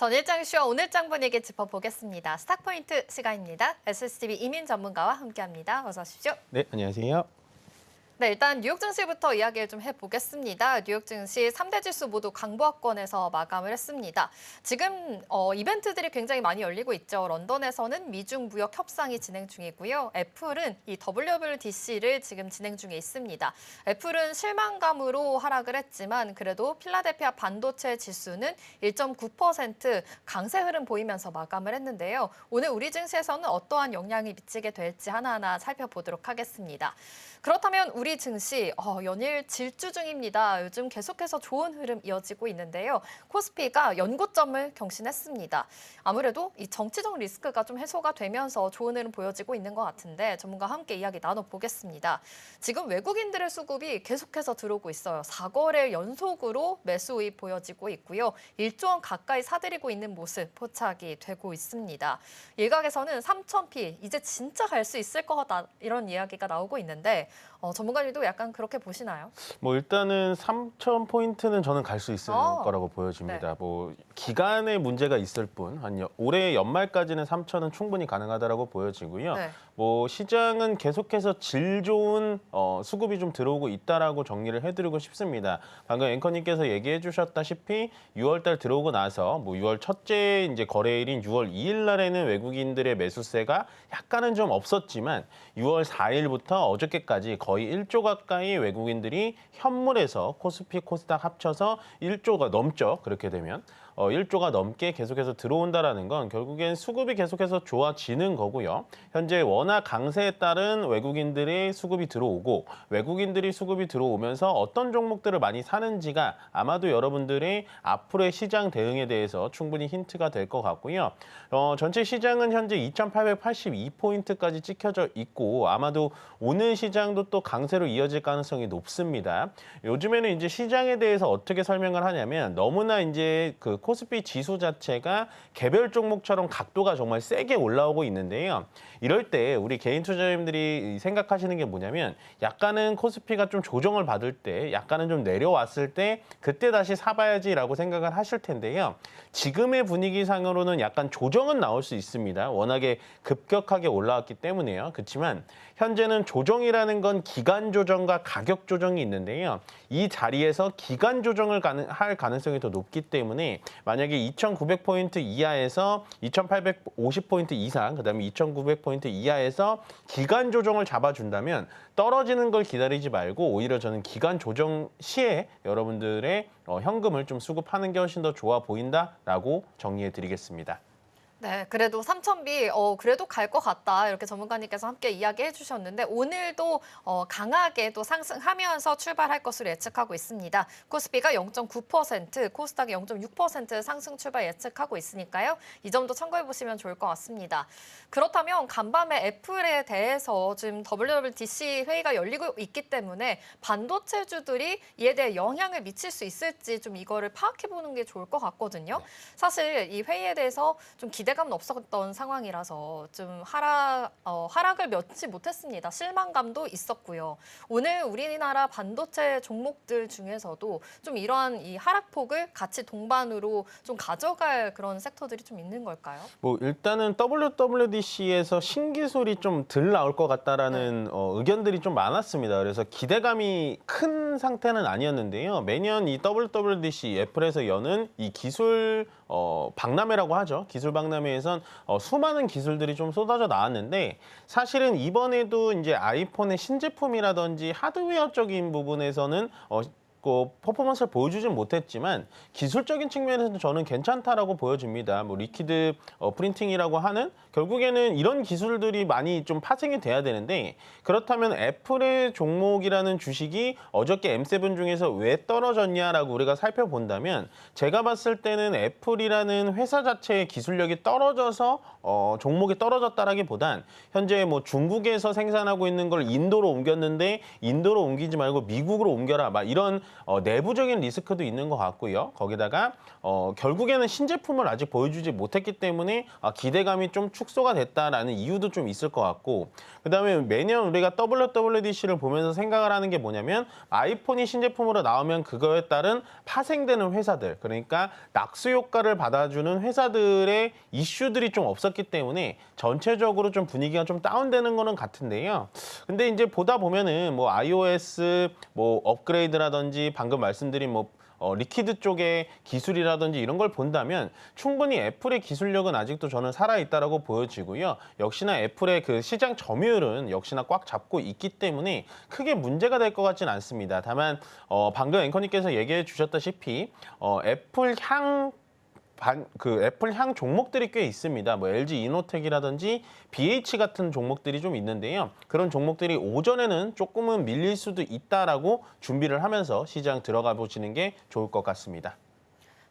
전일장 이슈와 오늘장 분위기 짚어보겠습니다. 스탁포인트 시간입니다. SCB 이민 전문가와 함께합니다. 어서 오십시오. 네, 안녕하세요. 네, 일단 뉴욕 증시부터 이야기를 좀 해보겠습니다. 뉴욕 증시 3대 지수 모두 강보합권에서 마감을 했습니다. 지금 이벤트들이 굉장히 많이 열리고 있죠. 런던에서는 미중 무역 협상이 진행 중이고요. 애플은 이 WWDC를 지금 진행 중에 있습니다. 애플은 실망감으로 하락을 했지만 그래도 필라델피아 반도체 지수는 1.9% 강세 흐름 보이면서 마감을 했는데요. 오늘 우리 증시에서는 어떠한 영향이 미치게 될지 하나하나 살펴보도록 하겠습니다. 그렇다면 우리 증시 연일 질주 중입니다. 요즘 계속해서 좋은 흐름 이어지고 있는데요. 코스피가 연고점을 경신했습니다. 아무래도 이 정치적 리스크가 좀 해소가 되면서 좋은 흐름 보여지고 있는 것 같은데 전문가와 함께 이야기 나눠보겠습니다. 지금 외국인들의 수급이 계속해서 들어오고 있어요. 4거래 연속으로 매수 우입 보여지고 있고요. 1조 원 가까이 사들이고 있는 모습 포착이 되고 있습니다. 일각에서는 3,000피 이제 진짜 갈 수 있을 거다 이런 이야기가 나오고 있는데 전문가님도 약간 그렇게 보시나요? 뭐 일단은 3,000포인트는 저는 갈 수 있을 거라고 보여집니다. 네. 뭐 기간의 문제가 있을 뿐, 올해 연말까지는 3,000은 충분히 가능하다라고 보여지고요. 네. 뭐 시장은 계속해서 질 좋은 수급이 좀 들어오고 있다라고 정리를 해드리고 싶습니다. 방금 앵커님께서 얘기해 주셨다시피 6월달 들어오고 나서 뭐 6월 첫째 이제 거래일인 6월 2일 날에는 외국인들의 매수세가 약간은 좀 없었지만 6월 4일부터 어저께까지 거의 1조 가까이 외국인들이 현물에서 코스피, 코스닥 합쳐서 1조가 넘죠. 그렇게 되면. 1조가 넘게 계속해서 들어온다라는 건 결국엔 수급이 계속해서 좋아지는 거고요. 현재 워낙 강세에 따른 외국인들의 수급이 들어오고 외국인들이 수급이 들어오면서 어떤 종목들을 많이 사는지가 아마도 여러분들의 앞으로의 시장 대응에 대해서 충분히 힌트가 될 것 같고요. 전체 시장은 현재 2,882포인트까지 찍혀져 있고 아마도 오늘 시장도 또 강세로 이어질 가능성이 높습니다. 요즘에는 이제 시장에 대해서 어떻게 설명을 하냐면 너무나 이제 그 코스피 지수 자체가 개별 종목처럼 각도가 정말 세게 올라오고 있는데요. 이럴 때 우리 개인 투자자님들이 생각하시는 게 뭐냐면 약간은 코스피가 좀 조정을 받을 때 약간은 좀 내려왔을 때 그때 다시 사봐야지라고 생각을 하실 텐데요. 지금의 분위기상으로는 약간 조정은 나올 수 있습니다. 워낙에 급격하게 올라왔기 때문에요. 그렇지만 현재는 조정이라는 건 기간 조정과 가격 조정이 있는데요. 이 자리에서 기간 조정을 할 가능성이 더 높기 때문에 만약에 2,900포인트 이하에서 2,850포인트 이상, 그다음에 2,900포인트 이하에서 기간 조정을 잡아준다면 떨어지는 걸 기다리지 말고 오히려 저는 기간 조정 시에 여러분들의 현금을 좀 수급하는 게 훨씬 더 좋아 보인다라고 정리해 드리겠습니다. 네, 그래도 3,000비 그래도 갈 것 같다 이렇게 전문가님께서 함께 이야기해 주셨는데 오늘도 강하게 또 상승하면서 출발할 것으로 예측하고 있습니다. 코스피가 0.9%, 코스닥이 0.6% 상승 출발 예측하고 있으니까요. 이 점도 참고해 보시면 좋을 것 같습니다. 그렇다면 간밤에 애플에 대해서 지금 WWDC 회의가 열리고 있기 때문에 반도체주들이 이에 대해 영향을 미칠 수 있을지 좀 이거를 파악해 보는 게 좋을 것 같거든요. 사실 이 회의에 대해서 좀 기대감은 없었던 상황이라서 좀 하락을 면치 못했습니다. 실망감도 있었고요. 오늘 우리나라 반도체 종목들 중에서도 좀 이러한 이 하락폭을 같이 동반으로 좀 가져갈 그런 섹터들이 좀 있는 걸까요? 뭐 일단은 WWDC에서 신기술이 좀 덜 나올 것 같다라는 의견들이 좀 많았습니다. 그래서 기대감이 큰 상태는 아니었는데요. 매년 이 WWDC 애플에서 여는 이 기술 박람회라고 하죠. 기술 박람회에선 수많은 기술들이 좀 쏟아져 나왔는데 사실은 이번에도 이제 아이폰의 신제품이라든지 하드웨어적인 부분에서는 퍼포먼스를 보여주진 못했지만 기술적인 측면에서는 저는 괜찮다라고 보여집니다. 뭐 리퀴드 프린팅이라고 하는 결국에는 이런 기술들이 많이 좀 파생이 돼야 되는데 그렇다면 애플의 종목이라는 주식이 어저께 M7 중에서 왜 떨어졌냐라고 우리가 살펴본다면 제가 봤을 때는 애플이라는 회사 자체의 기술력이 떨어져서 종목이 떨어졌다라기보단 현재 뭐 중국에서 생산하고 있는 걸 인도로 옮겼는데 인도로 옮기지 말고 미국으로 옮겨라 막 이런 내부적인 리스크도 있는 것 같고요. 거기다가 결국에는 신제품을 아직 보여주지 못했기 때문에 기대감이 좀 축소가 됐다라는 이유도 좀 있을 것 같고, 그다음에 매년 우리가 WWDC를 보면서 생각을 하는 게 뭐냐면 아이폰이 신제품으로 나오면 그거에 따른 파생되는 회사들, 그러니까 낙수 효과를 받아주는 회사들의 이슈들이 좀 없었기 때문에 전체적으로 좀 분위기가 좀 다운되는 거는 같은데요. 근데 이제 보다 보면은 뭐 iOS 뭐 업그레이드라든지 방금 말씀드린 뭐 리퀴드 쪽의 기술이라든지 이런 걸 본다면 충분히 애플의 기술력은 아직도 저는 살아있다라고 보여지고요. 역시나 애플의 그 시장 점유율은 역시나 꽉 잡고 있기 때문에 크게 문제가 될 것 같지는 않습니다. 다만 방금 앵커님께서 얘기해 주셨다시피 애플 향 종목들이 꽤 있습니다. 뭐 LG 이노텍이라든지 BH 같은 종목들이 좀 있는데요. 그런 종목들이 오전에는 조금은 밀릴 수도 있다라고 준비를 하면서 시장 들어가 보시는 게 좋을 것 같습니다.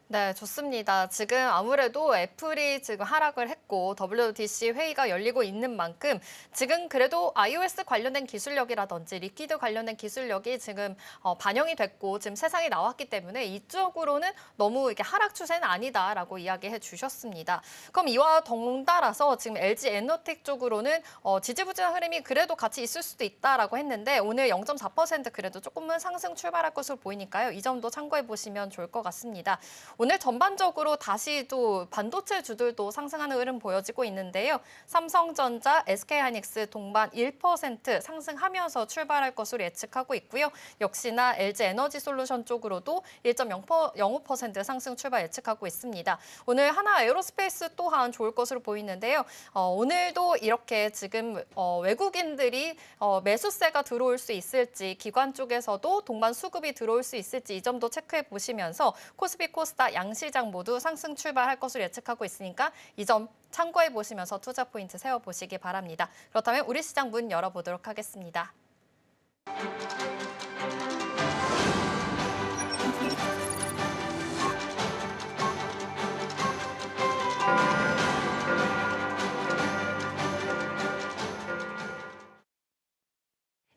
네, 좋습니다. 지금 아무래도 애플이 지금 하락을 했고 WWDC 회의가 열리고 있는 만큼 지금 그래도 iOS 관련된 기술력이라든지 리퀴드 관련된 기술력이 지금 반영이 됐고 지금 세상에 나왔기 때문에 이쪽으로는 너무 이렇게 하락 추세는 아니다라고 이야기해 주셨습니다. 그럼 이와 덩달아서 지금 LG 에너텍 쪽으로는 지지부진한 흐름이 그래도 같이 있을 수도 있다라고 했는데 오늘 0.4% 그래도 조금은 상승 출발할 것으로 보이니까요. 이 점도 참고해 보시면 좋을 것 같습니다. 오늘 전반적으로 다시 또 반도체 주들도 상승하는 흐름 보여지고 있는데요. 삼성전자, SK하이닉스 동반 1% 상승하면서 출발할 것으로 예측하고 있고요. 역시나 LG에너지솔루션 쪽으로도 1.05% 상승 출발 예측하고 있습니다. 오늘 하나 에어로스페이스 또한 좋을 것으로 보이는데요. 오늘도 이렇게 지금 외국인들이 매수세가 들어올 수 있을지 기관 쪽에서도 동반 수급이 들어올 수 있을지 이 점도 체크해 보시면서 코스피, 코스닥 양시장 모두 상승 출발할 것으로 예측하고 있으니까 이 점 참고해 보시면서 투자 포인트 세워보시기 바랍니다. 그렇다면 우리 시장 문 열어보도록 하겠습니다.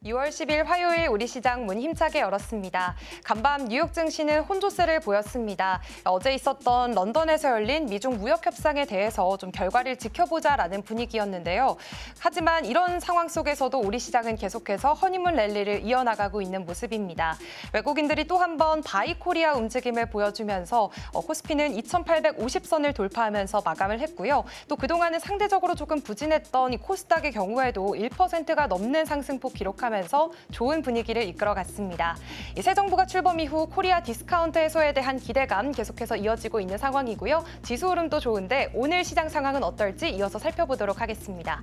(6월 10일) 화요일 우리 시장 문 힘차게 열었습니다. 간밤 뉴욕 증시는 혼조세를 보였습니다. 어제 있었던 런던에서 열린 미중 무역 협상에 대해서 좀 결과를 지켜보자라는 분위기였는데요. 하지만 이런 상황 속에서도 우리 시장은 계속해서 허니문 랠리를 이어나가고 있는 모습입니다. 외국인들이 또 한 번 바이 코리아 움직임을 보여주면서 코스피는 2,850선을 돌파하면서 마감을 했고요. 또 그동안은 상대적으로 조금 부진했던 이 코스닥의 경우에도 1%가 넘는 상승폭 기록하면서 좋은 분위기를 이끌어갔습니다. 새 정부가 출범 이후 코리아 디스카운트 해소에 대한 기대감 계속해서 이어지고 있는 상황이고요. 지수 흐름도 좋은데 오늘 시장 상황은 어떨지 이어서 살펴보도록 하겠습니다.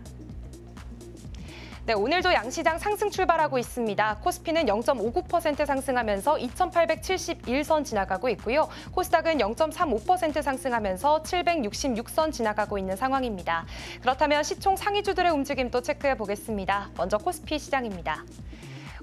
네, 오늘도 양시장 상승 출발하고 있습니다. 코스피는 0.59% 상승하면서 2,871선 지나가고 있고요. 코스닥은 0.35% 상승하면서 766선 지나가고 있는 상황입니다. 그렇다면 시총 상위주들의 움직임도 체크해 보겠습니다. 먼저 코스피 시장입니다.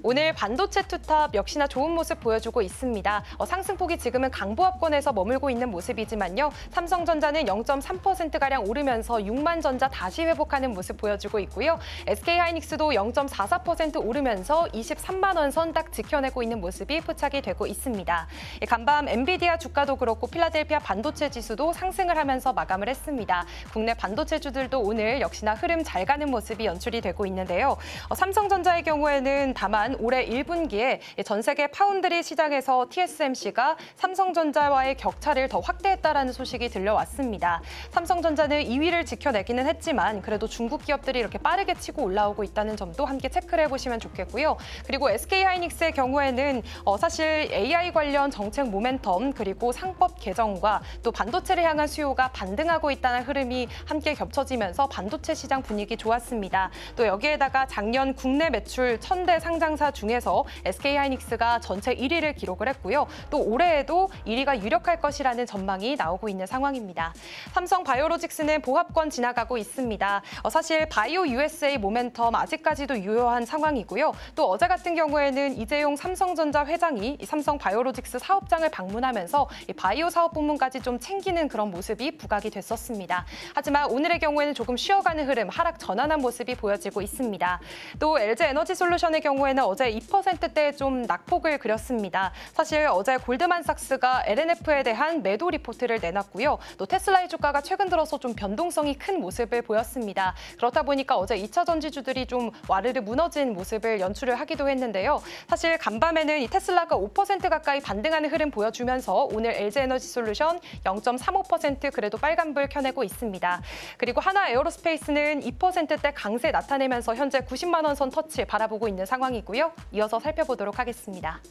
오늘 반도체 투탑 역시나 좋은 모습 보여주고 있습니다. 상승폭이 지금은 강보합권에서 머물고 있는 모습이지만요. 삼성전자는 0.3%가량 오르면서 6만 전자 다시 회복하는 모습 보여주고 있고요. SK하이닉스도 0.44% 오르면서 23만 원 선 딱 지켜내고 있는 모습이 포착이 되고 있습니다. 간밤 엔비디아 주가도 그렇고 필라델피아 반도체 지수도 상승을 하면서 마감을 했습니다. 국내 반도체주들도 오늘 역시나 흐름 잘 가는 모습이 연출이 되고 있는데요. 삼성전자의 경우에는 다만 올해 1분기에 전 세계 파운드리 시장에서 TSMC가 삼성전자와의 격차를 더 확대했다라는 소식이 들려왔습니다. 삼성전자는 2위를 지켜내기는 했지만 그래도 중국 기업들이 이렇게 빠르게 치고 올라오고 있다는 점도 함께 체크를 해보시면 좋겠고요. 그리고 SK하이닉스의 경우에는 사실 AI 관련 정책 모멘텀 그리고 상법 개정과 또 반도체를 향한 수요가 반등하고 있다는 흐름이 함께 겹쳐지면서 반도체 시장 분위기 좋았습니다. 또 여기에다가 작년 국내 매출 1000대 상장사 중에서 SK하이닉스가 전체 1위를 기록을 했고요. 또 올해에도 1위가 유력할 것이라는 전망이 나오고 있는 상황입니다. 삼성 바이오로직스는 보합권 지나가고 있습니다. 사실 바이오 USA 모멘텀 아직까지도 유효한 상황이고요. 또 어제 같은 경우에는 이재용 삼성전자 회장이 이 삼성 바이오로직스 사업장을 방문하면서 이 바이오 사업 부문까지 좀 챙기는 그런 모습이 부각이 됐었습니다. 하지만 오늘의 경우에는 조금 쉬어가는 흐름, 하락 전환한 모습이 보여지고 있습니다. 또 LG에너지솔루션의 경우에는 어제 2%대 좀 낙폭을 그렸습니다. 사실 어제 골드만삭스가 LNF에 대한 매도 리포트를 내놨고요. 또 테슬라의 주가가 최근 들어서 좀 변동성이 큰 모습을 보였습니다. 그렇다 보니까 어제 2차 전지주들이 좀 와르르 무너진 모습을 연출을 하기도 했는데요. 사실 간밤에는 이 테슬라가 5% 가까이 반등하는 흐름 보여주면서 오늘 LG에너지솔루션 0.35% 그래도 빨간불 켜내고 있습니다. 그리고 하나 에어로스페이스는 2%대 강세 나타내면서 현재 90만 원 선 터치 바라보고 있는 상황이고요. 이어서 살펴보도록 하겠습니다.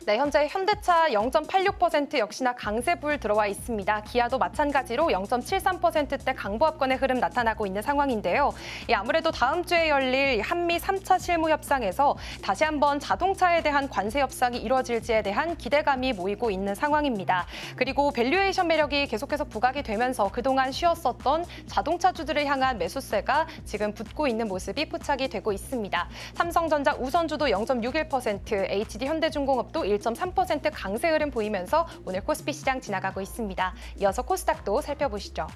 네, 현재 현대차 0.86% 역시나 강세불 들어와 있습니다. 기아도 마찬가지로 0.73%대 강보합권의 흐름 나타나고 있는 상황인데요. 아무래도 다음 주에 열릴 한미 3차 실무 협상에서 다시 한번 자동차에 대한 관세 협상이 이루어질지에 대한 기대감이 모이고 있는 상황입니다. 그리고 밸류에이션 매력이 계속해서 부각이 되면서 그동안 쉬었었던 자동차주들을 향한 매수세가 지금 붙고 있는 모습이 포착이 되고 있습니다. 삼성전자 우선주도 0.61%, HD현대중공업도 1.3% 강세 흐름 보이면서 오늘 코스피 시장 지나가고 있습니다. 이어서 코스닥도 살펴보시죠.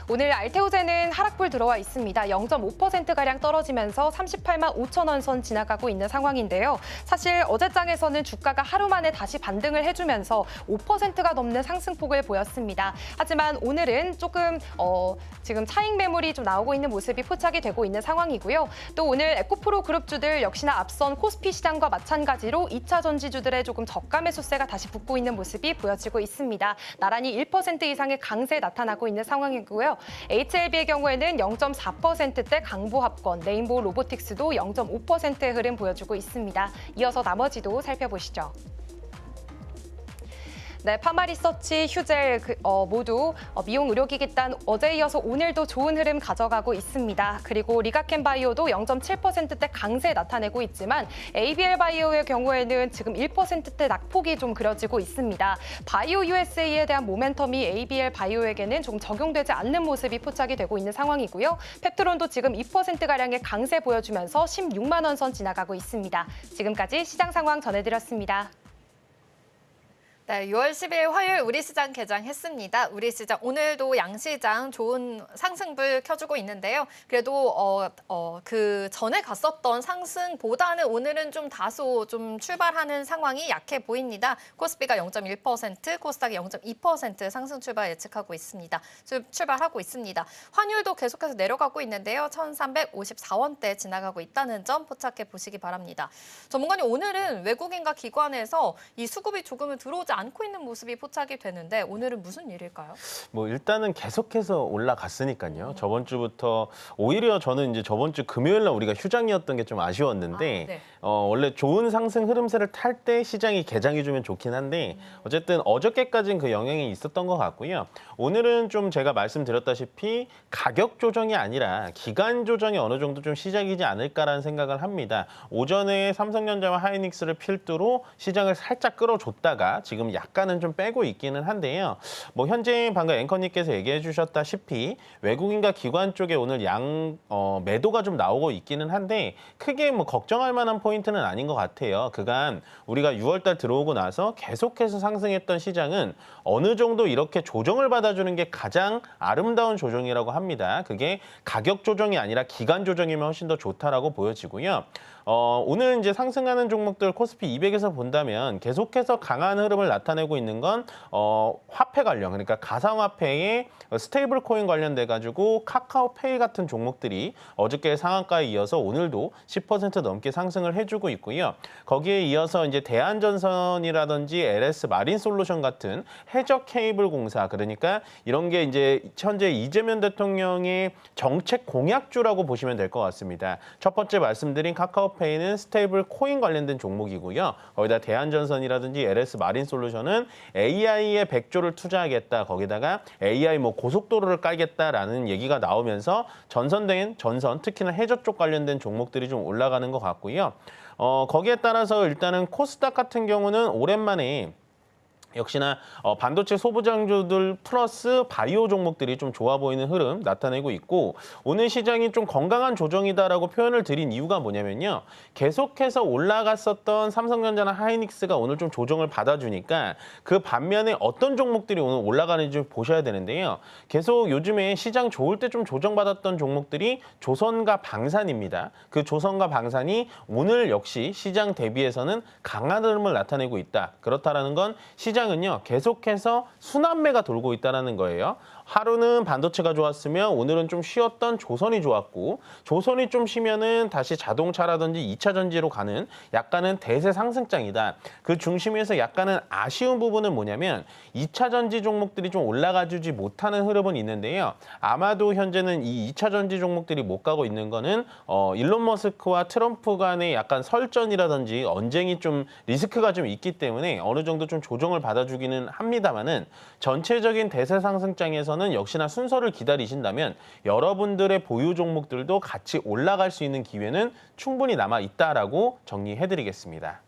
오늘 알테오제는 하락불 들어와 있습니다. 0.5%가량 떨어지면서 38만 5천 원 선 지나가고 있는 상황인데요. 사실 어제장에서는 주가가 하루 만에 다시 반등을 해주면서 5%가 넘는 상승폭을 보였습니다. 하지만 오늘은 조금 지금 차익 매물이 좀 나오고 있는 모습이 포착이 되고 있는 상황이고요. 또 오늘 에코프로 그룹주들 역시나 앞선 코스피 시장과 마찬가지로 2차 전지주들의 조금 저가 매수세가 다시 붙고 있는 모습이 보여지고 있습니다. 나란히 1% 이상의 강세 나타나고 있는 상황이고요. HLB의 경우에는 0.4%대 강보합권, 레인보우 로보틱스도 0.5%의 흐름 보여주고 있습니다. 이어서 나머지도 살펴보시죠. 네, 파마리서치, 휴젤 모두 미용 의료기기단 어제에 이어서 오늘도 좋은 흐름 가져가고 있습니다. 그리고 리가켄바이오도 0.7%대 강세 나타내고 있지만 ABL바이오의 경우에는 지금 1%대 낙폭이 좀 그려지고 있습니다. 바이오 USA에 대한 모멘텀이 ABL바이오에게는 좀 적용되지 않는 모습이 포착이 되고 있는 상황이고요. 펩트론도 지금 2%가량의 강세 보여주면서 16만 원 선 지나가고 있습니다. 지금까지 시장 상황 전해드렸습니다. 네, 6월 10일 화요일 우리 시장 개장했습니다. 우리 시장 오늘도 양시장 좋은 상승불 켜주고 있는데요. 그래도 그 전에 갔었던 상승보다는 오늘은 좀 다소 좀 출발하는 상황이 약해 보입니다. 코스피가 0.1%, 코스닥이 0.2% 상승 출발 예측하고 있습니다. 출발하고 있습니다. 환율도 계속해서 내려가고 있는데요. 1,354원대 지나가고 있다는 점 포착해 보시기 바랍니다. 전문가님, 오늘은 외국인과 기관에서 이 수급이 조금은 들어오지 않고 있는 모습이 포착이 되는데 오늘은 무슨 일일까요? 뭐 일단은 계속해서 올라갔으니까요. 저번 주부터 오히려 저는 이제 저번 주 금요일 날 우리가 휴장이었던 게 좀 아쉬웠는데 네. 원래 좋은 상승 흐름세를 탈 때 시장이 개장해주면 좋긴 한데 어쨌든 어저께까지는 그 영향이 있었던 것 같고요. 오늘은 좀 제가 말씀드렸다시피 가격 조정이 아니라 기간 조정이 어느 정도 좀 시작이지 않을까라는 생각을 합니다. 오전에 삼성전자와 하이닉스를 필두로 시장을 살짝 끌어줬다가 지금 약간은 좀 빼고 있기는 한데요. 뭐 현재 방금 앵커님께서 얘기해 주셨다시피 외국인과 기관 쪽에 오늘 매도가 좀 나오고 있기는 한데 크게 뭐 걱정할 만한 포인트는 아닌 것 같아요. 그간 우리가 6월달 들어오고 나서 계속해서 상승했던 시장은 어느 정도 이렇게 조정을 받아주는 게 가장 아름다운 조정이라고 합니다. 그게 가격 조정이 아니라 기간 조정이면 훨씬 더 좋다라고 보여지고요. 오늘 이제 상승하는 종목들 코스피 200에서 본다면 계속해서 강한 흐름을 나타내고 있는 건 화폐 관련, 그러니까 가상화폐의 스테이블 코인 관련돼 가지고 카카오페이 같은 종목들이 어저께 상한가에 이어서 오늘도 10% 넘게 상승을 해주고 있고요. 거기에 이어서 이제 대한전선이라든지 LS 마린솔루션 같은 해적 케이블 공사, 그러니까 이런 게 이제 현재 이재명 대통령의 정책 공약주라고 보시면 될 것 같습니다. 첫 번째 말씀드린 카카오페이는 스테이블 코인 관련된 종목이고요. 거기다 대한전선이라든지 LS 마린솔루션은 AI에 100조를 투자하겠다. 거기다가 AI 뭐 고속도로를 깔겠다라는 얘기가 나오면서 전선, 특히나 해저 쪽 관련된 종목들이 좀 올라가는 것 같고요. 거기에 따라서 일단은 코스닥 같은 경우는 오랜만에 역시나 반도체 소부장주들 플러스 바이오 종목들이 좀 좋아 보이는 흐름 나타내고 있고 오늘 시장이 좀 건강한 조정이다라고 표현을 드린 이유가 뭐냐면요. 계속해서 올라갔었던 삼성전자나 하이닉스가 오늘 좀 조정을 받아주니까 그 반면에 어떤 종목들이 오늘 올라가는지 보셔야 되는데요. 계속 요즘에 시장 좋을 때 좀 조정받았던 종목들이 조선과 방산입니다. 그 조선과 방산이 오늘 역시 시장 대비해서는 강한 흐름을 나타내고 있다. 그렇다라는 건 시장은요 계속해서 순환매가 돌고 있다는 거예요. 하루는 반도체가 좋았으면 오늘은 좀 쉬었던 조선이 좋았고 조선이 좀 쉬면은 다시 자동차라든지 2차 전지로 가는 약간은 대세 상승장이다. 그 중심에서 약간은 아쉬운 부분은 뭐냐면 2차 전지 종목들이 좀 올라가주지 못하는 흐름은 있는데요. 아마도 현재는 이 2차 전지 종목들이 못 가고 있는 거는 일론 머스크와 트럼프 간의 약간 설전이라든지 언쟁이 좀 리스크가 좀 있기 때문에 어느 정도 좀 조정을 받아주기는 합니다만은 전체적인 대세 상승장에서 는 역시나 순서를 기다리신다면 여러분들의 보유 종목들도 같이 올라갈 수 있는 기회는 충분히 남아 있다라고 정리해드리겠습니다.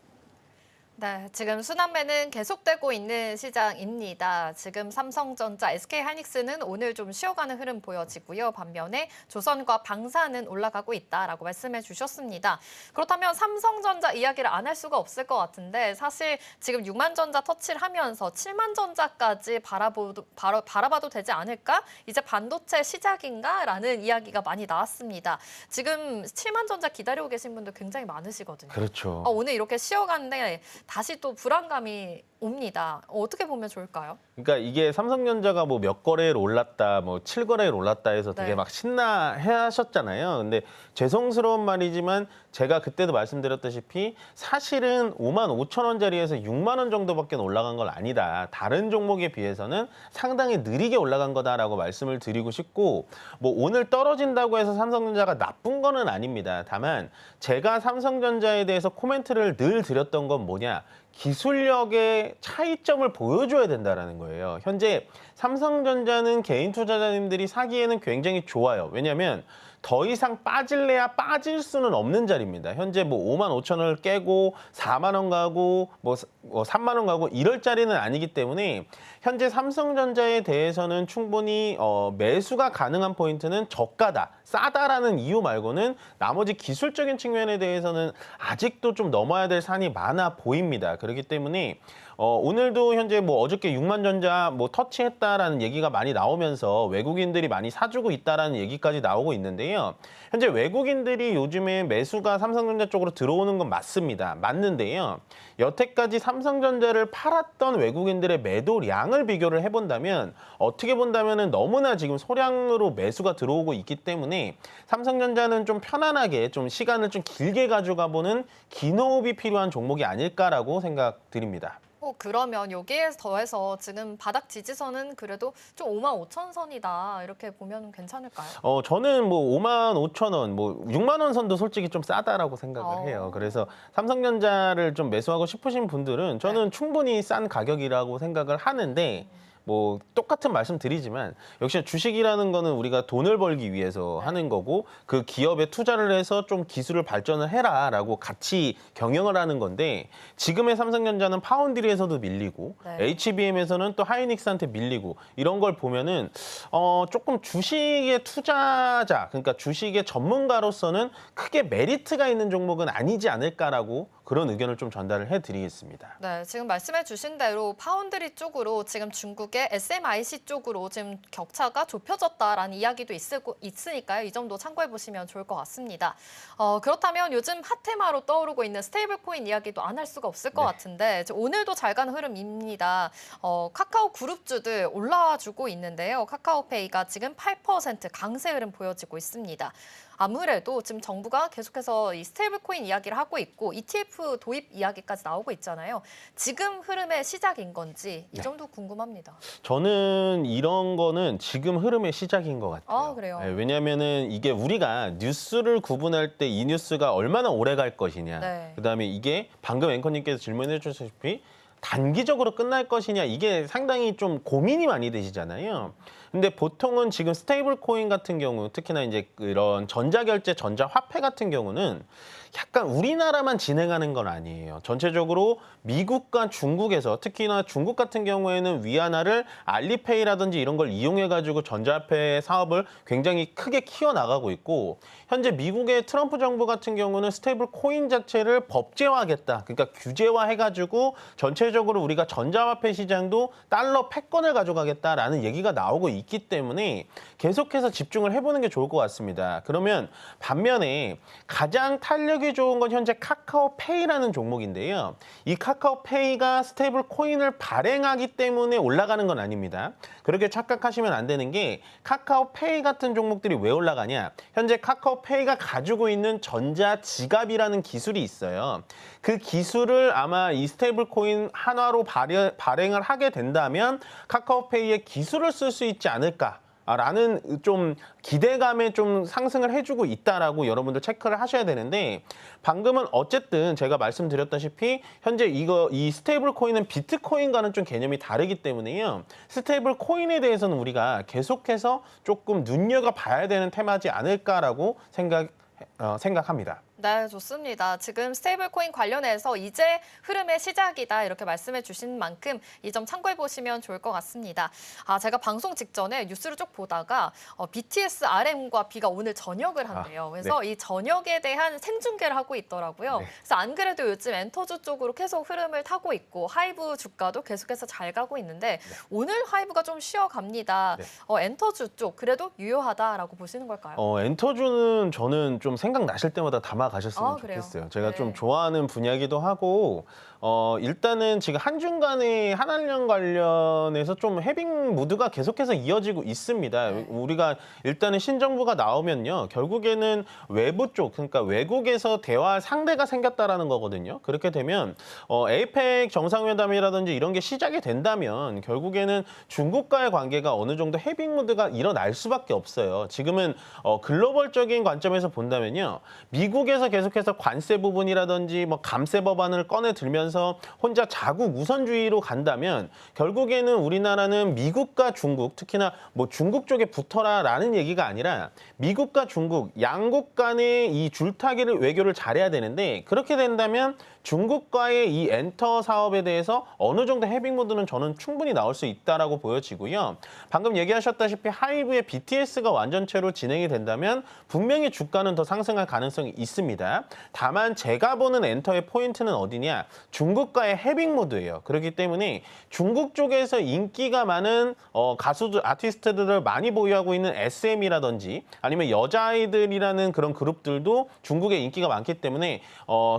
네, 지금 순환매는 계속되고 있는 시장입니다. 지금 삼성전자, SK하이닉스는 오늘 좀 쉬어가는 흐름 보여지고요. 반면에 조선과 방산은 올라가고 있다라고 말씀해 주셨습니다. 그렇다면 삼성전자 이야기를 안 할 수가 없을 것 같은데 사실 지금 6만 전자 터치를 하면서 7만 전자까지 바라봐도 되지 않을까? 이제 반도체 시작인가? 라는 이야기가 많이 나왔습니다. 지금 7만 전자 기다리고 계신 분들 굉장히 많으시거든요. 그렇죠. 오늘 이렇게 쉬어가는데 다시 또 불안감이 옵니다. 어떻게 보면 좋을까요? 그러니까 이게 삼성전자가 뭐 몇 거래일 올랐다, 뭐 7거래일 올랐다 해서 되게 네. 막 신나해 하셨잖아요. 근데 죄송스러운 말이지만 제가 그때도 말씀드렸다시피 사실은 5만 5천 원짜리에서 6만 원 정도밖에 올라간 건 아니다. 다른 종목에 비해서는 상당히 느리게 올라간 거다라고 말씀을 드리고 싶고 뭐 오늘 떨어진다고 해서 삼성전자가 나쁜 거는 아닙니다. 다만 제가 삼성전자에 대해서 코멘트를 늘 드렸던 건 뭐냐? 기술력의 차이점을 보여줘야 된다는 거예요. 현재 삼성전자는 개인 투자자님들이 사기에는 굉장히 좋아요. 왜냐하면 더 이상 빠질래야 빠질 수는 없는 자리입니다. 현재 뭐 5만 5천 원을 깨고 4만 원 가고 뭐 3만 원 가고 이럴 자리는 아니기 때문에 현재 삼성전자에 대해서는 충분히 매수가 가능한 포인트는 저가다, 싸다라는 이유 말고는 나머지 기술적인 측면에 대해서는 아직도 좀 넘어야 될 산이 많아 보입니다. 그렇기 때문에 오늘도 현재 뭐 어저께 6만 전자 뭐 터치했다라는 얘기가 많이 나오면서 외국인들이 많이 사주고 있다라는 얘기까지 나오고 있는데요. 현재 외국인들이 요즘에 매수가 삼성전자 쪽으로 들어오는 건 맞습니다. 맞는데요. 여태까지 삼성전자를 팔았던 외국인들의 매도량을 비교를 해본다면 어떻게 본다면은 너무나 지금 소량으로 매수가 들어오고 있기 때문에 삼성전자는 좀 편안하게 좀 시간을 좀 길게 가져가 보는 긴 호흡이 필요한 종목이 아닐까라고 생각드립니다. 그러면 여기에 더해서 지금 바닥 지지선은 그래도 좀 5만 5천 선이다 이렇게 보면 괜찮을까요? 저는 뭐 5만 5천 원, 뭐 6만 원 선도 솔직히 좀 싸다라고 생각을 해요. 그래서 삼성전자를 좀 매수하고 싶으신 분들은 저는 충분히 싼 가격이라고 생각을 하는데 뭐 똑같은 말씀 드리지만 역시 주식이라는 거는 우리가 돈을 벌기 위해서 하는 거고 그 기업에 투자를 해서 좀 기술을 발전을 해라라고 같이 경영을 하는 건데 지금의 삼성전자는 파운드리에서도 밀리고 네. HBM에서는 또 하이닉스한테 밀리고 이런 걸 보면은 조금 주식의 투자자 그러니까 주식의 전문가로서는 크게 메리트가 있는 종목은 아니지 않을까라고 그런 의견을 좀 전달을 해드리겠습니다. 네, 지금 말씀해 주신 대로 파운드리 쪽으로 지금 중국의 SMIC 쪽으로 지금 격차가 좁혀졌다라는 이야기도 있으니까요. 이 점도 참고해 보시면 좋을 것 같습니다. 그렇다면 요즘 핫테마로 떠오르고 있는 스테이블 코인 이야기도 안 할 수가 없을 것 같은데 오늘도 잘 가는 흐름입니다. 카카오 그룹주들 올라와주고 있는데요. 카카오페이가 지금 8% 강세 흐름 보여지고 있습니다. 아무래도 지금 정부가 계속해서 이 스테이블 코인 이야기를 하고 있고 ETF 도입 이야기까지 나오고 있잖아요. 지금 흐름의 시작인 건지 이 점도 궁금합니다. 저는 이런 거는 지금 흐름의 시작인 것 같아요. 아, 그래요? 네, 왜냐하면은 이게 우리가 뉴스를 구분할 때 이 뉴스가 얼마나 오래 갈 것이냐. 네. 그다음에 이게 방금 앵커님께서 질문해 주셨다시피 단기적으로 끝날 것이냐 이게 상당히 좀 고민이 많이 되시잖아요. 근데 보통은 지금 스테이블 코인 같은 경우, 특히나 이제 이런 전자결제, 전자화폐 같은 경우는 약간 우리나라만 진행하는 건 아니에요. 전체적으로 미국과 중국에서, 특히나 중국 같은 경우에는 위안화를 알리페이라든지 이런 걸 이용해가지고 전자화폐 사업을 굉장히 크게 키워나가고 있고, 현재 미국의 트럼프 정부 같은 경우는 스테이블 코인 자체를 법제화하겠다. 그러니까 규제화해가지고 전체적으로 우리가 전자화폐 시장도 달러 패권을 가져가겠다라는 얘기가 나오고 있기 때문에 계속해서 집중을 해보는 게 좋을 것 같습니다. 그러면 반면에 가장 탄력이 좋은 건 현재 카카오페이라는 종목인데요. 이 카카오페이가 스테이블 코인을 발행하기 때문에 올라가는 건 아닙니다. 그렇게 착각하시면 안 되는 게, 카카오페이 같은 종목들이 왜 올라가냐? 현재 카카오페이가 가지고 있는 전자지갑이라는 기술이 있어요. 그 기술을 아마 이 스테이블 코인 한화로 발행을 하게 된다면 카카오페이의 기술을 쓸 수 있지 않을까? 라는 좀 기대감에 좀 상승을 해주고 있다라고 여러분들 체크를 하셔야 되는데, 방금은 어쨌든 제가 말씀드렸다시피 현재 이 스테이블 코인은 비트코인과는 좀 개념이 다르기 때문에요. 스테이블 코인에 대해서는 우리가 계속해서 조금 눈여겨봐야 되는 테마지 않을까라고 생각합니다. 네, 좋습니다. 지금 스테이블 코인 관련해서 이제 흐름의 시작이다 이렇게 말씀해 주신 만큼 이 점 참고해 보시면 좋을 것 같습니다. 제가 방송 직전에 뉴스를 쭉 보다가 BTS RM과 B가 오늘 저녁을 한대요. 그래서 네. 이 저녁에 대한 생중계를 하고 있더라고요. 네. 그래서 안 그래도 요즘 엔터주 쪽으로 계속 흐름을 타고 있고 하이브 주가도 계속해서 잘 가고 있는데 오늘 하이브가 좀 쉬어갑니다. 네. 엔터주 쪽 그래도 유효하다라고 보시는 걸까요? 엔터주는 저는 좀 생각나실 때마다 담아가셨으면 그래요? 좋겠어요. 제가 네. 좀 좋아하는 분야이기도 하고, 일단은 지금 한중간의 한한령 관련해서 좀 해빙 무드가 계속해서 이어지고 있습니다. 네. 우리가 일단은 신정부가 나오면요, 결국에는 외부 쪽, 그러니까 외국에서 대화할 상대가 생겼다라는 거거든요. 그렇게 되면 에이펙 정상회담이라든지 이런 게 시작이 된다면 결국에는 중국과의 관계가 어느 정도 해빙 무드가 일어날 수밖에 없어요. 지금은 글로벌적인 관점에서 본다면요, 미국에서 계속해서 관세 부분이라든지 뭐 감세 법안을 꺼내 들면서 혼자 자국 우선주의로 간다면 결국에는 우리나라는 미국과 중국, 특히나 뭐 중국 쪽에 붙어라라는 얘기가 아니라 미국과 중국 양국 간의 이 줄타기를 외교를 잘해야 되는데, 그렇게 된다면 중국과의 이 엔터 사업에 대해서 어느 정도 해빙 모드는 저는 충분히 나올 수 있다라고 보여지고요. 방금 얘기하셨다시피 하이브의 BTS가 완전체로 진행이 된다면 분명히 주가는 더 상승할 가능성이 있습니다. 다만 제가 보는 엔터의 포인트는 어디냐? 중국과의 해빙 모드예요. 그렇기 때문에 중국 쪽에서 인기가 많은 가수들, 아티스트들을 많이 보유하고 있는 SM이라든지 아니면 여자아이들이라는 그런 그룹들도 중국에 인기가 많기 때문에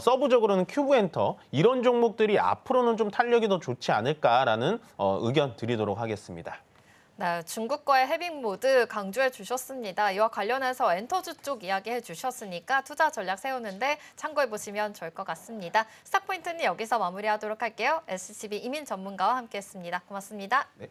서브적으로는 큐브 엔터, 이런 종목들이 앞으로는 좀 탄력이 더 좋지 않을까라는 의견 드리도록 하겠습니다. 네, 중국과의 해빙 모드 강조해 주셨습니다. 이와 관련해서 엔터주 쪽 이야기해 주셨으니까 투자 전략 세우는데 참고해 보시면 좋을 것 같습니다. 스탁포인트는 여기서 마무리하도록 할게요. SCB 이민 전문가와 함께했습니다. 고맙습니다. 네.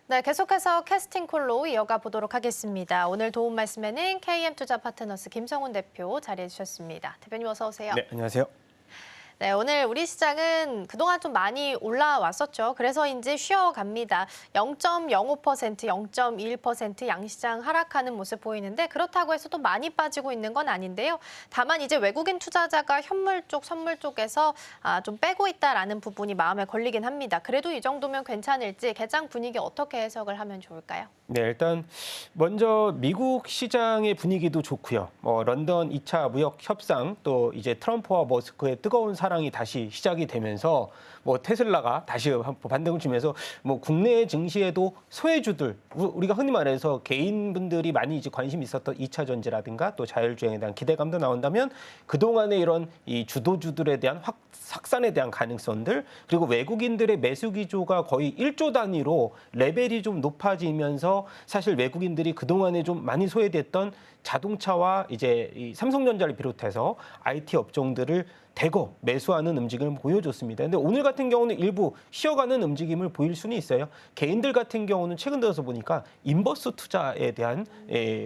네, 계속해서 캐스팅콜로 이어가 보도록 하겠습니다. 오늘 도움 말씀에는 KM투자파트너스 김성훈 대표 자리해 주셨습니다. 대표님 어서 오세요. 네, 안녕하세요. 네, 오늘 우리 시장은 그동안 좀 많이 올라왔었죠. 그래서인지 쉬어갑니다. 0.05%, 0.21% 양시장 하락하는 모습 보이는데 그렇다고 해서 또 많이 빠지고 있는 건 아닌데요. 다만 이제 외국인 투자자가 현물 쪽, 선물 쪽에서 좀 빼고 있다라는 부분이 마음에 걸리긴 합니다. 그래도 이 정도면 괜찮을지 개장 분위기 어떻게 해석을 하면 좋을까요? 네, 일단 먼저 미국 시장의 분위기도 좋고요. 런던 2차 무역 협상 또 이제 트럼프와 머스크의 뜨거운 사랑이 다시 시작이 되면서 테슬라가 다시 반등을 주면서 국내 증시에도 소외주들 우리가 흔히 말해서 개인분들이 많이 이제 관심이 있었던 2차 전지라든가 또 자율주행에 대한 기대감도 나온다면 그동안의 이런 이 주도주들에 대한 확산에 대한 가능성들 그리고 외국인들의 매수 기조가 거의 1조 단위로 레벨이 좀 높아지면서 사실 외국인들이 그동안에 좀 많이 소외됐던 자동차와 이제 이 삼성전자를 비롯해서 IT 업종들을 대거 매수하는 움직임을 보여줬습니다. 근데 오늘 같은 경우는 일부 쉬어가는 움직임을 보일 수는 있어요. 개인들 같은 경우는 최근 들어서 보니까 인버스 투자에 대한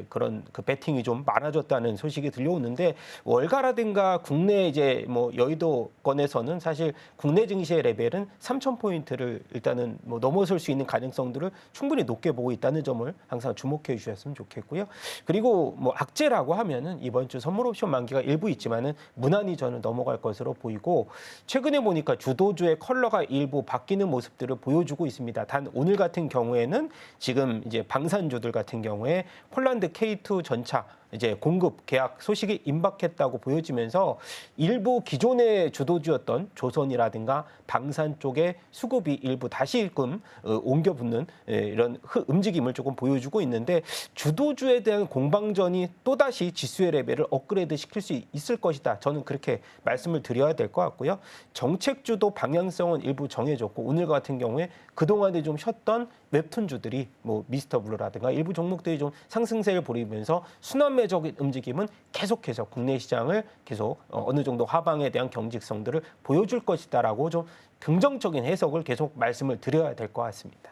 그런 그 베팅이 좀 많아졌다는 소식이 들려오는데 월가라든가 국내 이제 여의도권에서는 사실 국내 증시의 레벨은 3,000포인트를 일단은 넘어설 수 있는 가능성들을 충분히 높게 보고 있다는 점을 항상 주목해 주셨으면 좋겠고요. 그리고 악재라고 하면은 이번 주 선물 옵션 만기가 일부 있지만은 무난히 저는 넘어갈 것으로 보이고 최근에 보니까 주도주의 컬러가 일부 바뀌는 모습들을 보여주고 있습니다. 단 오늘 같은 경우에는 지금 이제 방산주들 같은 경우에 폴란드 K2 전차 이제 공급 계약 소식이 임박했다고 보여지면서 일부 기존의 주도주였던 조선이라든가 방산 쪽의 수급이 일부 다시금 옮겨 붙는 이런 움직임을 조금 보여주고 있는데 주도주에 대한 공방전이 또다시 지수의 레벨을 업그레이드 시킬 수 있을 것이다. 저는 그렇게 말씀을 드려야 될 것 같고요. 정책주도 방향성은 일부 정해졌고 오늘 같은 경우에 그동안에 좀 쉬었던 웹툰주들이 미스터 블루라든가 일부 종목들이 좀 상승세를 보이면서 순환매적인 움직임은 계속해서 국내 시장을 계속 어느 정도 하방에 대한 경직성들을 보여줄 것이다라고 좀 긍정적인 해석을 계속 말씀을 드려야 될 것 같습니다.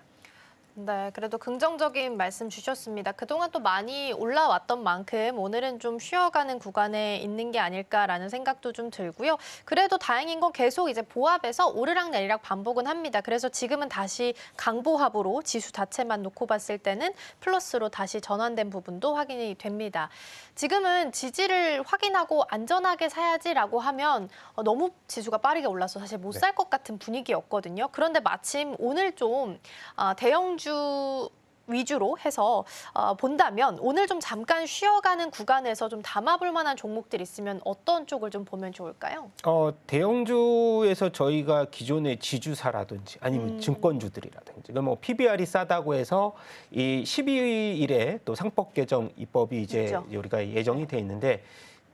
네, 그래도 긍정적인 말씀 주셨습니다. 그동안 또 많이 올라왔던 만큼 오늘은 좀 쉬어가는 구간에 있는 게 아닐까라는 생각도 좀 들고요. 그래도 다행인 건 계속 이제 보합에서 오르락 내리락 반복은 합니다. 그래서 지금은 다시 강보합으로 지수 자체만 놓고 봤을 때는 플러스로 다시 전환된 부분도 확인이 됩니다. 지금은 지지를 확인하고 안전하게 사야지라고 하면 너무 지수가 빠르게 올라서 사실 못 살 것 같은 분위기였거든요. 그런데 마침 오늘 좀 대형주 위주로 해서 본다면 오늘 좀 잠깐 쉬어가는 구간에서 좀 담아볼 만한 종목들 있으면 어떤 쪽을 좀 보면 좋을까요? 대형주에서 저희가 기존의 지주사라든지 아니면 증권주들이라든지 PBR이 싸다고 해서 이 12일에 또 상법 개정 입법이 이제 있죠. 우리가 예정이 돼 있는데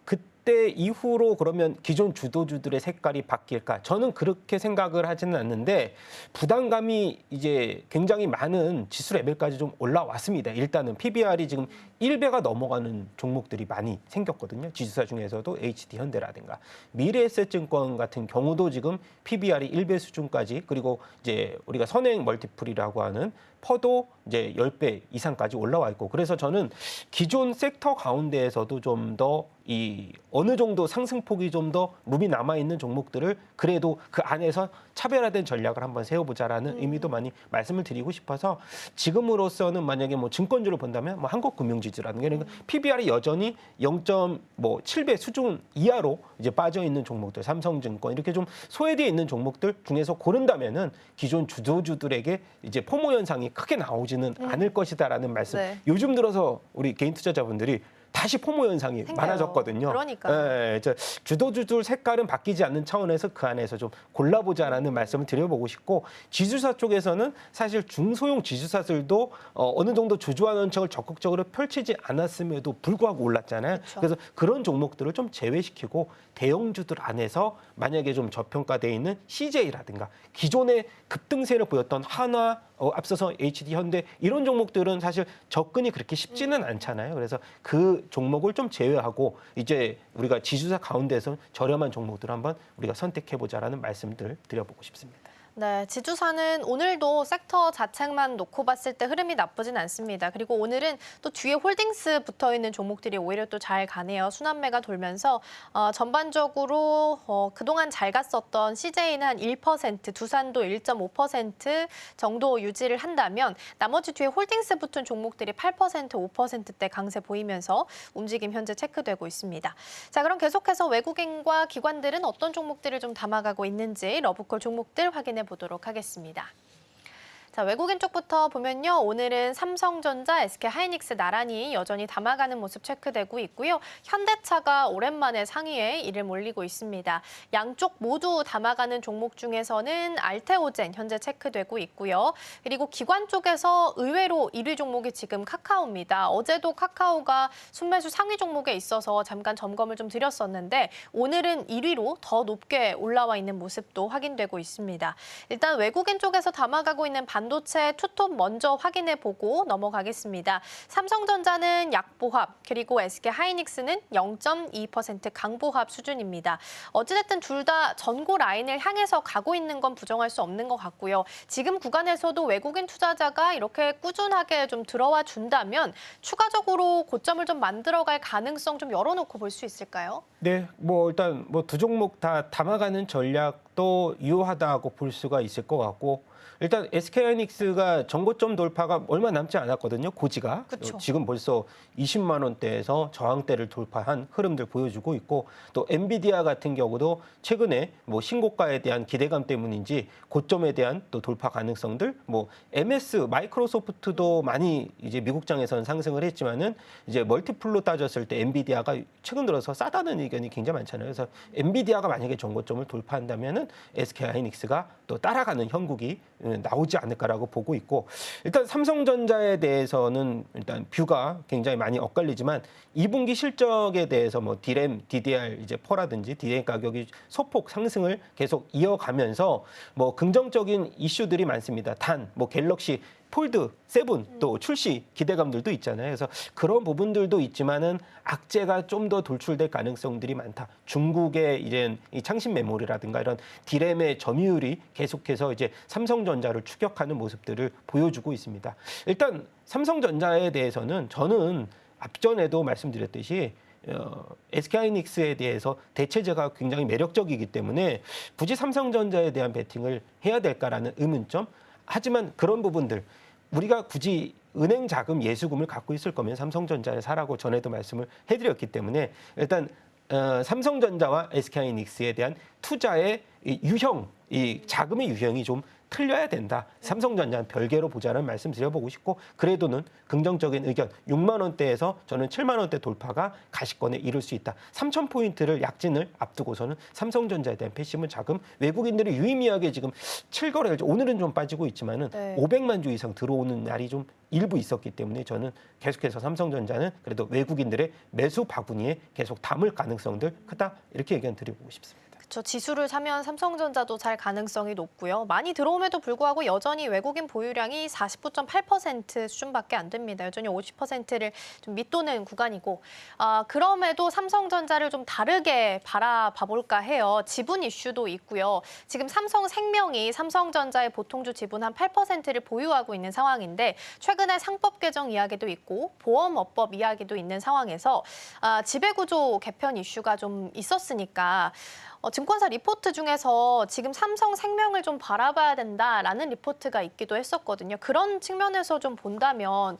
그때 이후로 그러면 기존 주도주들의 색깔이 바뀔까? 저는 그렇게 생각을 하지는 않는데 부담감이 이제 굉장히 많은 지수 레벨까지 좀 올라왔습니다. 일단은 PBR이 지금 1배가 넘어가는 종목들이 많이 생겼거든요. 지주사 중에서도 HD 현대라든가 미래에셋증권 같은 경우도 지금 PBR이 1배 수준까지 그리고 이제 우리가 선행 멀티플이라고 하는 퍼도 이제 10배 이상까지 올라와 있고 그래서 저는 기존 섹터 가운데에서도 좀 더 이 어느 정도 상승폭이 좀 더 룸이 남아 있는 종목들을 그래도 그 안에서 차별화된 전략을 한번 세워보자라는 의미도 많이 말씀을 드리고 싶어서 지금으로서는 만약에 증권주를 본다면 한국금융지주라는 게 그러니까 PBR이 여전히 0.7배 수준 이하로 이제 빠져 있는 종목들, 삼성증권 이렇게 좀 소외되어 있는 종목들 중에서 고른다면은 기존 주도주들에게 이제 포모 현상이 크게 나오지는 않을 것이다라는 말씀. 네. 요즘 들어서 우리 개인 투자자분들이 다시 포모 현상이 많아졌거든요. 그러니까요. 주도주들 색깔은 바뀌지 않는 차원에서 그 안에서 좀 골라보자라는 말씀을 드려보고 싶고 지주사 쪽에서는 사실 중소형 지주사들도 어느 정도 주주환 원칙을 적극적으로 펼치지 않았음에도 불구하고 올랐잖아요. 그렇죠. 그래서 그런 종목들을 좀 제외시키고 대형주들 안에서 만약에 좀 저평가되어 있는 CJ라든가 기존의 급등세를 보였던 한화, 앞서서 HD 현대 이런 종목들은 사실 접근이 그렇게 쉽지는 않잖아요. 그래서 그 종목을 좀 제외하고 이제 우리가 지주사 가운데서 저렴한 종목들을 한번 우리가 선택해보자라는 말씀들 드려보고 싶습니다. 네, 지주사는 오늘도 섹터 자책만 놓고 봤을 때 흐름이 나쁘진 않습니다. 그리고 오늘은 또 뒤에 홀딩스 붙어있는 종목들이 오히려 또 잘 가네요. 순환매가 돌면서 전반적으로 그동안 잘 갔었던 CJ는 한 1%, 두산도 1.5% 정도 유지를 한다면 나머지 뒤에 홀딩스 붙은 종목들이 8%, 5%대 강세 보이면서 움직임 현재 체크되고 있습니다. 자, 그럼 계속해서 외국인과 기관들은 어떤 종목들을 좀 담아가고 있는지 러브콜 종목들 확인해 보도록 하겠습니다. 자, 외국인 쪽부터 보면요. 오늘은 삼성전자, SK하이닉스 나란히 여전히 담아가는 모습 체크되고 있고요. 현대차가 오랜만에 상위에 이를 몰리고 있습니다. 양쪽 모두 담아가는 종목 중에서는 알테오젠 현재 체크되고 있고요. 그리고 기관 쪽에서 의외로 1위 종목이 지금 카카오입니다. 어제도 카카오가 순매수 상위 종목에 있어서 잠깐 점검을 좀 드렸었는데 오늘은 1위로 더 높게 올라와 있는 모습도 확인되고 있습니다. 일단 외국인 쪽에서 담아가고 있는 반도체 투톱 먼저 확인해 보고 넘어가겠습니다. 삼성전자는 약보합, 그리고 SK하이닉스는 0.2% 강보합 수준입니다. 어찌됐든 둘 다 전고 라인을 향해서 가고 있는 건 부정할 수 없는 것 같고요. 지금 구간에서도 외국인 투자자가 이렇게 꾸준하게 좀 들어와 준다면 추가적으로 고점을 좀 만들어갈 가능성 좀 열어놓고 볼 수 있을까요? 네, 뭐 일단 뭐 두 종목 다 담아가는 전략도 유효하다고 볼 수가 있을 것 같고 일단 SK하이닉스가 전고점 돌파가 얼마 남지 않았거든요. 고지가. 그쵸. 지금 벌써 20만 원대에서 저항대를 돌파한 흐름들 보여주고 있고 또 엔비디아 같은 경우도 최근에 뭐 신고가에 대한 기대감 때문인지 고점에 대한 또 돌파 가능성들 뭐 MS 마이크로소프트도 많이 이제 미국장에서는 상승을 했지만은 이제 멀티플로 따졌을 때 엔비디아가 최근 들어서 싸다는 의견이 굉장히 많잖아요. 그래서 엔비디아가 만약에 전고점을 돌파한다면은 SK하이닉스가 또 따라가는 형국이 나오지 않을까라고 보고 있고 일단 삼성전자에 대해서는 일단 뷰가 굉장히 많이 엇갈리지만 2분기 실적에 대해서 뭐 D램, DDR 이제 퍼라든지 DRAM 가격이 소폭 상승을 계속 이어가면서 뭐 긍정적인 이슈들이 많습니다. 단 뭐 갤럭시 폴드 7 또 출시 기대감들도 있잖아요. 그래서 그런 부분들도 있지만은 악재가 좀 더 돌출될 가능성들이 많다. 중국의 이제 이 창신 메모리라든가 이런 D램의 점유율이 계속해서 이제 삼성전자를 추격하는 모습들을 보여주고 있습니다. 일단 삼성전자에 대해서는 저는 앞전에도 말씀드렸듯이 SK하이닉스에 대해서 대체제가 굉장히 매력적이기 때문에 굳이 삼성전자에 대한 베팅을 해야 될까라는 의문점. 하지만 그런 부분들 우리가 굳이 은행 자금 예수금을 갖고 있을 거면 삼성전자를 사라고 전에도 말씀을 해드렸기 때문에 일단 삼성전자와 SK하이닉스에 대한 투자의 이 유형, 이 자금의 유형이 좀 틀려야 된다. 삼성전자는 별개로 보자는 말씀 드려보고 싶고 그래도는 긍정적인 의견 6만 원대에서 저는 7만 원대 돌파가 가시권에 이룰 수 있다. 3,000포인트를 약진을 앞두고서는 삼성전자에 대한 패시브 자금 외국인들이 유의미하게 지금 7거래를 오늘은 좀 빠지고 있지만은 네. 500만 주 이상 들어오는 날이 좀 일부 있었기 때문에 저는 계속해서 삼성전자는 그래도 외국인들의 매수 바구니에 계속 담을 가능성들 크다 이렇게 의견 드리고 싶습니다. 그렇죠. 지수를 사면 삼성전자도 잘 가능성이 높고요. 많이 들어옴에도 불구하고 여전히 외국인 보유량이 49.8% 수준밖에 안 됩니다. 여전히 50%를 좀 밑도는 구간이고 그럼에도 삼성전자를 좀 다르게 바라봐 볼까 해요. 지분 이슈도 있고요. 지금 삼성생명이 삼성전자의 보통주 지분 한 8%를 보유하고 있는 상황인데 최근에 상법 개정 이야기도 있고 보험업법 이야기도 있는 상황에서 지배구조 개편 이슈가 좀 있었으니까 증권사 리포트 중에서 지금 삼성생명을 좀 바라봐야 된다라는 리포트가 있기도 했었거든요. 그런 측면에서 좀 본다면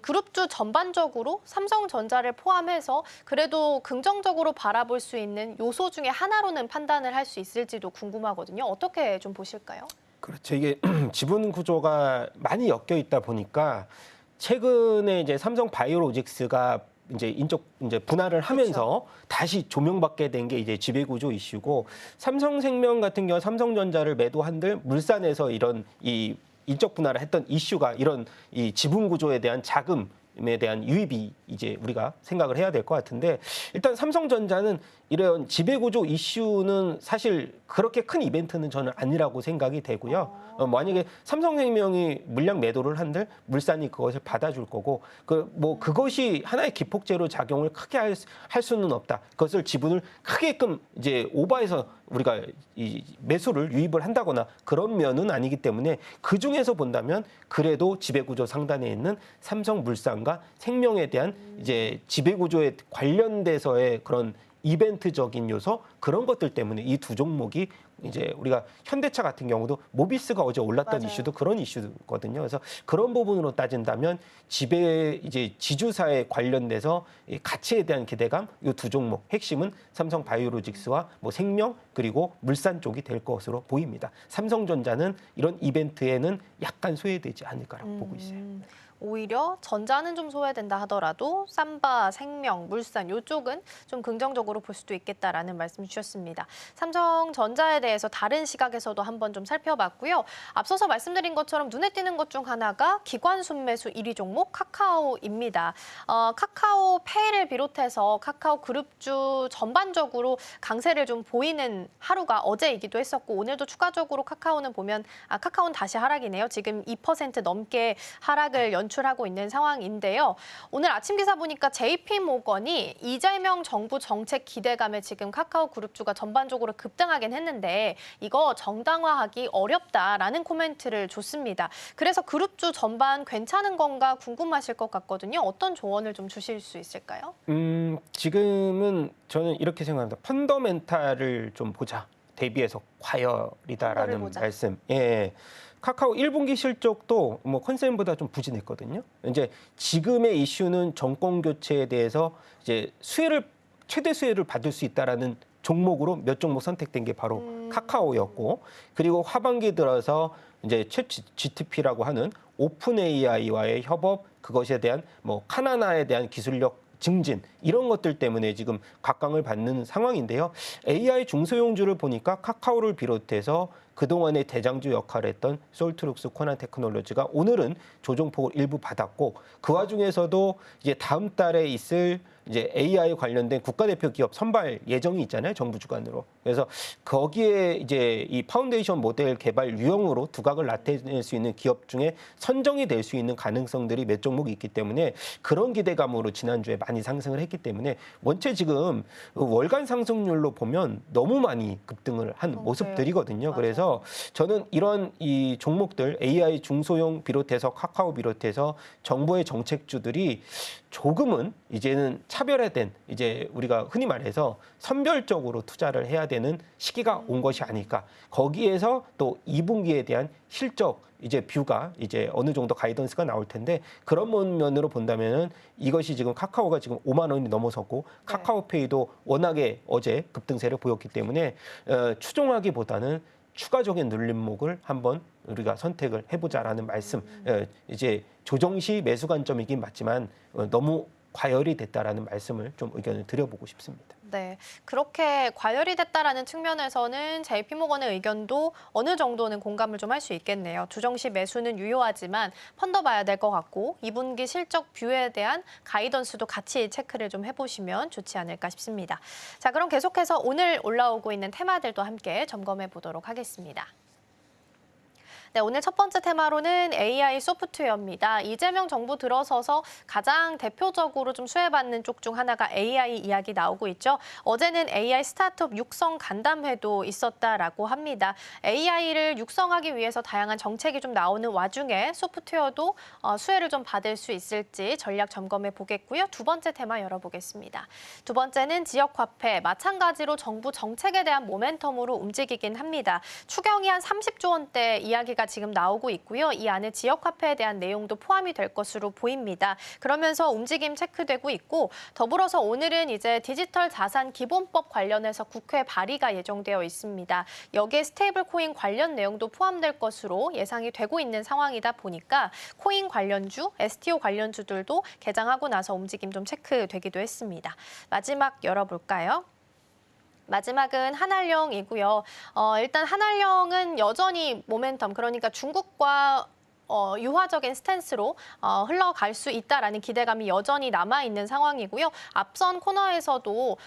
그룹주 전반적으로 삼성전자를 포함해서 그래도 긍정적으로 바라볼 수 있는 요소 중에 하나로는 판단을 할 수 있을지도 궁금하거든요. 어떻게 좀 보실까요? 그렇죠. 이게 지분 구조가 많이 엮여 있다 보니까 최근에 이제 삼성 바이오로직스가 이제 분할을 하면서 다시 조명받게 된 게 이제 지배구조 이슈고 삼성생명 같은 경우 삼성전자를 매도한들 물산에서 이런 이 인적 분할을 했던 이슈가 이런 이 지분 구조에 대한 자금에 대한 유입이 이제 우리가 생각을 해야 될 것 같은데 일단 삼성전자는 이런 지배구조 이슈는 사실 그렇게 큰 이벤트는 저는 아니라고 생각이 되고요. 만약에 삼성생명이 물량 매도를 한들 물산이 그것을 받아줄 거고 그것이 하나의 기폭제로 작용을 크게 할 수는 없다. 그것을 지분을 크게끔 이제 오버해서 우리가 이 매수를 유입을 한다거나 그런 면은 아니기 때문에 그 중에서 본다면 그래도 지배구조 상단에 있는 삼성물산과 생명에 대한 이제 지배구조에 관련돼서의 그런 이벤트적인 요소 그런 것들 때문에 이 두 종목이 이제 우리가 현대차 같은 경우도 모비스가 어제 올랐던 맞아요. 이슈도 그런 이슈거든요. 그래서 그런 부분으로 따진다면 이제 지주사에 관련돼서 이 가치에 대한 기대감 이 두 종목 핵심은 삼성 바이오로직스와 뭐 생명 그리고 물산 쪽이 될 것으로 보입니다. 삼성전자는 이런 이벤트에는 약간 소외되지 않을까라고 보고 있어요. 오히려 전자는 좀 소외된다 하더라도 삼바, 생명, 물산 이쪽은 좀 긍정적으로 볼 수도 있겠다라는 말씀 주셨습니다. 삼성전자에 대해서 다른 시각에서도 한번 좀 살펴봤고요. 앞서서 말씀드린 것처럼 눈에 띄는 것 중 하나가 기관 순매수 1위 종목 카카오입니다. 카카오페이를 비롯해서 카카오 그룹주 전반적으로 강세를 좀 보이는 하루가 어제이기도 했었고 오늘도 추가적으로 카카오는 보면 카카오는 다시 하락이네요. 지금 2% 넘게 하락을 연출하고 있는 상황인데요. 오늘 아침 기사 보니까 JP모건이 이재명 정부 정책 기대감에 지금 카카오 그룹주가 전반적으로 급등하긴 했는데 이거 정당화하기 어렵다라는 코멘트를 줬습니다. 그래서 그룹주 전반 괜찮은 건가 궁금하실 것 같거든요. 어떤 조언을 좀 주실 수 있을까요? 지금은 저는 이렇게 생각합니다. 펀더멘탈을 좀 보자. 대비해서 펀더를 과열이다라는 보자. 말씀. 예. 카카오 1분기 실적도 뭐 컨센보다 좀 부진했거든요. 이제 지금의 이슈는 정권 교체에 대해서 이제 최대 수혜를 받을 수 있다라는 종목으로 몇 종목 선택된 게 바로 카카오였고, 그리고 하반기 들어서 이제 챗 GTP라고 하는 오픈 AI와의 협업, 그것에 대한 뭐 카나나에 대한 기술력 증진 이런 것들 때문에 지금 각광을 받는 상황인데요. AI 중소형주를 보니까 카카오를 비롯해서 그동안의 대장주 역할을 했던 솔트룩스 코난 테크놀로지가 오늘은 조정폭을 일부 받았고, 그 와중에서도 이제 다음 달에 있을 이제 AI 관련된 국가대표 기업 선발 예정이 있잖아요, 정부 주관으로. 그래서 거기에 이제 이 파운데이션 모델 개발 유형으로 두각을 나타낼 수 있는 기업 중에 선정이 될 수 있는 가능성들이 몇 종목이 있기 때문에 그런 기대감으로 지난주에 많이 상승을 했기 때문에 원체 지금 월간 상승률로 보면 너무 많이 급등을 한 모습들이거든요. 맞아요. 그래서 저는 이런 이 종목들 AI 중소형 비롯해서 카카오 비롯해서 정부의 정책주들이 조금은 이제는 차별화된, 이제 우리가 흔히 말해서 선별적으로 투자를 해야 되는 시기가 온 것이 아닐까. 거기에서 또 2분기에 대한 실적 이제 뷰가 이제 어느 정도 가이던스가 나올 텐데, 그런 면으로 본다면은 이것이 지금 카카오가 지금 5만 원이 넘어섰고 카카오페이도 워낙에 어제 급등세를 보였기 때문에 추종하기보다는 추가적인 눌림목을 한번 우리가 선택을 해보자라는 말씀. 이제 조정시 매수 관점이긴 맞지만 너무 과열이 됐다라는 말씀을 좀 의견을 드려보고 싶습니다. 네, 그렇게 과열이 됐다라는 측면에서는 JP모건의 의견도 어느 정도는 공감을 좀 할 수 있겠네요. 주정시 매수는 유효하지만 펀더 봐야 될 것 같고 2분기 실적 뷰에 대한 가이던스도 같이 체크를 좀 해보시면 좋지 않을까 싶습니다. 자, 그럼 계속해서 오늘 올라오고 있는 테마들도 함께 점검해 보도록 하겠습니다. 네, 오늘 첫 번째 테마로는 AI 소프트웨어입니다. 이재명 정부 들어서서 가장 대표적으로 좀 수혜받는 쪽 중 하나가 AI 이야기 나오고 있죠. 어제는 AI 스타트업 육성 간담회도 있었다라고 합니다. AI를 육성하기 위해서 다양한 정책이 좀 나오는 와중에 소프트웨어도 수혜를 좀 받을 수 있을지 전략 점검해 보겠고요. 두 번째 테마 열어보겠습니다. 두 번째는 지역화폐, 마찬가지로 정부 정책에 대한 모멘텀으로 움직이긴 합니다. 추경이 한 30조 원대 이야기가 지금 나오고 있고요. 이 안에 지역화폐에 대한 내용도 포함이 될 것으로 보입니다. 그러면서 움직임 체크되고 있고, 더불어서 오늘은 이제 디지털 자산 기본법 관련해서 국회 발의가 예정되어 있습니다. 여기에 스테이블 코인 관련 내용도 포함될 것으로 예상이 되고 있는 상황이다 보니까 코인 관련주, STO 관련주들도 개장하고 나서 움직임 좀 체크되기도 했습니다. 마지막 열어볼까요? 마지막은 한알령이고요. 일단 한알령은 여전히 모멘텀, 그러니까 중국과 유화적인 스탠스로 흘러갈 수 있다라는 기대감이 여전히 남아있는 상황이고요. 앞선 코너에서도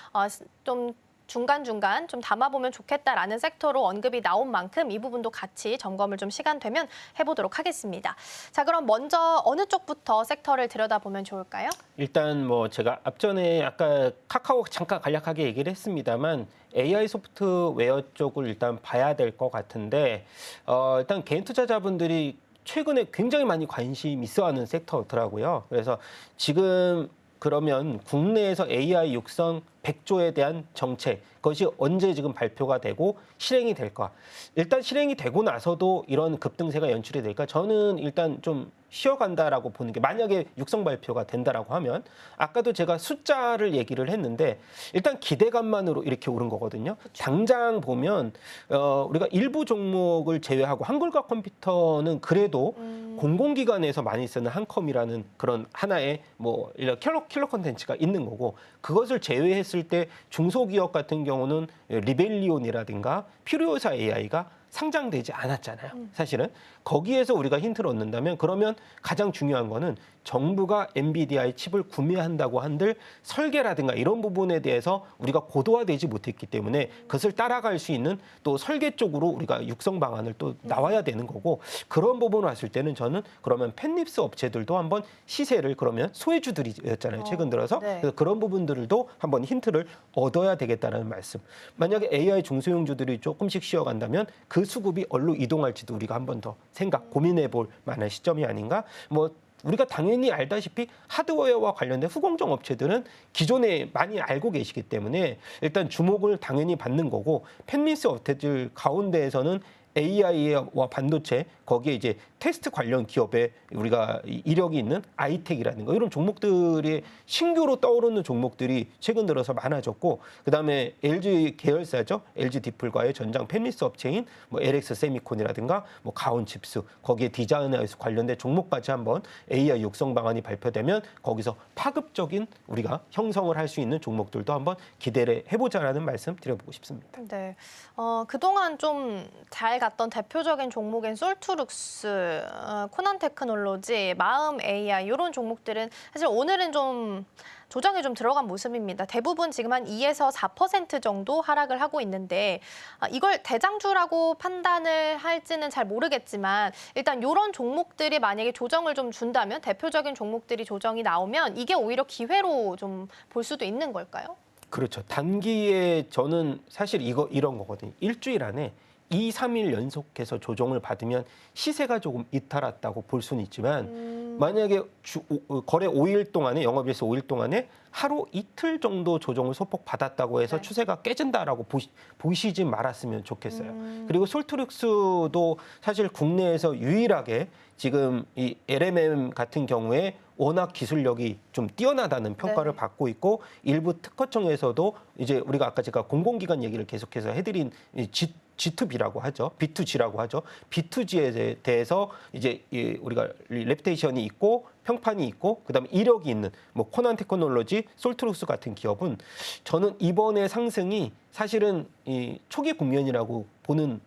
좀 중간중간 좀 담아보면 좋겠다라는 섹터로 언급이 나온 만큼 이 부분도 같이 점검을 좀 시간 되면 해보도록 하겠습니다. 자, 그럼 먼저 어느 쪽부터 섹터를 들여다보면 좋을까요? 일단 뭐 제가 앞전에 아까 카카오 잠깐 간략하게 얘기를 했습니다만 AI 소프트웨어 쪽을 일단 봐야 될 것 같은데 일단 개인 투자자분들이 최근에 굉장히 많이 관심 있어하는 섹터더라고요. 그래서 지금 그러면 국내에서 AI 육성 100조에 대한 정책, 그것이 언제 지금 발표가 되고 실행이 될까? 일단 실행이 되고 나서도 이런 급등세가 연출이 될까? 저는 일단 좀 쉬어간다라고 보는 게, 만약에 육성 발표가 된다라고 하면, 아까도 제가 숫자를 얘기를 했는데 일단 기대감만으로 이렇게 오른 거거든요. 당장 보면 우리가 일부 종목을 제외하고 한글과 컴퓨터는 그래도 공공기관에서 많이 쓰는 한컴이라는 그런 하나의 뭐 킬러 콘텐츠가 있는 거고, 그것을 제외했을 때 중소기업 같은 경우는 리벨리온이라든가 퓨리오사 AI가 상장되지 않았잖아요. 사실은 거기에서 우리가 힌트를 얻는다면, 그러면 가장 중요한 거는 정부가 엔비디아의 칩을 구매한다고 한들 설계라든가 이런 부분에 대해서 우리가 고도화되지 못했기 때문에 그것을 따라갈 수 있는 또 설계 쪽으로 우리가 육성 방안을 또 나와야 되는 거고, 그런 부분을 봤을 때는 저는 그러면 펜립스 업체들도 한번 시세를, 그러면 소외주들이었잖아요, 최근 들어서. 네. 그래서 그런 부분들도 한번 힌트를 얻어야 되겠다는 말씀. 만약에 AI 중소형주들이 조금씩 쉬어간다면 그 수급이 어디로 이동할지도 우리가 한번 더 고민해 볼 만한 시점이 아닌가. 뭐 우리가 당연히 알다시피 하드웨어와 관련된 후공정 업체들은 기존에 많이 알고 계시기 때문에 일단 주목을 당연히 받는 거고, 펜립스 업체들 가운데에서는 AI와 반도체, 거기에 이제 테스트 관련 기업에 우리가 이력이 있는 아이텍이라든가 이런 종목들이 신규로 떠오르는 종목들이 최근 들어서 많아졌고, 그다음에 LG 계열사죠. LG 디플과의 전장 펜립스 업체인 뭐 LX 세미콘이라든가 뭐 가온칩스, 거기에 디자인하우스 관련된 종목까지 한번 AI 육성 방안이 발표되면 거기서 파급적인 우리가 형성을 할 수 있는 종목들도 한번 기대를 해보자라는 말씀 드려보고 싶습니다. 네, 그동안 좀 잘 갔던 대표적인 종목인 솔투룩스, 코난 테크놀로지, 마음 AI 이런 종목들은 사실 오늘은 좀 조정이 좀 들어간 모습입니다. 대부분 지금 한 2에서 4% 정도 하락을 하고 있는데, 이걸 대장주라고 판단을 할지는 잘 모르겠지만 일단 이런 종목들이 만약에 조정을 좀 준다면, 대표적인 종목들이 조정이 나오면 이게 오히려 기회로 좀 볼 수도 있는 걸까요? 그렇죠. 단기에 저는 사실 이런 거거든요. 일주일 안에 2, 3일 연속해서 조정을 받으면 시세가 조금 이탈했다고 볼 수는 있지만, 만약에 거래 5일 동안에, 영업일수 5일 동안에 하루 이틀 정도 조정을 소폭 받았다고 해서 네. 추세가 깨진다라고 보시지 말았으면 좋겠어요. 그리고 솔트룩스도 사실 국내에서 유일하게 지금 이 LMM 같은 경우에 워낙 기술력이 좀 뛰어나다는 평가를 네. 받고 있고, 일부 특허청에서도 이제 우리가 아까 제가 공공기관 얘기를 계속해서 해드린 G2B라고 하죠. B2G라고 하죠. B2G에 대해서 이제 우리가 레퓨테이션이 있고 평판이 있고 그다음에 이력이 있는 뭐 코난 테크놀로지, 솔트룩스 같은 기업은 저는 이번의 상승이 사실은 이 초기 국면이라고 보는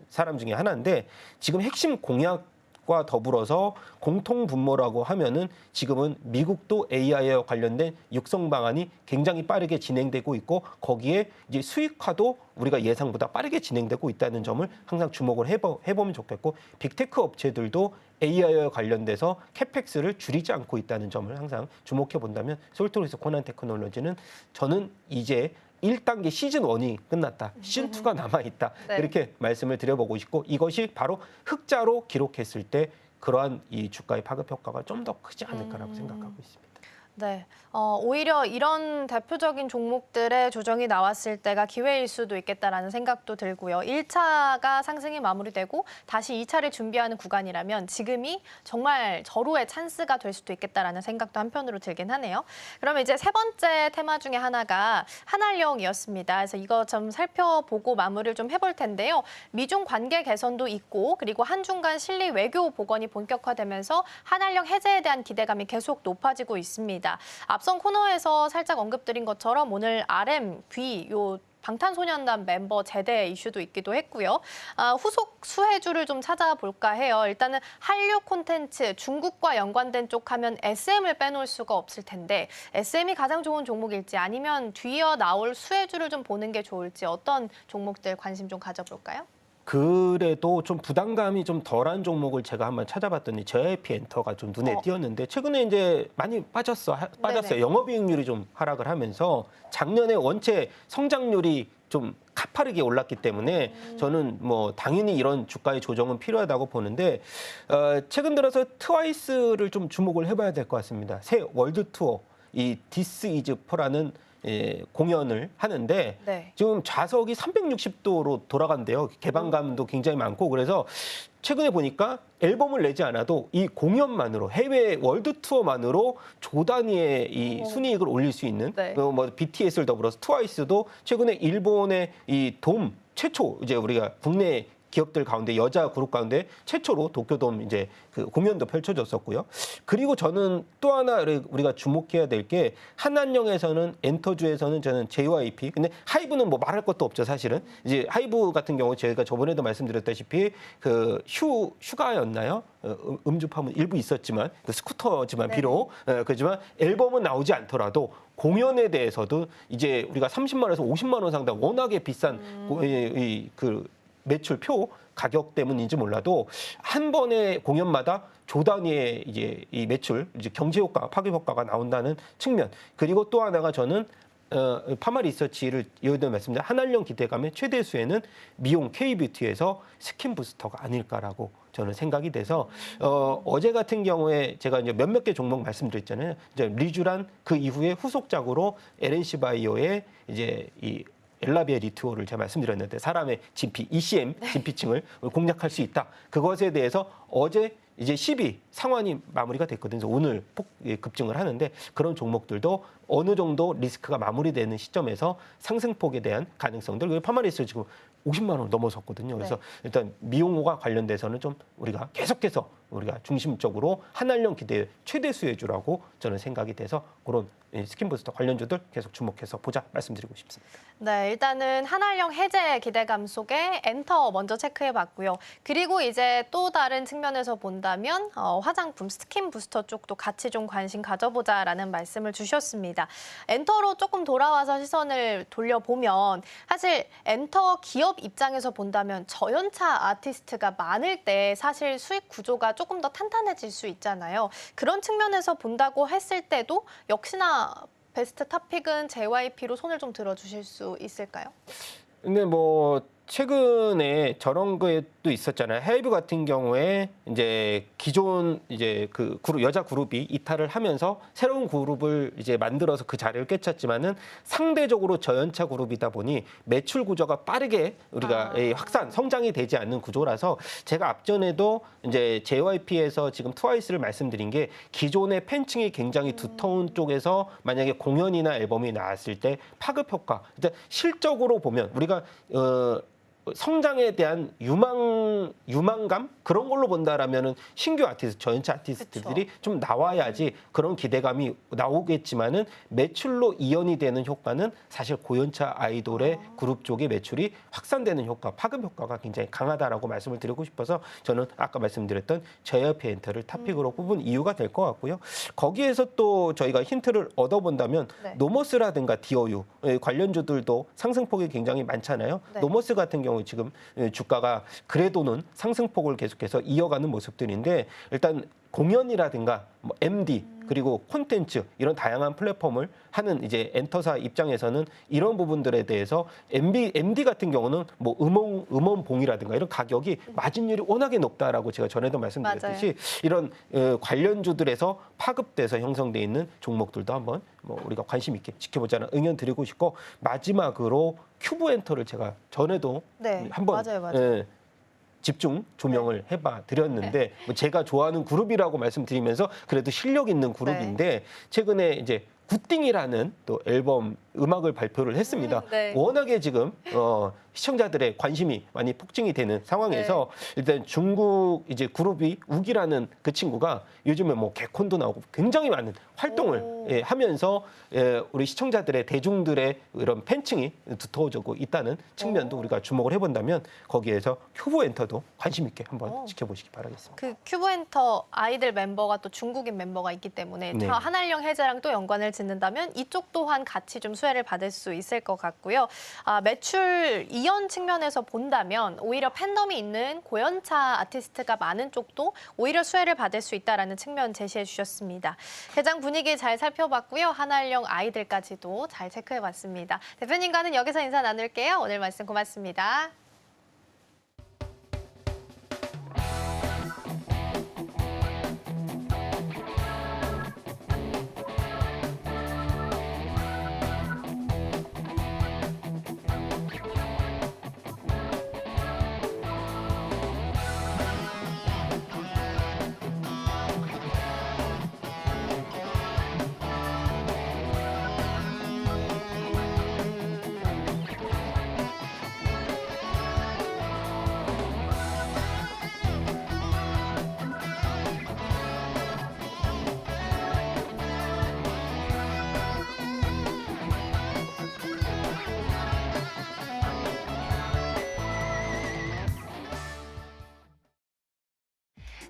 사람 중에 하나인데, 지금 핵심 공약과 더불어서 공통 분모라고 하면은 지금은 미국도 AI와 관련된 육성 방안이 굉장히 빠르게 진행되고 있고, 거기에 이제 수익화도 우리가 예상보다 빠르게 진행되고 있다는 점을 항상 주목을 해보면 좋겠고, 빅테크 업체들도 AI와 관련돼서 캐펙스를 줄이지 않고 있다는 점을 항상 주목해 본다면, 솔트룩스, 코난 테크놀로지는 저는 이제 1단계 시즌 1이 끝났다. 시즌 2가 남아있다. 네. 이렇게 말씀을 드려보고 싶고, 이것이 바로 흑자로 기록했을 때 그러한 이 주가의 파급 효과가 좀 더 크지 않을까라고 생각하고 있습니다. 네, 오히려 이런 대표적인 종목들의 조정이 나왔을 때가 기회일 수도 있겠다라는 생각도 들고요. 1차가 상승이 마무리되고 다시 2차를 준비하는 구간이라면 지금이 정말 절호의 찬스가 될 수도 있겠다라는 생각도 한편으로 들긴 하네요. 그러면 이제 세 번째 테마 중에 하나가 한알령이었습니다. 그래서 이거 좀 살펴보고 마무리를 좀 해볼 텐데요. 미중 관계 개선도 있고, 그리고 한중 간 실리 외교 복원이 본격화되면서 한알령 해제에 대한 기대감이 계속 높아지고 있습니다. 앞선 코너에서 살짝 언급드린 것처럼 오늘 RM, 귀 요 방탄소년단 멤버 제대 이슈도 있기도 했고요. 후속 수혜주를 좀 찾아볼까 해요. 일단은 한류 콘텐츠, 중국과 연관된 쪽 하면 SM을 빼놓을 수가 없을 텐데 SM이 가장 좋은 종목일지 아니면 뒤이어 나올 수혜주를 좀 보는 게 좋을지 어떤 종목들 관심 좀 가져볼까요? 그래도 좀 부담감이 좀 덜한 종목을 제가 한번 찾아봤더니 JYP 엔터가 좀 눈에 띄었는데 최근에 이제 많이 빠졌어요. 네네. 영업이익률이 좀 하락을 하면서 작년에 원체 성장률이 좀 가파르게 올랐기 때문에 저는 뭐 당연히 이런 주가의 조정은 필요하다고 보는데 최근 들어서 트와이스를 좀 주목을 해봐야 될 것 같습니다. 새 월드 투어 이 디스 이즈 포라는 공연을 하는데 네. 지금 좌석이 360도로 돌아간대요. 개방감도 굉장히 많고 그래서 최근에 보니까 앨범을 내지 않아도 이 공연만으로 해외 월드 투어만으로 조 단위의 이 순이익을 올릴 수 있는 네. 뭐 BTS를 더불어서 트와이스도 최근에 일본의 이 돔 최초 이제 우리가 국내 기업들 가운데 여자 그룹 가운데 최초로 도쿄돔 이제 그 공연도 펼쳐졌었고요. 그리고 저는 또 하나 우리가 주목해야 될 게 한한령에서는 엔터주에서는 저는 JYP 근데 하이브는 뭐 말할 것도 없죠 사실은 이제 하이브 같은 경우 제가 저번에도 말씀드렸다시피 그 휴가였나요? 음주파문 일부 있었지만 그 스쿠터지만 비록 그렇지만 앨범은 나오지 않더라도 공연에 대해서도 이제 우리가 30만 원에서 50만 원 상당 워낙에 비싼 그 매출표 가격 때문인지 몰라도 한 번의 공연마다 조 단위의 이제 이 매출, 이제 경제 효과, 파급 효과가 나온다는 측면. 그리고 또 하나가 저는 파마 리서치를 이어도 말씀드린 한한령 기대감의 최대 수혜는 미용 K뷰티에서 스킨 부스터가 아닐까라고 저는 생각이 돼서 어제 같은 경우에 제가 이제 몇몇 개 종목 말씀드렸잖아요. 이제 리쥬란 그 이후에 후속작으로 LNC 바이오의 이제 이 엘라비아 리투어를 제가 말씀드렸는데 사람의 진피, ECM 진피층을 공략할 수 있다. 그것에 대해서 어제 이제 12 상환이 마무리가 됐거든요. 그래서 오늘 급증을 하는데 그런 종목들도 어느 정도 리스크가 마무리되는 시점에서 상승폭에 대한 가능성들. 파마리스 지금 50만 원 넘어섰거든요. 그래서 일단 미용호가 관련돼서는 좀 우리가 계속해서 우리가 중심적으로 한한령 기대의 최대 수혜주라고 저는 생각이 돼서 그런 스킨부스터 관련주들 계속 주목해서 보자 말씀드리고 싶습니다. 네, 일단은 한한령 해제 기대감 속에 엔터 먼저 체크해봤고요. 그리고 이제 또 다른 측면에서 본다면 화장품 스킨 부스터 쪽도 같이 좀 관심 가져보자라는 말씀을 주셨습니다. 엔터로 조금 돌아와서 시선을 돌려보면 사실 엔터 기업 입장에서 본다면 저연차 아티스트가 많을 때 사실 수익 구조가 조금 더 탄탄해질 수 있잖아요. 그런 측면에서 본다고 했을 때도 역시나 베스트 탑픽은 JYP로 손을 좀 들어주실 수 있을까요? 근데 뭐 최근에 저런 것도 있었잖아요. 헤이브 같은 경우에 이제 기존 이제 그 그룹 여자 그룹이 이탈을 하면서 새로운 그룹을 이제 만들어서 그 자리를 꿰찼지만은 상대적으로 저연차 그룹이다 보니 매출 구조가 빠르게 우리가 확산 성장이 되지 않는 구조라서 제가 앞전에도 이제 JYP에서 지금 트와이스를 말씀드린 게 기존의 팬층이 굉장히 두터운 쪽에서 만약에 공연이나 앨범이 나왔을 때 파급 효과. 일단 실적으로 보면 우리가 성장에 대한 유망감 그런 걸로 본다라면은 신규 아티스트, 저연차 아티스트들이 좀 나와야지 그런 기대감이 나오겠지만은 매출로 이연이 되는 효과는 사실 고연차 아이돌의 그룹 쪽의 매출이 확산되는 효과, 파급 효과가 굉장히 강하다라고 말씀을 드리고 싶어서 저는 아까 말씀드렸던 JYP 엔터를 탑픽으로 뽑은 이유가 될 것 같고요. 거기에서 또 저희가 힌트를 얻어본다면 노머스라든가 디어유 관련주들도 상승폭이 굉장히 많잖아요. 노머스 같은 경우 지금 주가가 그래도는 상승폭을 계속해서 이어가는 모습들인데 일단 공연이라든가 뭐 MD 그리고 콘텐츠 이런 다양한 플랫폼을 하는 이제 엔터사 입장에서는 이런 부분들에 대해서 MD 같은 경우는 뭐 음원봉이라든가 이런 가격이 마진율이 워낙에 높다라고 제가 전에도 말씀드렸듯이 이런 관련주들에서 파급돼서 형성돼 있는 종목들도 한번 뭐 우리가 관심 있게 지켜보자는 의견 드리고 싶고 마지막으로 큐브 엔터를 제가 전에도 한번 집중 조명을 해봐 드렸는데 뭐 제가 좋아하는 그룹이라고 말씀드리면서 그래도 실력 있는 그룹인데 최근에 이제 굿띵이라는 또 앨범 음악을 발표를 했습니다. 네. 워낙에 지금 시청자들의 관심이 많이 폭증이 되는 상황에서 일단 중국 이제 그룹이 우기라는 그 친구가 요즘에 뭐 개콘도 나오고 굉장히 많은 활동을 하면서 우리 시청자들의 대중들의 이런 팬층이 두터워지고 있다는 측면도 우리가 주목을 해본다면 거기에서 큐브엔터도 관심 있게 한번 지켜보시기 바라겠습니다. 그 큐브엔터 아이들 멤버가 또 중국인 멤버가 있기 때문에 네. 한알령 해제랑 또 연관을 짓는다면 이쪽 또한 같이 좀 수혜를 받을 수 있을 것 같고요. 매출 이연 측면에서 본다면 오히려 팬덤이 있는 고연차 아티스트가 많은 쪽도 오히려 수혜를 받을 수 있다라는 측면 제시해 주셨습니다. 개장 분위기 잘 살펴봤고요. 한알령 아이들까지도 잘 체크해봤습니다. 대표님과는 여기서 인사 나눌게요. 오늘 말씀 고맙습니다.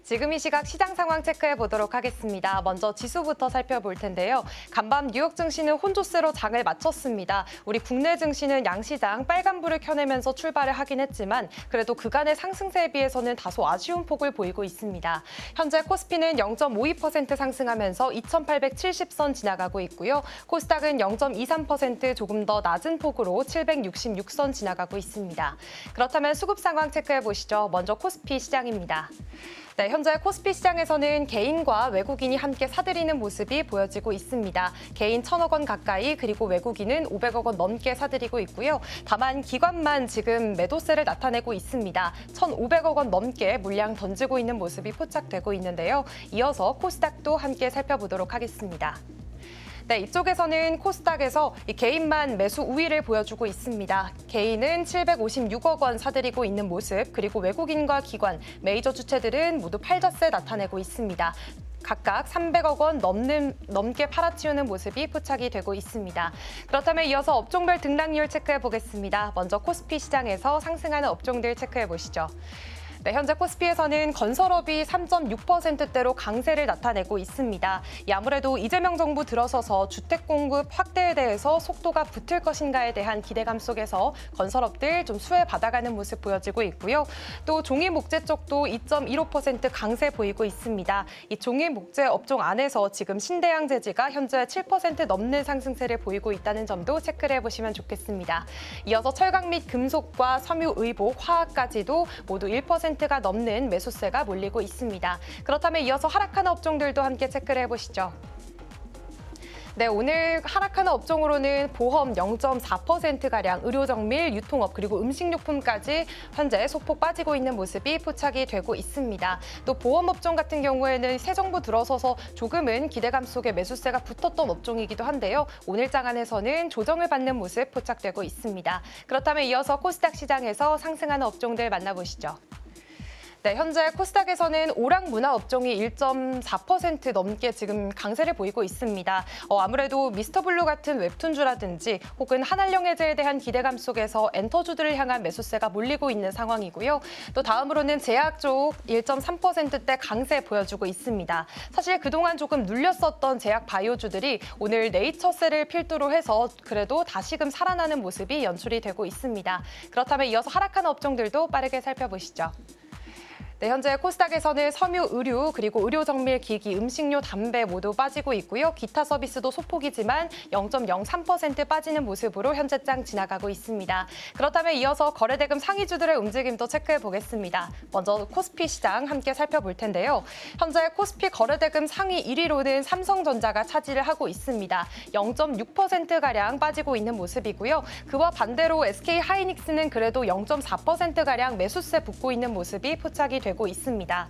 지금 이 시각 시장 상황 체크해 보도록 하겠습니다. 먼저 지수부터 살펴볼 텐데요. 간밤 뉴욕 증시는 혼조세로 장을 마쳤습니다. 우리 국내 증시는 양시장 빨간불을 켜내면서 출발을 하긴 했지만 그래도 그간의 상승세에 비해서는 다소 아쉬운 폭을 보이고 있습니다. 현재 코스피는 0.52% 상승하면서 2,870선 지나가고 있고요. 코스닥은 0.23% 조금 더 낮은 폭으로 766선 지나가고 있습니다. 그렇다면 수급 상황 체크해 보시죠. 먼저 코스피 시장입니다. 네, 현재 코스피 시장에서는 개인과 외국인이 함께 사들이는 모습이 보여지고 있습니다. 개인 1,000억 원 가까이 그리고 외국인은 500억 원 넘게 사들이고 있고요. 다만 기관만 지금 매도세를 나타내고 있습니다. 1,500억 원 넘게 물량 던지고 있는 모습이 포착되고 있는데요. 이어서 코스닥도 함께 살펴보도록 하겠습니다. 네, 이쪽에서는 코스닥에서 개인만 매수 우위를 보여주고 있습니다. 개인은 756억 원 사들이고 있는 모습, 그리고 외국인과 기관, 메이저 주체들은 모두 팔자세 나타내고 있습니다. 각각 300억 원 넘게 팔아치우는 모습이 포착이 되고 있습니다. 그렇다면 이어서 업종별 등락률 체크해 보겠습니다. 먼저 코스피 시장에서 상승하는 업종들 체크해 보시죠. 네, 현재 코스피에서는 건설업이 3.6%대로 강세를 나타내고 있습니다. 아무래도 이재명 정부 들어서서 주택 공급 확대에 대해서 속도가 붙을 것인가에 대한 기대감 속에서 건설업들 좀 수혜 받아가는 모습 보여지고 있고요. 또 종이 목재 쪽도 2.15% 강세 보이고 있습니다. 이 종이 목재 업종 안에서 지금 신대양 재지가 현재 7% 넘는 상승세를 보이고 있다는 점도 체크를 해보시면 좋겠습니다. 이어서 철강 및 금속과 섬유, 의복, 화학까지도 모두 1%가 넘는 매수세가 몰리고 있습니다. 그렇다면 이어서 하락하는 업종들도 함께 체크를 해보시죠. 네, 오늘 하락하는 업종으로는 보험 0.4%가량, 의료정밀, 유통업, 그리고 음식료품까지 현재 소폭 빠지고 있는 모습이 포착이 되고 있습니다. 또 보험업종 같은 경우에는 새 정부 들어서서 조금은 기대감 속에 매수세가 붙었던 업종이기도 한데요. 오늘 장안에서는 조정을 받는 모습 포착되고 있습니다. 그렇다면 이어서 코스닥 시장에서 상승하는 업종들 만나보시죠. 네, 현재 코스닥에서는 오락 문화 업종이 1.4% 넘게 지금 강세를 보이고 있습니다. 아무래도 미스터블루 같은 웹툰주라든지 혹은 한알령 해제에 대한 기대감 속에서 엔터주들을 향한 매수세가 몰리고 있는 상황이고요. 또 다음으로는 제약 쪽 1.3%대 강세 보여주고 있습니다. 사실 그동안 조금 눌렸었던 제약 바이오주들이 오늘 네이처셀을 필두로 해서 그래도 다시금 살아나는 모습이 연출이 되고 있습니다. 그렇다면 이어서 하락하는 업종들도 빠르게 살펴보시죠. 네, 현재 코스닥에서는 섬유, 의류, 그리고 의료정밀, 기기, 음식료, 담배 모두 빠지고 있고요. 기타 서비스도 소폭이지만 0.03% 빠지는 모습으로 현재장 지나가고 있습니다. 그렇다면 이어서 거래대금 상위주들의 움직임도 체크해 보겠습니다. 먼저 코스피 시장 함께 살펴볼 텐데요. 현재 코스피 거래대금 상위 1위로는 삼성전자가 차지를 하고 있습니다. 0.6%가량 빠지고 있는 모습이고요. 그와 반대로 SK하이닉스는 그래도 0.4%가량 매수세 붙고 있는 모습이 포착이 되고 있습니다.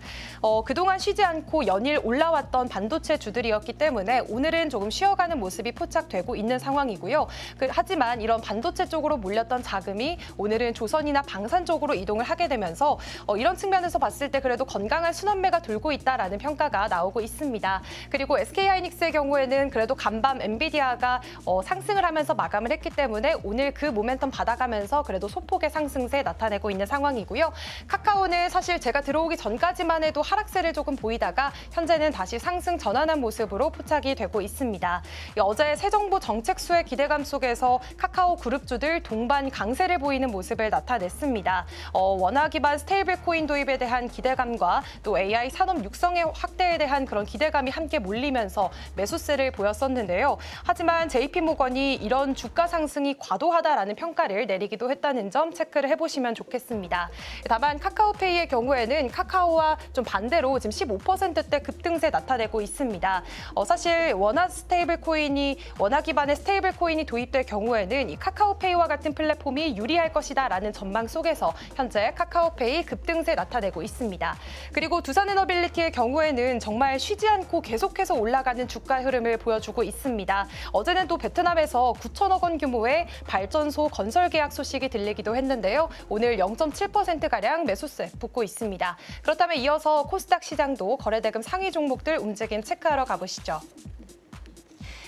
그동안 쉬지 않고 연일 올라왔던 반도체 주들이었기 때문에 오늘은 조금 쉬어가는 모습이 포착되고 있는 상황이고요. 하지만 이런 반도체 쪽으로 몰렸던 자금이 오늘은 조선이나 방산 쪽으로 이동을 하게 되면서 이런 측면에서 봤을 때 그래도 건강한 순환매가 돌고 있다라는 평가가 나오고 있습니다. 그리고 SK하이닉스의 경우에는 그래도 간밤 엔비디아가 상승을 하면서 마감을 했기 때문에 오늘 그 모멘텀 받아가면서 그래도 소폭의 상승세 나타내고 있는 상황이고요. 카카오는 사실 제가 들어오기 전까지만 해도 하락세를 조금 보이다가 현재는 다시 상승 전환한 모습으로 포착이 되고 있습니다. 어제 새 정부 정책 수혜 기대감 속에서 카카오 그룹주들 동반 강세를 보이는 모습을 나타냈습니다. 원화 기반 스테이블 코인 도입에 대한 기대감과 또 AI 산업 육성의 확대에 대한 그런 기대감이 함께 몰리면서 매수세를 보였었는데요. 하지만 JP모건이 이런 주가 상승이 과도하다라는 평가를 내리기도 했다는 점 체크를 해보시면 좋겠습니다. 다만 카카오페이의 경우에는 카카오와 좀 반대로 지금 15%대 급등세 나타내고 있습니다. 사실 원화 기반의 스테이블 코인이 도입될 경우에는 이 카카오페이와 같은 플랫폼이 유리할 것이다라는 전망 속에서 현재 카카오페이 급등세 나타내고 있습니다. 그리고 두산에너빌리티의 경우에는 정말 쉬지 않고 계속해서 올라가는 주가 흐름을 보여주고 있습니다. 어제는 또 베트남에서 9천억 원 규모의 발전소 건설 계약 소식이 들리기도 했는데요. 오늘 0.7%가량 매수세 붙고 있습니다. 그렇다면 이어서 코스닥 시장도 거래대금 상위 종목들 움직임 체크하러 가보시죠.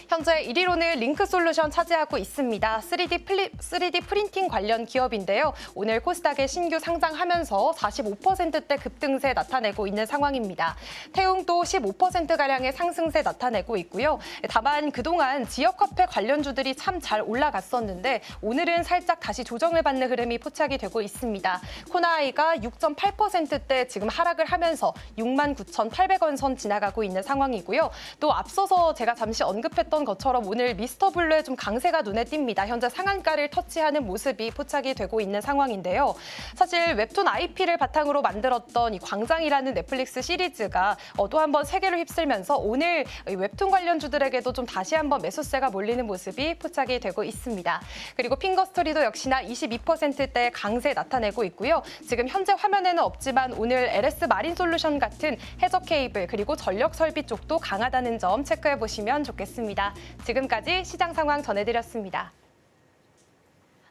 현재 1위로는 링크솔루션 차지하고 있습니다. 3D 프린팅 관련 기업인데요. 오늘 코스닥에 신규 상장하면서 45%대 급등세 나타내고 있는 상황입니다. 태웅도 15%가량의 상승세 나타내고 있고요. 다만 그동안 지역화폐 관련주들이 참 잘 올라갔었는데 오늘은 살짝 다시 조정을 받는 흐름이 포착이 되고 있습니다. 코나아이가 6.8%대 지금 하락을 하면서 69,800원 선 지나가고 있는 상황이고요. 또 앞서서 제가 잠시 언급했던 것처럼 오늘 미스터블루의 좀 강세가 눈에 띕니다. 현재 상한가를 터치하는 모습이 포착이 되고 있는 상황인데요. 사실 웹툰 IP를 바탕으로 만들었던 이 광장이라는 넷플릭스 시리즈가 또 한번 세계를 휩쓸면서 오늘 웹툰 관련주들에게도 좀 다시 한번 매수세가 몰리는 모습이 포착이 되고 있습니다. 그리고 핑거스토리도 역시나 22%대 강세 나타내고 있고요. 지금 현재 화면에는 없지만 오늘 LS 마린솔루션 같은 해저 케이블 그리고 전력 설비 쪽도 강하다는 점 체크해 보시면 좋겠습니다. 지금까지 시장 상황 전해드렸습니다.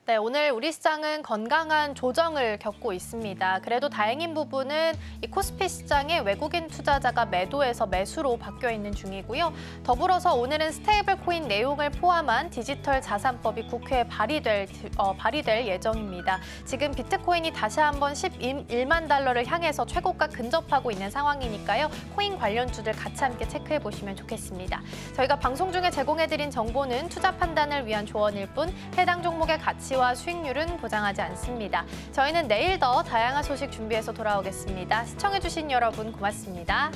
네, 오늘 우리 시장은 건강한 조정을 겪고 있습니다. 그래도 다행인 부분은 이 코스피 시장에 외국인 투자자가 매도에서 매수로 바뀌어 있는 중이고요. 더불어서 오늘은 스테이블 코인 내용을 포함한 디지털 자산법이 국회에 발의될 예정입니다. 지금 비트코인이 다시 한번 11만 달러를 향해서 최고가 근접하고 있는 상황이니까요. 코인 관련주들 같이 함께 체크해 보시면 좋겠습니다. 저희가 방송 중에 제공해드린 정보는 투자 판단을 위한 조언일 뿐 해당 종목의 가치와 수익률은 보장하지 않습니다. 저희는 내일 더 다양한 소식 준비해서 돌아오겠습니다. 시청해주신 여러분 고맙습니다.